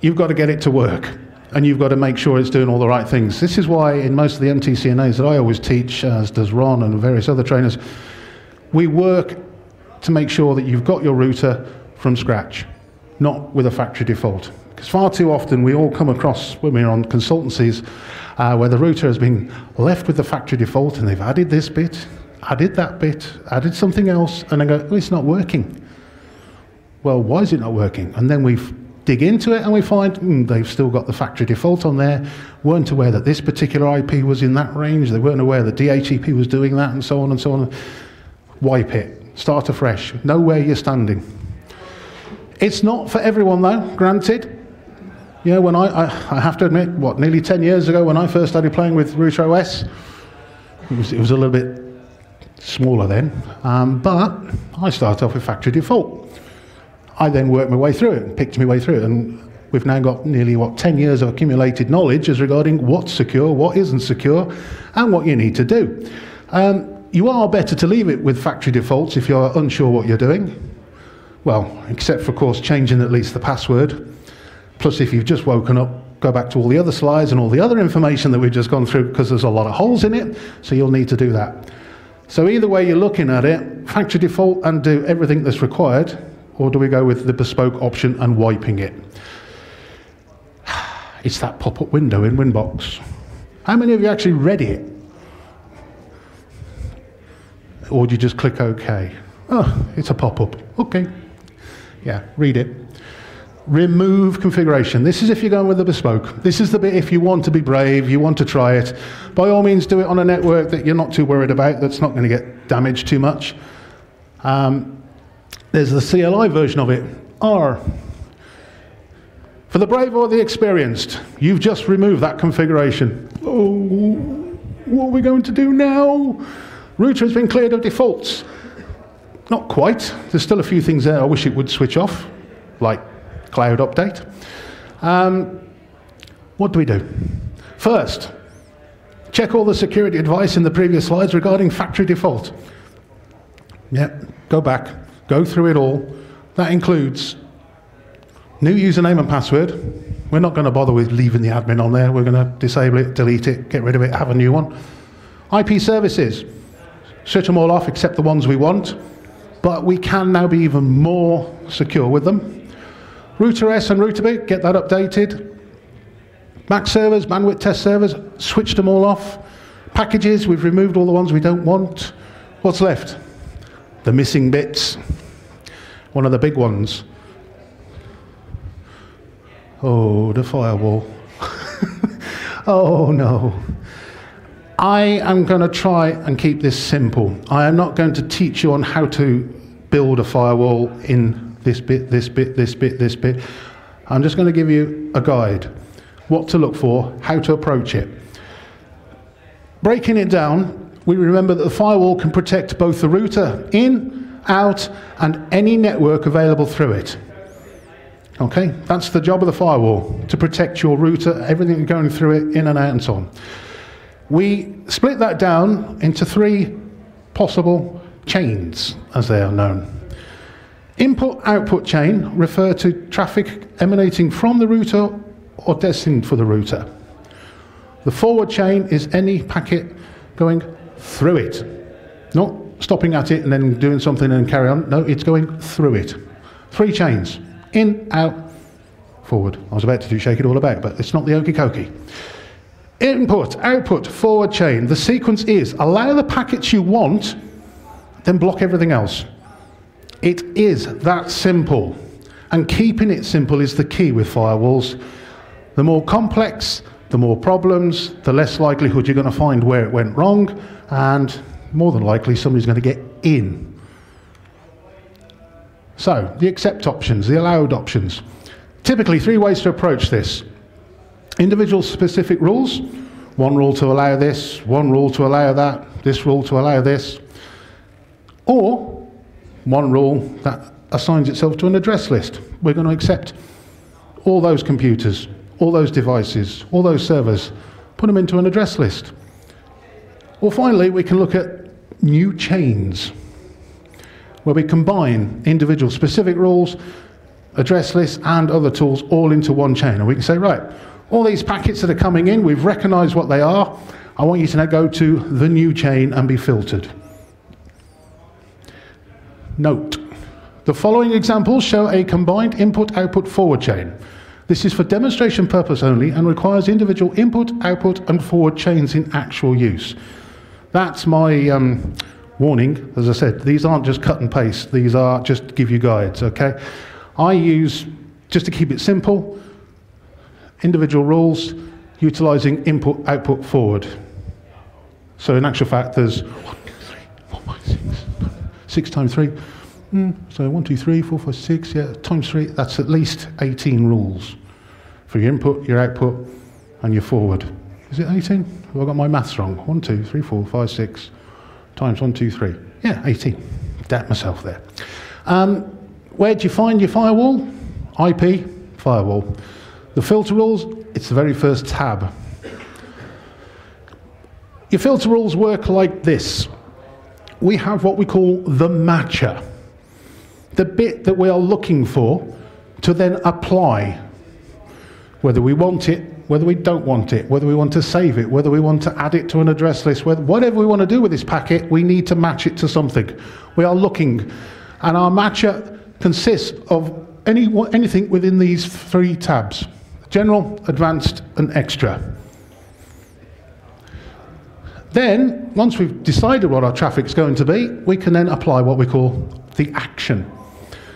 you've got to get it to work. And you've got to make sure it's doing all the right things. This is why in most of the MTCNAs that I always teach, as does Ron and various other trainers, we work to make sure that you've got your router from scratch, not with a factory default. Because far too often we all come across, when we're on consultancies, where the router has been left with the factory default and they've added this bit, added that bit, added something else, and then go, oh, it's not working. Well, why is it not working? And then we dig into it and we find they've still got the factory default on there, weren't aware that this particular IP was in that range, they weren't aware that DHCP was doing that, and so on and so on. Wipe it, start afresh, know where you're standing. It's not for everyone though, granted. You know, when I have to admit, what, nearly 10 years ago when I first started playing with Router OS, it was a little bit smaller then, but I started off with factory default. I then worked my way through it, picked my way through it, and we've now got nearly, 10 years of accumulated knowledge as regarding what's secure, what isn't secure, and what you need to do. You are better to leave it with factory defaults if you're unsure what you're doing. Well, except for, of course, changing at least the password. Plus, if you've just woken up, go back to all the other slides and all the other information that we've just gone through, because there's a lot of holes in it, so you'll need to do that. So either way you're looking at it, factory default and do everything that's required, or do we go with the bespoke option and wiping it? It's that pop-up window in Winbox. How many of you actually read it? Or do you just click OK? Oh, it's a pop-up. OK. Yeah, read it. Remove configuration. This is if you're going with the bespoke. This is the bit if you want to be brave, you want to try it. By all means, do it on a network that you're not too worried about, that's not going to get damaged too much. There's the CLI version of it. R. For the brave or the experienced, you've just removed that configuration. Oh, what are we going to do now? Router has been cleared of defaults. Not quite. There's still a few things there I wish it would switch off, like cloud update. What do we do? First, check all the security advice in the previous slides regarding factory default. Yep, go back, go through it all. That includes new username and password. We're not going to bother with leaving the admin on there. We're going to disable it, delete it, get rid of it, have a new one. IP services. Switch them all off except the ones we want, but we can now be even more secure with them. Router S and Router B, get that updated. Mac servers, bandwidth test servers, switched them all off. Packages, we've removed all the ones we don't want. What's left? The missing bits. One of the big ones. Oh, the firewall. Oh no. I am going to try and keep this simple. I am not going to teach you on how to build a firewall in this bit, this bit, this bit, this bit. I'm just going to give you a guide. What to look for, how to approach it. Breaking it down, we remember that the firewall can protect both the router in, out, and any network available through it. Okay, that's the job of the firewall, to protect your router, everything going through it, in and out and so on. We split that down into 3 possible chains, as they are known. Input-output chain refer to traffic emanating from the router or destined for the router. The forward chain is any packet going through it, not stopping at it and then doing something and carry on. No, it's going through it. 3 chains, in, out, forward. I was about to do shake it all about, but it's not the okey cokey. Input, output, forward chain. The sequence is allow the packets you want, then block everything else. It is that simple. And keeping it simple is the key with firewalls. The more complex, the more problems, the less likelihood you're going to find where it went wrong, and more than likely somebody's going to get in. So, the accept options, the allowed options. Typically 3 ways to approach this. Individual specific rules, 1 rule to allow this, 1 rule to allow that, this rule to allow this, or 1 rule that assigns itself to an address list. We're going to accept all those computers, all those devices, all those servers, put them into an address list. Or finally, we can look at new chains, where we combine individual specific rules, address lists, and other tools all into one chain. And we can say, right, all these packets that are coming in, we've recognized what they are. I want you to now go to the new chain and be filtered. Note, the following examples show a combined input-output forward chain. This is for demonstration purpose only and requires individual input, output, and forward chains in actual use. That's my warning. As I said, these aren't just cut and paste. These are just to give you guides, okay? I use, just to keep it simple, individual rules utilizing input, output, forward. So in actual fact, there's 1, 2, 3, 4, 5, 6, 6 times 3. So 1, 2, 3, 4, 5, 6, yeah, times 3, that's at least 18 rules for your input, your output, and your forward. Is it 18? Have I got my maths wrong? 1, 2, 3, 4, 5, 6 times 1, 2, 3. Yeah, 18. Doubt myself there. Where do you find your firewall? IP, firewall. The filter rules, it's the very first tab. Your filter rules work like this. We have what we call the matcher, the bit that we are looking for to then apply, whether we want it, whether we don't want it, whether we want to save it, whether we want to add it to an address list, whatever we want to do with this packet, we need to match it to something. We are looking, and our matcher consists of anything within these 3 tabs: general, advanced, and extra. Then, once we've decided what our traffic's going to be, we can then apply what we call the action.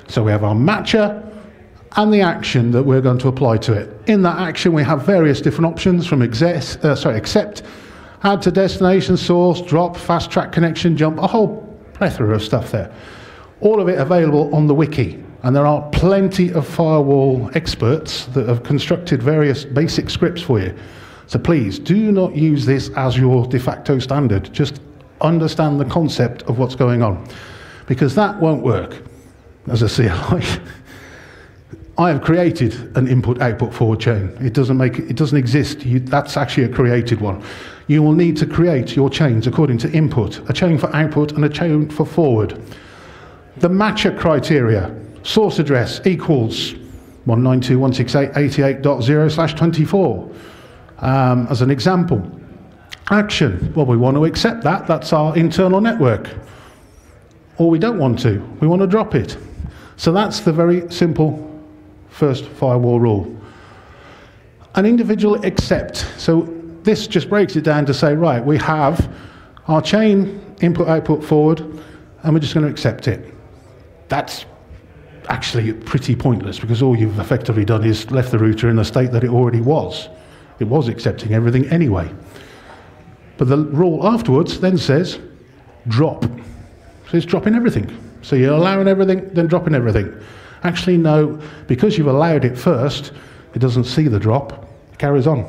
So we have our matcher and the action that we're going to apply to it. In that action, we have various different options from accept, add to destination, source, drop, fast track connection, jump, a whole plethora of stuff there. All of it available on the wiki. And there are plenty of firewall experts that have constructed various basic scripts for you. So please, do not use this as your de facto standard. Just understand the concept of what's going on, because that won't work as a CLI. I have created an input-output forward chain. It doesn't exist. That's actually a created one. You will need to create your chains according to input, a chain for output, and a chain for forward. The matcher criteria: source address equals 192.168.88.0/24. As an example. Action, well, we want to accept that. That's our internal network. Or we don't want to. We want to drop it. So that's the very simple first firewall rule. an individual accept. So this just breaks it down to say, right, we have our chain input, output, forward, and we're just going to accept it. That's actually pretty pointless, because all you've effectively done is left the router in the state that it already was. It was accepting everything anyway. But the rule afterwards then says drop. So it's dropping everything. So you're allowing everything, then dropping everything. Actually, no, because you've allowed it first, it doesn't see the drop, it carries on.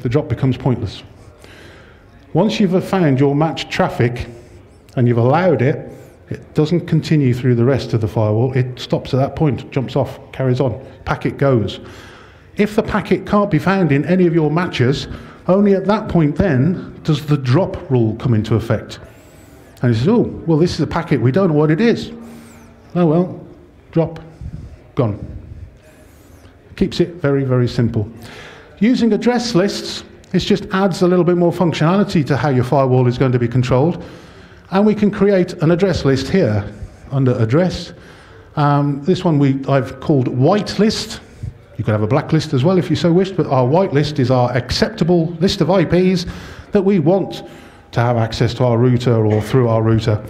The drop becomes pointless. Once you've found your matched traffic and you've allowed it, it doesn't continue through the rest of the firewall. It stops at that point, jumps off, carries on. Packet goes. If the packet can't be found in any of your matches, only at that point then does the drop rule come into effect. And he says, oh, well, this is a packet, we don't know what it is. Oh, well, drop, gone. Keeps it very, very simple. Using address lists, it just adds a little bit more functionality to how your firewall is going to be controlled. And we can create an address list here under address. This one I've called whitelist. You could have a blacklist as well if you so wished, but our whitelist is our acceptable list of IPs that we want to have access to our router or through our router.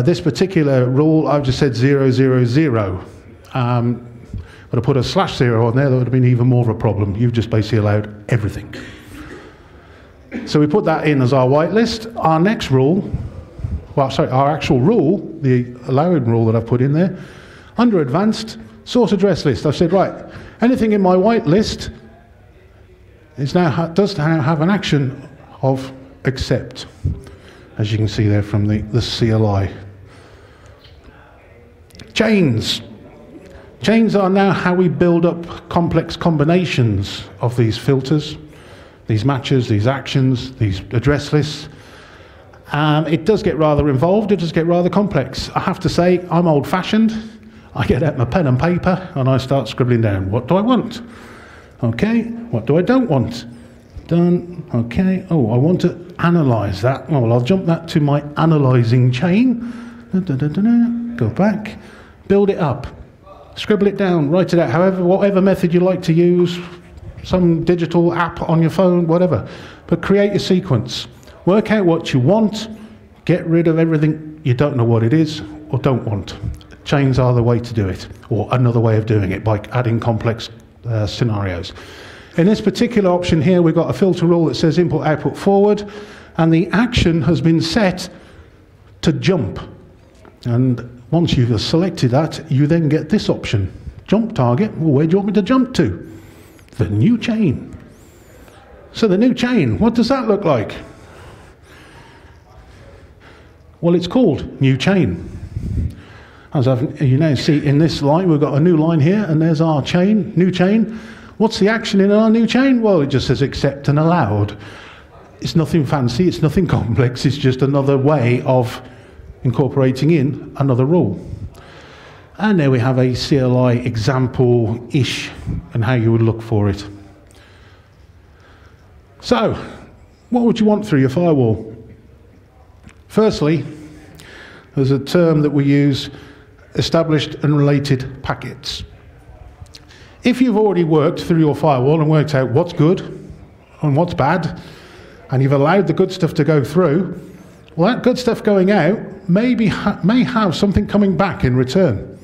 This particular rule, I've just said 000. But I put a /0 on there, that would have been even more of a problem. You've just basically allowed everything. So we put that in as our whitelist. Our next rule, our actual rule, the allowing rule that I've put in there, under advanced, source address list. I've said, right, anything in my whitelist does now have an action of accept, as you can see there from the CLI. Chains. Chains are now how we build up complex combinations of these filters, these matches, these actions, these address lists. It does get rather involved, it does get rather complex. I have to say, I'm old-fashioned. I get out my pen and paper and I start scribbling down, what do I want? Okay, what do I don't want? Done, okay, oh, I want to analyze that. Well, I'll jump that to my analyzing chain. Go back, build it up. Scribble it down, write it out, whatever method you like to use, some digital app on your phone, whatever. But create a sequence. Work out what you want, get rid of everything you don't know what it is or don't want. Chains are the way to do it, or another way of doing it by adding complex scenarios. In this particular option here, we've got a filter rule that says input, output, forward, and the action has been set to jump. And once you've selected that, you then get this option, jump target. Well, where do you want me to jump to? The new chain. So the new chain, what does that look like? Well, it's called new chain. As you now see in this line, we've got a new line here, and there's our chain, new chain. What's the action in our new chain? Well, it just says accept and allowed. It's nothing fancy, it's nothing complex, it's just another way of incorporating in another rule. And there we have a CLI example-ish and how you would look for it. So, what would you want through your firewall? Firstly, there's a term that we use, established and related packets. If you've already worked through your firewall and worked out what's good and what's bad, and you've allowed the good stuff to go through, well, that good stuff going out may have something coming back in return.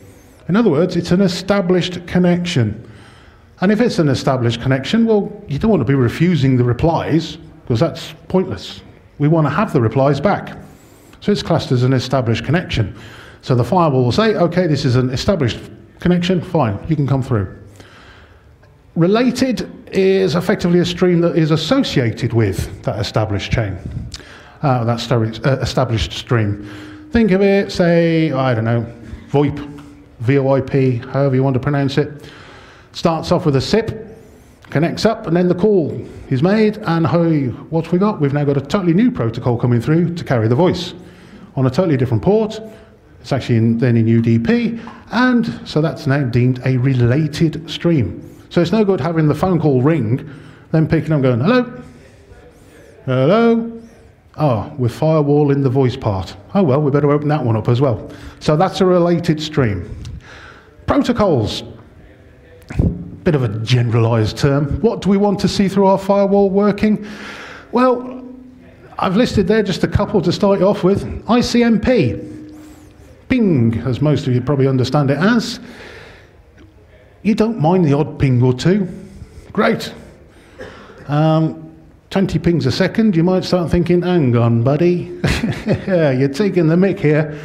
In other words, it's an established connection. And if it's an established connection, well, you don't want to be refusing the replies, because that's pointless. We want to have the replies back. So it's classed as an established connection. So the firewall will say, okay, this is an established connection, fine, you can come through. Related is effectively a stream that is associated with that established chain, established stream. Think of it, say, I don't know, VoIP, VoIP, however you want to pronounce it. Starts off with a SIP, connects up, and then the call is made, and hey, what we got? We've now got a totally new protocol coming through to carry the voice on a totally different port. It's actually then in UDP, and so that's now deemed a related stream. So it's no good having the phone call ring, then picking up going, hello? Hello? Oh, we're firewalling the voice part. Oh well, we better open that one up as well. So that's a related stream. Protocols. bit of a generalized term. What do we want to see through our firewall working? Well, I've listed there just a couple to start you off with. ICMP, ping, as most of you probably understand it as. You don't mind the odd ping or two. Great. 20 pings a second, you might start thinking, hang on, buddy. You're taking the mick here.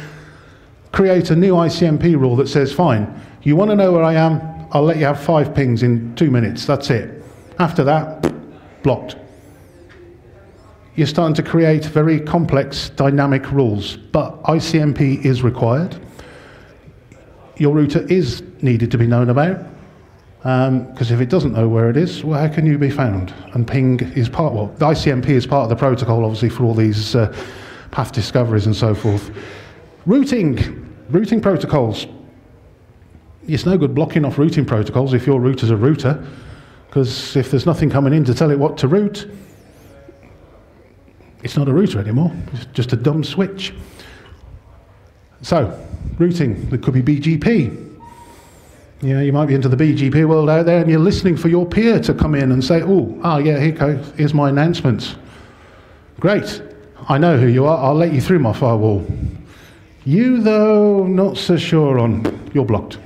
Create a new ICMP rule that says, fine, you want to know where I am, I'll let you have 5 pings in 2 minutes. That's it. After that, blocked. You're starting to create very complex dynamic rules, but ICMP is required. Your router is needed to be known about, because if it doesn't know where it is, well, how can you be found? And ping is part, well, the ICMP is part of the protocol, obviously, for all these path discoveries and so forth. Routing protocols. It's no good blocking off routing protocols if your router's a router, because if there's nothing coming in to tell it what to route, it's not a router anymore. It's just a dumb switch. So, routing, there could be BGP. Yeah, you might be into the BGP world out there and you're listening for your peer to come in and say, yeah, here's my announcements. Great, I know who you are, I'll let you through my firewall. You, though, not so sure on, you're blocked.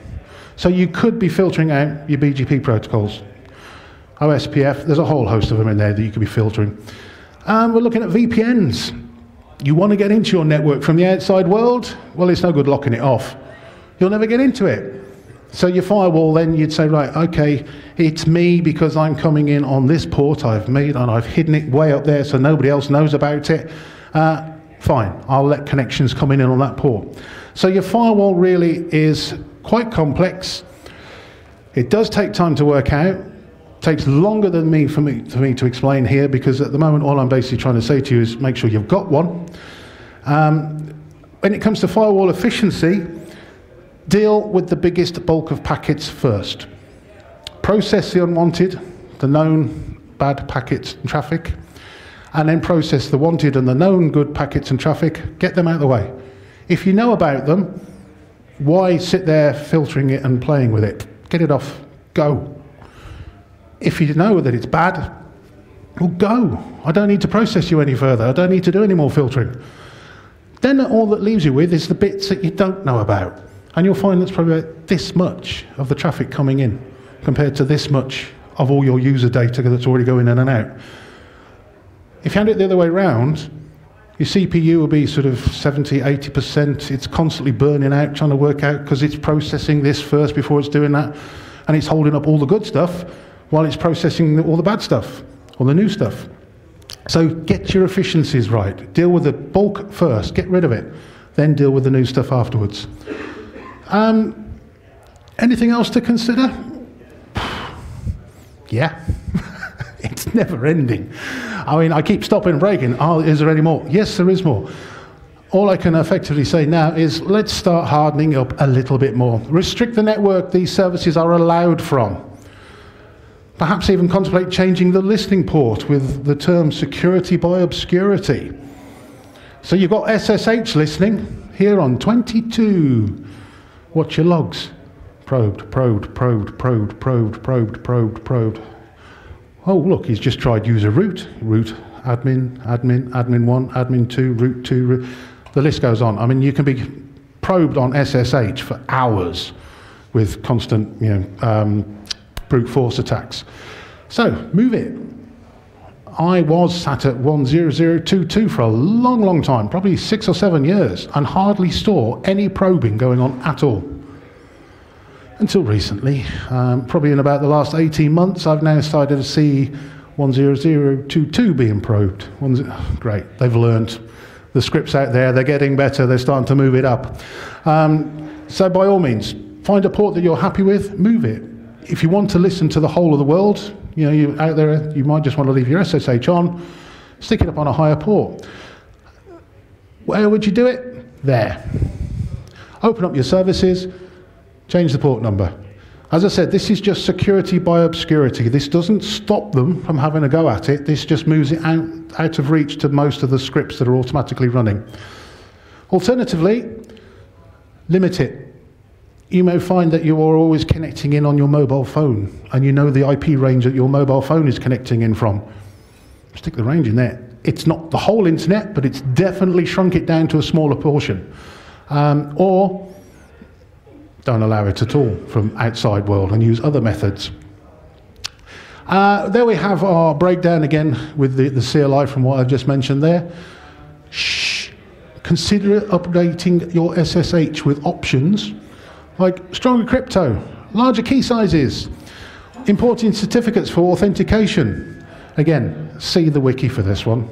So you could be filtering out your BGP protocols. OSPF, there's a whole host of them in there that you could be filtering. We're looking at VPNs. You want to get into your network from the outside world? Well, it's no good locking it off. You'll never get into it. So your firewall, then you'd say, right, okay, it's me because I'm coming in on this port I've made and I've hidden it way up there so nobody else knows about it. Fine, I'll let connections come in on that port. So your firewall really is quite complex. It does take time to work out. It takes longer than for me to explain here, because at the moment all I'm basically trying to say to you is make sure you've got one. When it comes to firewall efficiency, deal with the biggest bulk of packets first. Process the unwanted, the known bad packets and traffic, and then process the wanted and the known good packets and traffic, get them out of the way. If you know about them, why sit there filtering it and playing with it? Get it off, go. If you know that it's bad, well, go. I don't need to process you any further. I don't need to do any more filtering. Then all that leaves you with is the bits that you don't know about. And you'll find that's probably about this much of the traffic coming in compared to this much of all your user data that's already going in and out. If you hand it the other way around, your CPU will be sort of 70, 80%. It's constantly burning out, trying to work out, because it's processing this first before it's doing that. And it's holding up all the good stuff while it's processing all the bad stuff, or the new stuff. So get your efficiencies right. Deal with the bulk first, get rid of it. Then deal with the new stuff afterwards. Anything else to consider? Yeah. It's never ending. I mean, I keep stopping and breaking. Is there any more? Yes, there is more. All I can effectively say now is let's start hardening up a little bit more. Restrict the network these services are allowed from. Perhaps even contemplate changing the listening port with the term security by obscurity. So you've got SSH listening here on 22. Watch your logs. Probed, probed, probed, probed, probed, probed, probed, probed. Oh, look, he's just tried user root, admin, admin 1, admin 2, root 2, root. The list goes on. I mean, you can be probed on SSH for hours with constant, brute force attacks. So, move it. I was sat at 10022 for a long, long time, probably 6 or 7 years, and hardly saw any probing going on at all. Until recently, probably in about the last 18 months, I've now started to see 10022 being probed. Great, they've learned. The script's out there, they're getting better, they're starting to move it up. So by all means, find a port that you're happy with, move it. If you want to listen to the whole of the world, you out there, you might just want to leave your SSH on, stick it up on a higher port. Where would you do it? There. Open up your services, change the port number. As I said, this is just security by obscurity. This doesn't stop them from having a go at it. This just moves it out of reach to most of the scripts that are automatically running. Alternatively, limit it. you may find that you are always connecting in on your mobile phone, and you know the IP range that your mobile phone is connecting in from. Stick the range in there. It's not the whole internet, but it's definitely shrunk it down to a smaller portion. Or don't allow it at all from outside world and use other methods. There we have our breakdown again with the CLI from what I've just mentioned there. Shh. Consider updating your SSH with options like stronger crypto, larger key sizes, importing certificates for authentication. Again, see the wiki for this one.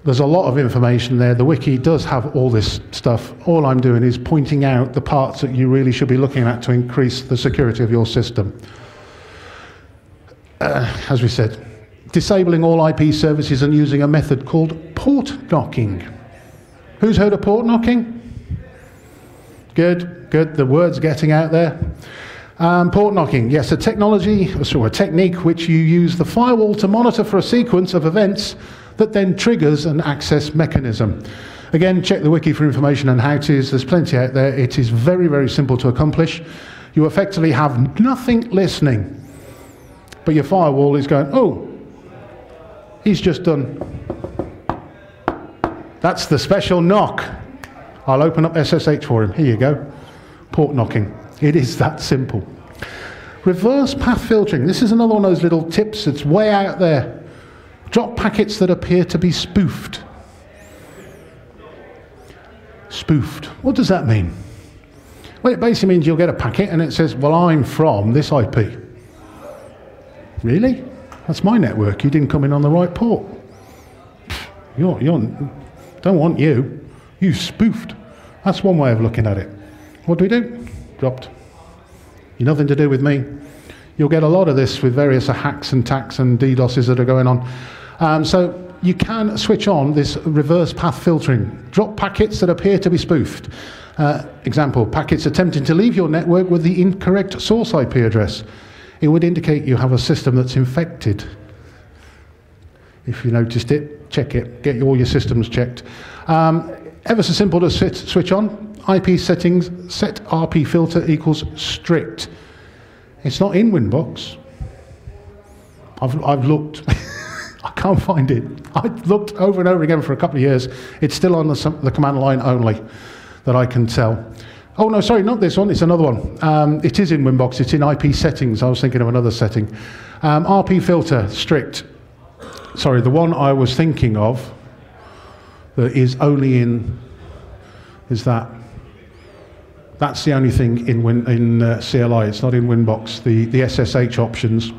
There's a lot of information there. The wiki does have all this stuff. All I'm doing is pointing out the parts that you really should be looking at to increase the security of your system. As we said, disabling all IP services and using a method called port knocking. Who's heard of port knocking? Good, good. The word's getting out there. Port knocking, yes, a technique which you use the firewall to monitor for a sequence of events that then triggers an access mechanism. Again, check the wiki for information on how-tos. There's plenty out there. It is very, very simple to accomplish. You effectively have nothing listening, but your firewall is going, oh, he's just done. That's the special knock. I'll open up SSH for him. Here you go. Port knocking. It is that simple. Reverse path filtering. This is another one of those little tips that's way out there. Drop packets that appear to be spoofed. Spoofed. What does that mean? Well, it basically means you'll get a packet and it says, well, I'm from this IP. Really? That's my network. You didn't come in on the right port. Don't want you. You spoofed. That's one way of looking at it. What do? Dropped. You're nothing to do with me. You'll get a lot of this with various hacks and attacks and DDoSes that are going on. So you can switch on this reverse path filtering. Drop packets that appear to be spoofed. Example, packets attempting to leave your network with the incorrect source IP address. It would indicate you have a system that's infected. If you noticed it, check it. Get all your systems checked. Ever so simple to switch on. IP settings, set RP filter equals strict. It's not in Winbox. I've looked. I can't find it. I've looked over and over again for a couple of years. It's still on the command line only that I can tell. Oh no, sorry, not this one. It's another one. It is in Winbox. It's in IP settings. I was thinking of another setting. RP filter, strict. Sorry, the one I was thinking of that is only in is that. That's the only thing in CLI. It's not in Winbox. The SSH options.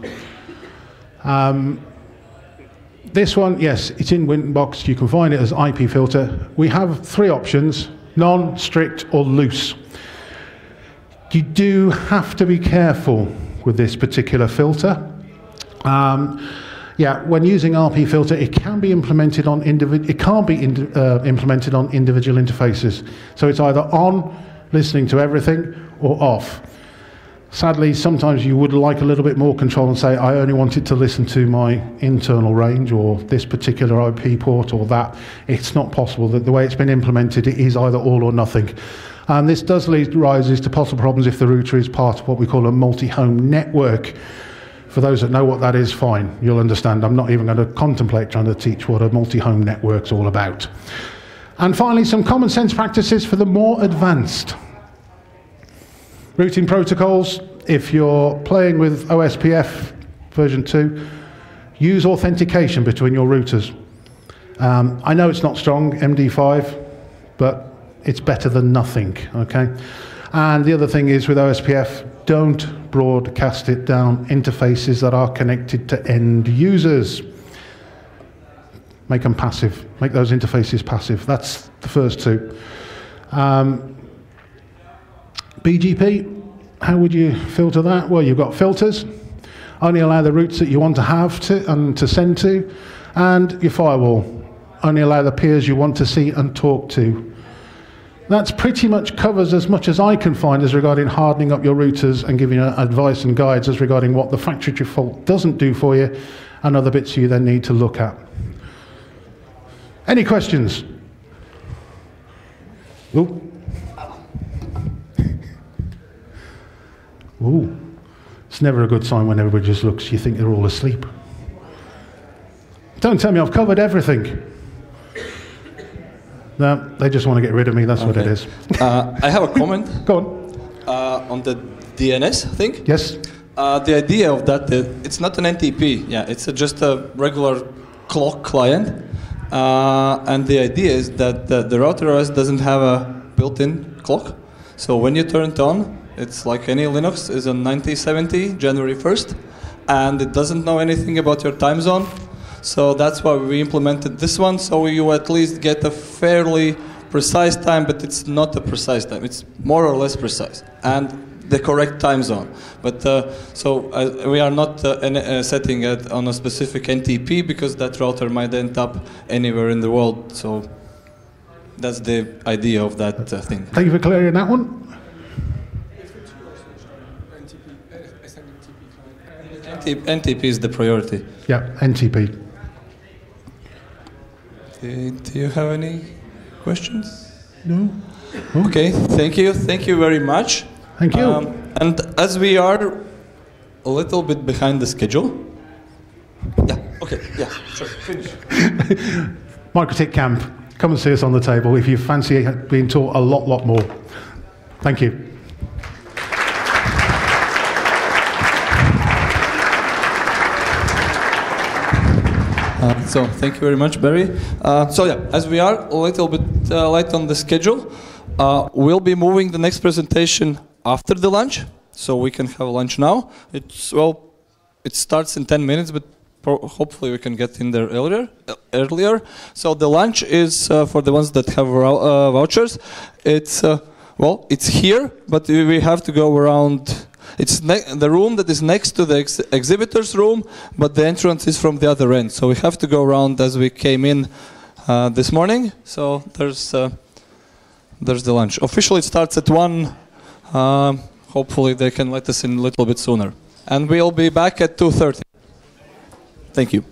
This one, yes, it's in Winbox. You can find it as IP filter. We have three options: non, strict, or loose. You do have to be careful with this particular filter. Yeah, when using RP filter, it can be implemented on implemented on individual interfaces. So it's either on, listening to everything, or off. Sadly, sometimes you would like a little bit more control and say, I only want it to listen to my internal range or this particular IP port or that. It's not possible. The way it's been implemented, it is either all or nothing. This does rises to possible problems if the router is part of what we call a multi-home network. For those that know what that is, fine, you'll understand. I'm not even going to contemplate trying to teach what a multi-home network's all about. And finally, some common sense practices for the more advanced. Routing protocols, if you're playing with OSPF version 2, use authentication between your routers. I know it's not strong, MD5, but it's better than nothing, okay? And the other thing is with OSPF, don't broadcast it down interfaces that are connected to end users. Make them passive, make those interfaces passive. That's the first two. BGP, how would you filter that? Well, you've got filters. Only allow the routes that you want to have to send to. And your firewall. Only allow the peers you want to see and talk to. That's pretty much covers as much as I can find as regarding hardening up your routers and giving you advice and guides as regarding what the factory default doesn't do for you and other bits you then need to look at. Any questions? Ooh. Ooh, it's never a good sign when everybody just looks. You think they're all asleep. Don't tell me I've covered everything. No, they just want to get rid of me. That's what it is. I have a comment. Go On the DNS thing. Yes. The idea of that, it's not an NTP. Yeah, it's just a regular clock client. And the idea is that the router OS doesn't have a built-in clock. So when you turn it on, it's like any Linux is on 9070, January 1st, and it doesn't know anything about your time zone. So that's why we implemented this one, so you at least get a fairly precise time, but it's not a precise time. It's more or less precise, and the correct time zone. But we are not setting it on a specific NTP, because that router might end up anywhere in the world. So that's the idea of that thing. Thank you for clearing that one. NTP is the priority. Yeah, NTP. Do you have any questions? No. Okay, thank you. Thank you very much. Thank you. And as we are a little bit behind the schedule. Yeah, okay, yeah, sure, finish. MikroTik Camp, come and see us on the table if you fancy being taught a lot more. Thank you. So thank you very much, Barry. So yeah, as we are a little bit late on the schedule, we'll be moving the next presentation after the lunch, so we can have lunch now. It starts in 10 minutes, but hopefully we can get in there earlier. So the lunch is for the ones that have vouchers. It's it's here, but we have to go around. It's the room that is next to the exhibitors room, but the entrance is from the other end. So we have to go around as we came in this morning. So there's the lunch. Officially it starts at 1. Hopefully they can let us in a little bit sooner. And we'll be back at 2:30. Thank you.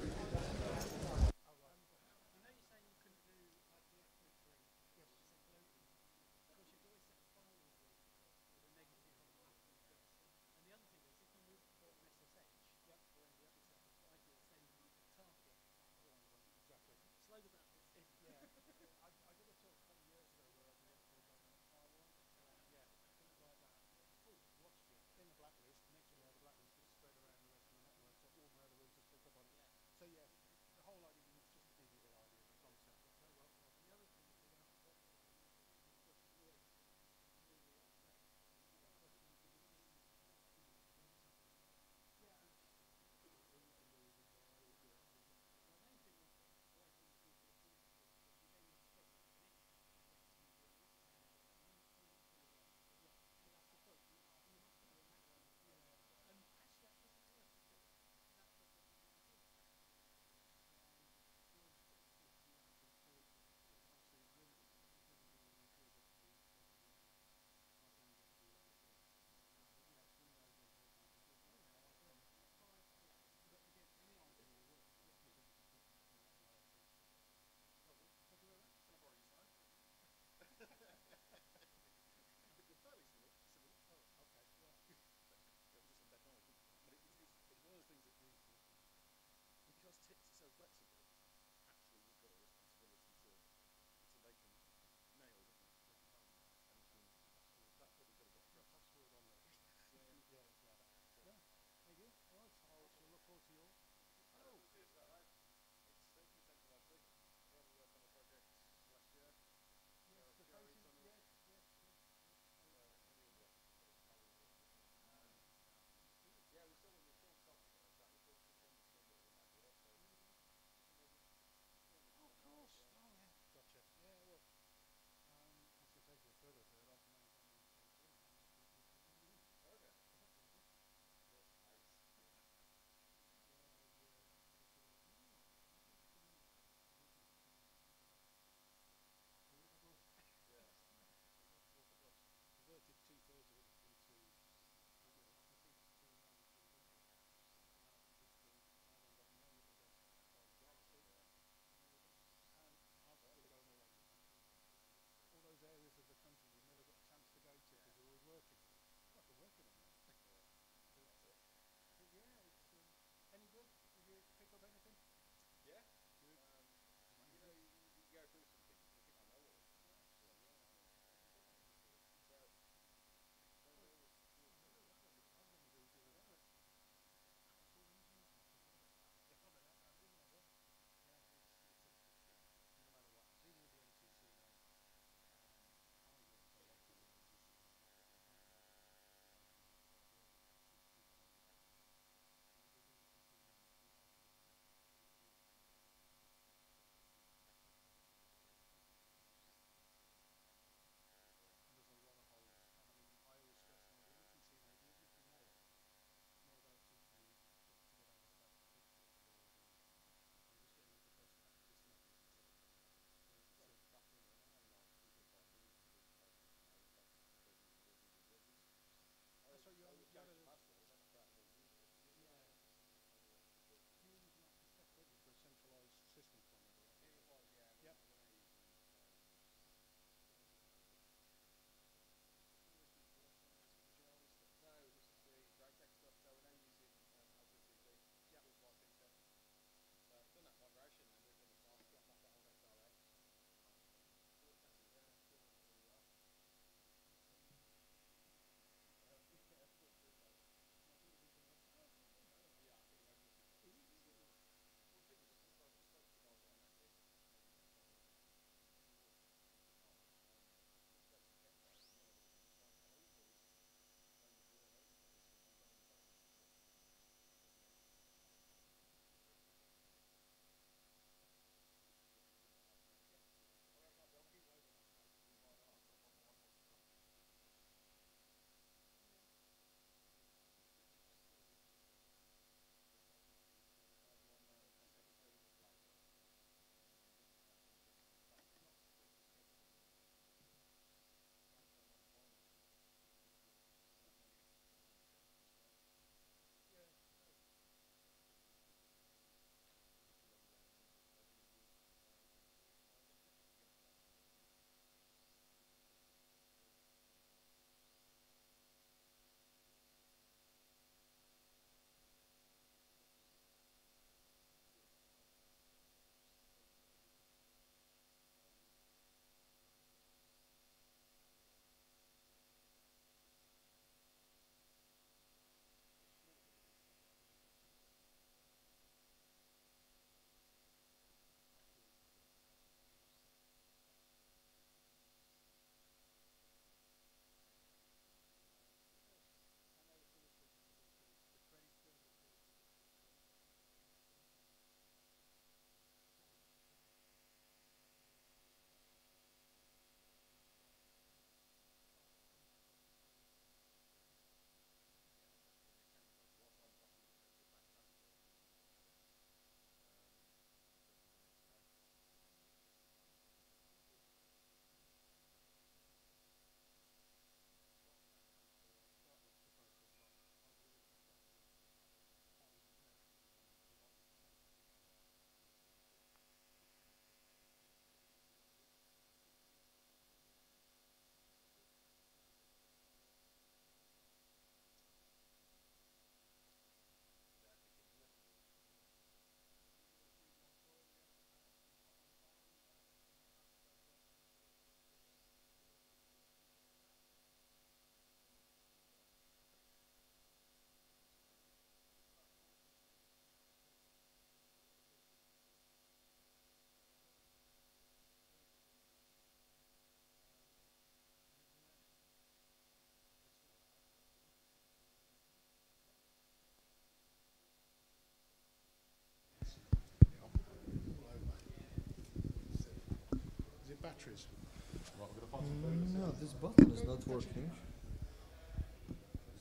No, this button is not working.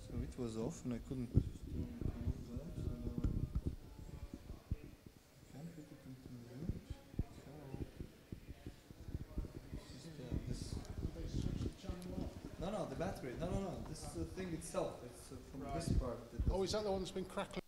So it was off and I couldn't move that. So now I can't put it into mute. So no, the battery. No. This is the thing itself. It's from this part. Oh, is that the one that's been crackling?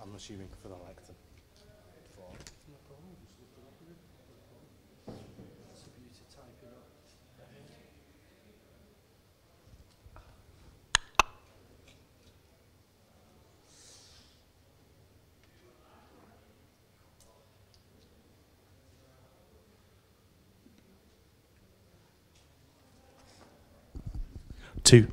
I'm assuming for the lectern. Two.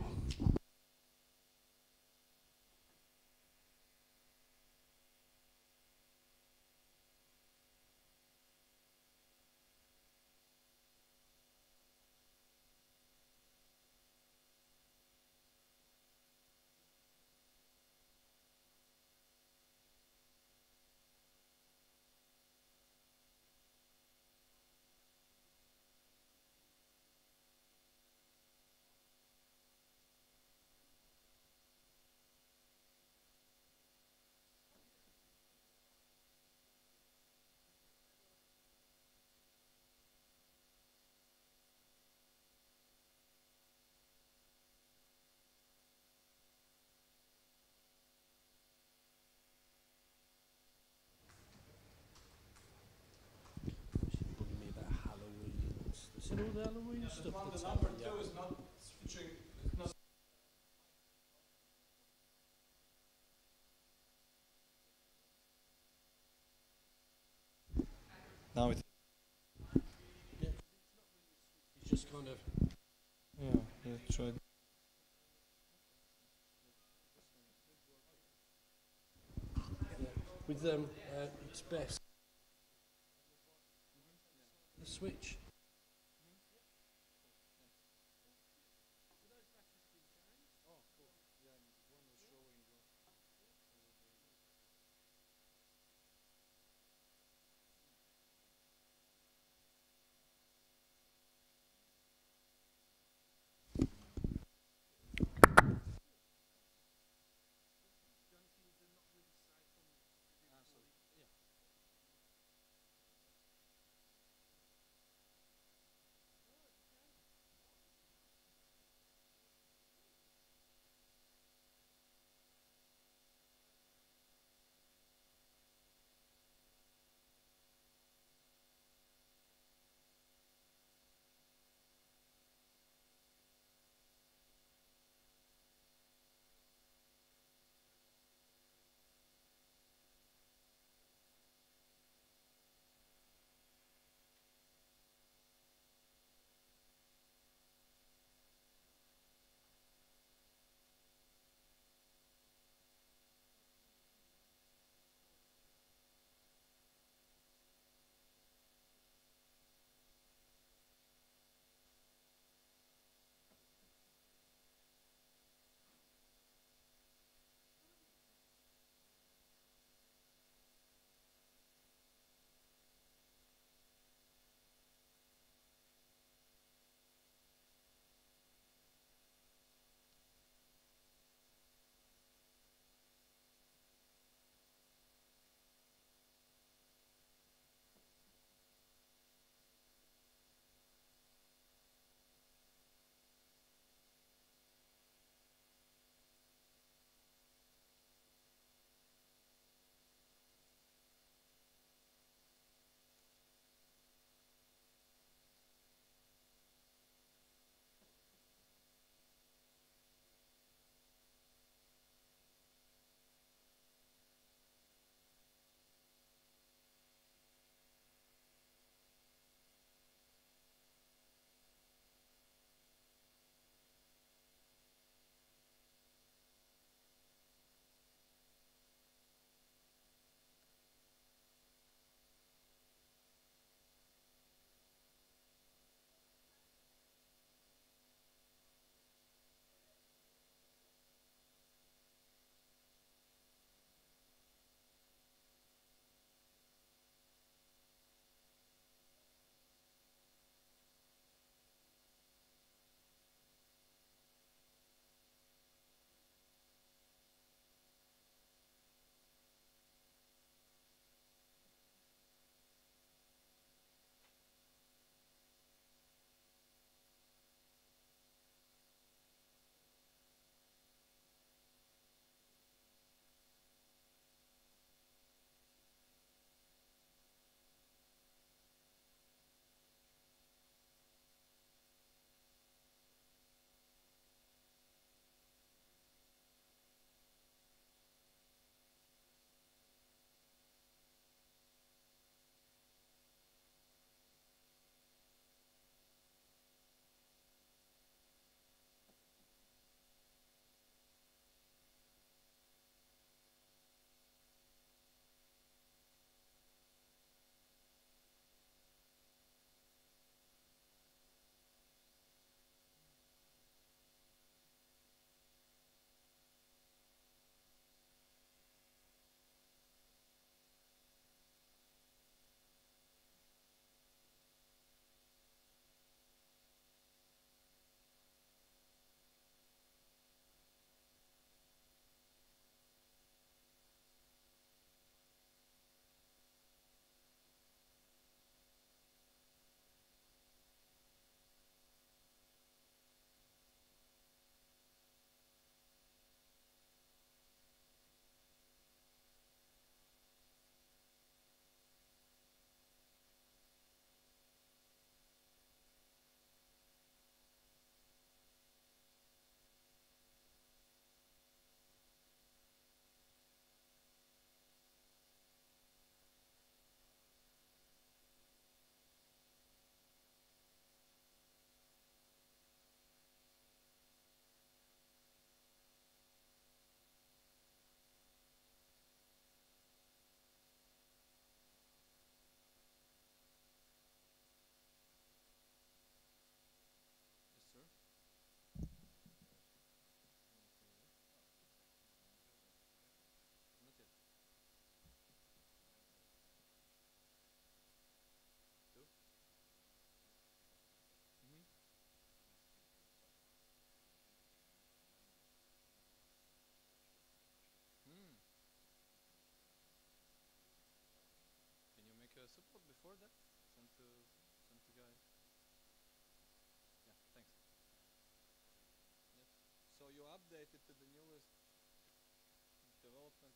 Now it. Just kind of. Yeah, tried. With them, it's best. The switch.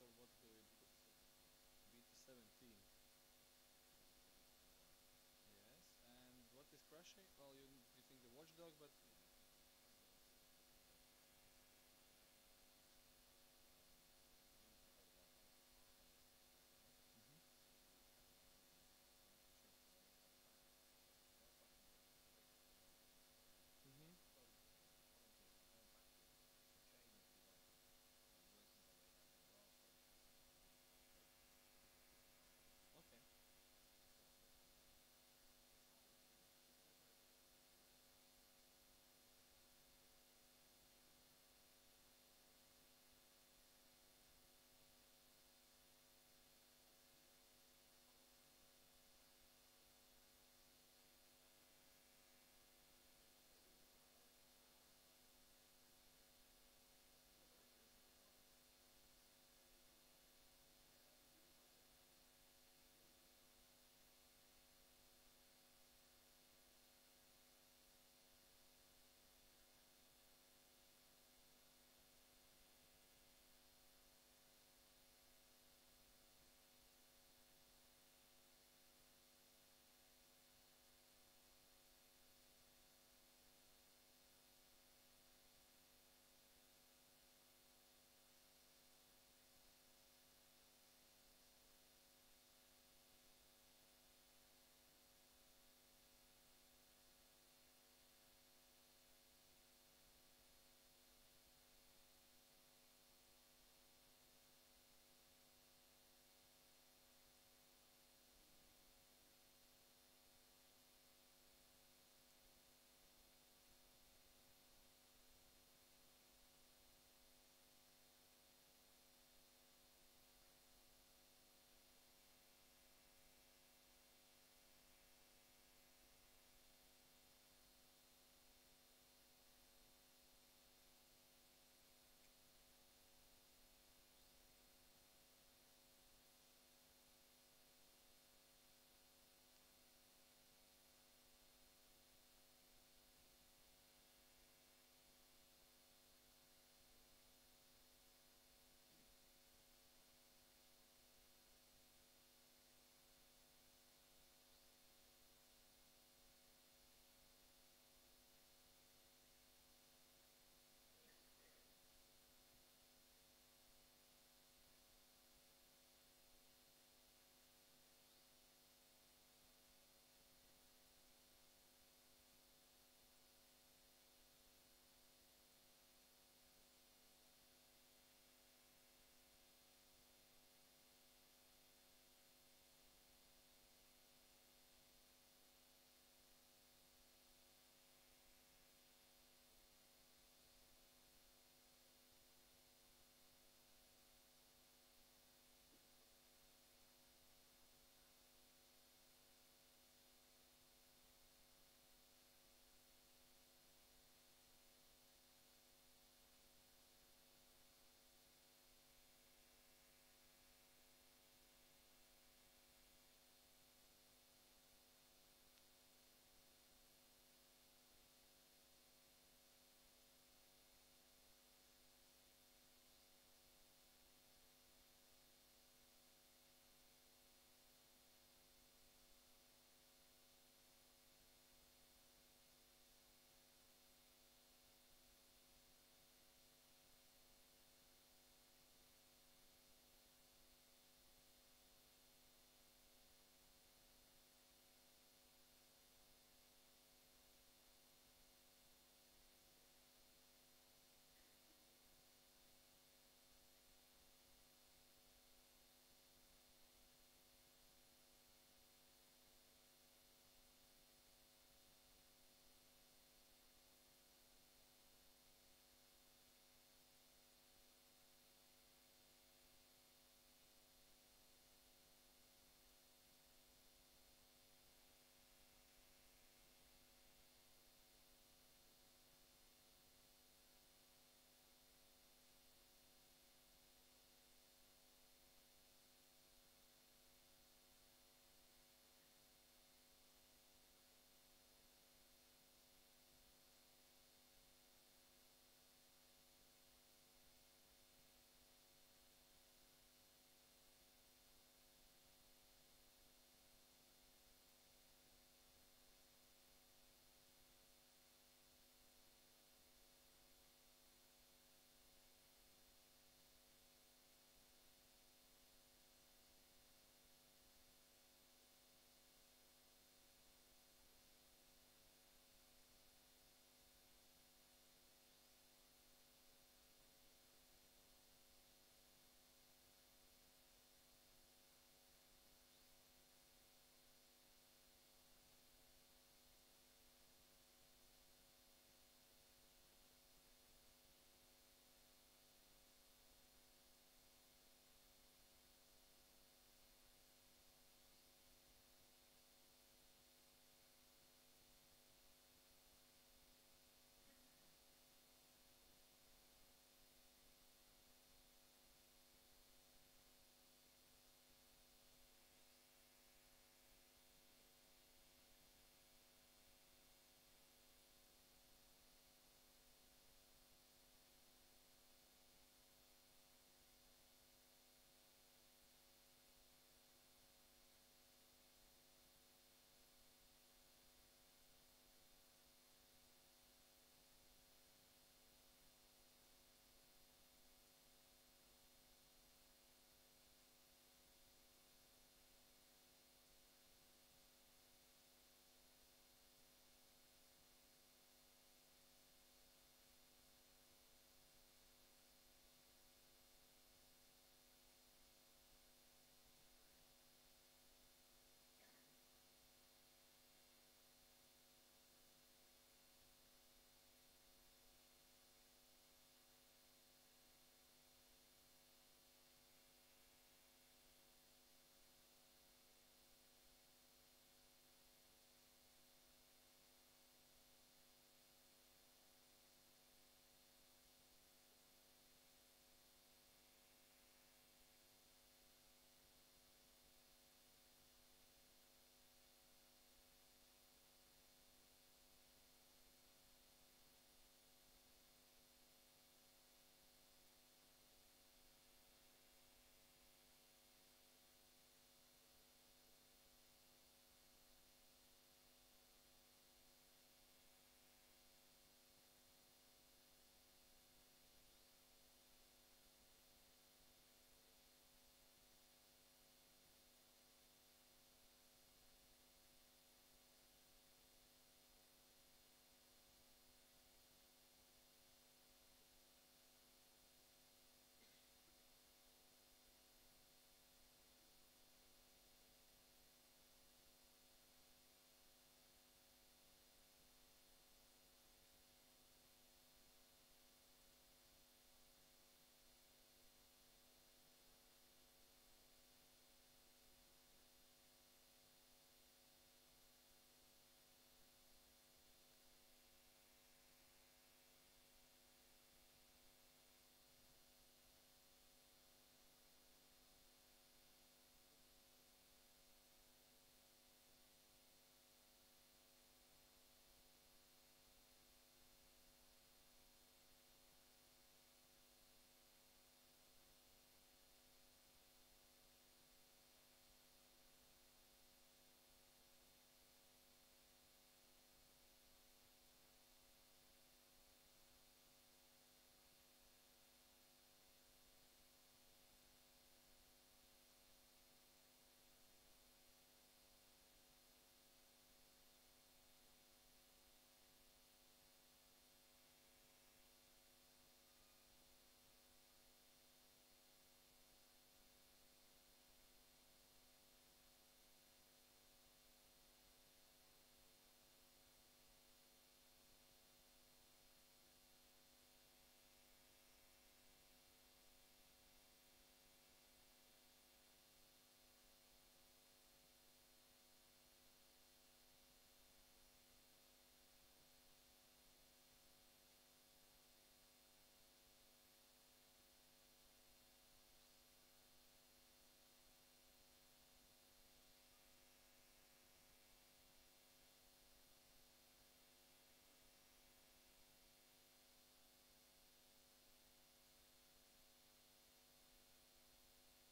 or what do we put? Beta 17. Yes, and what is crashing? Well, you think the watchdog, but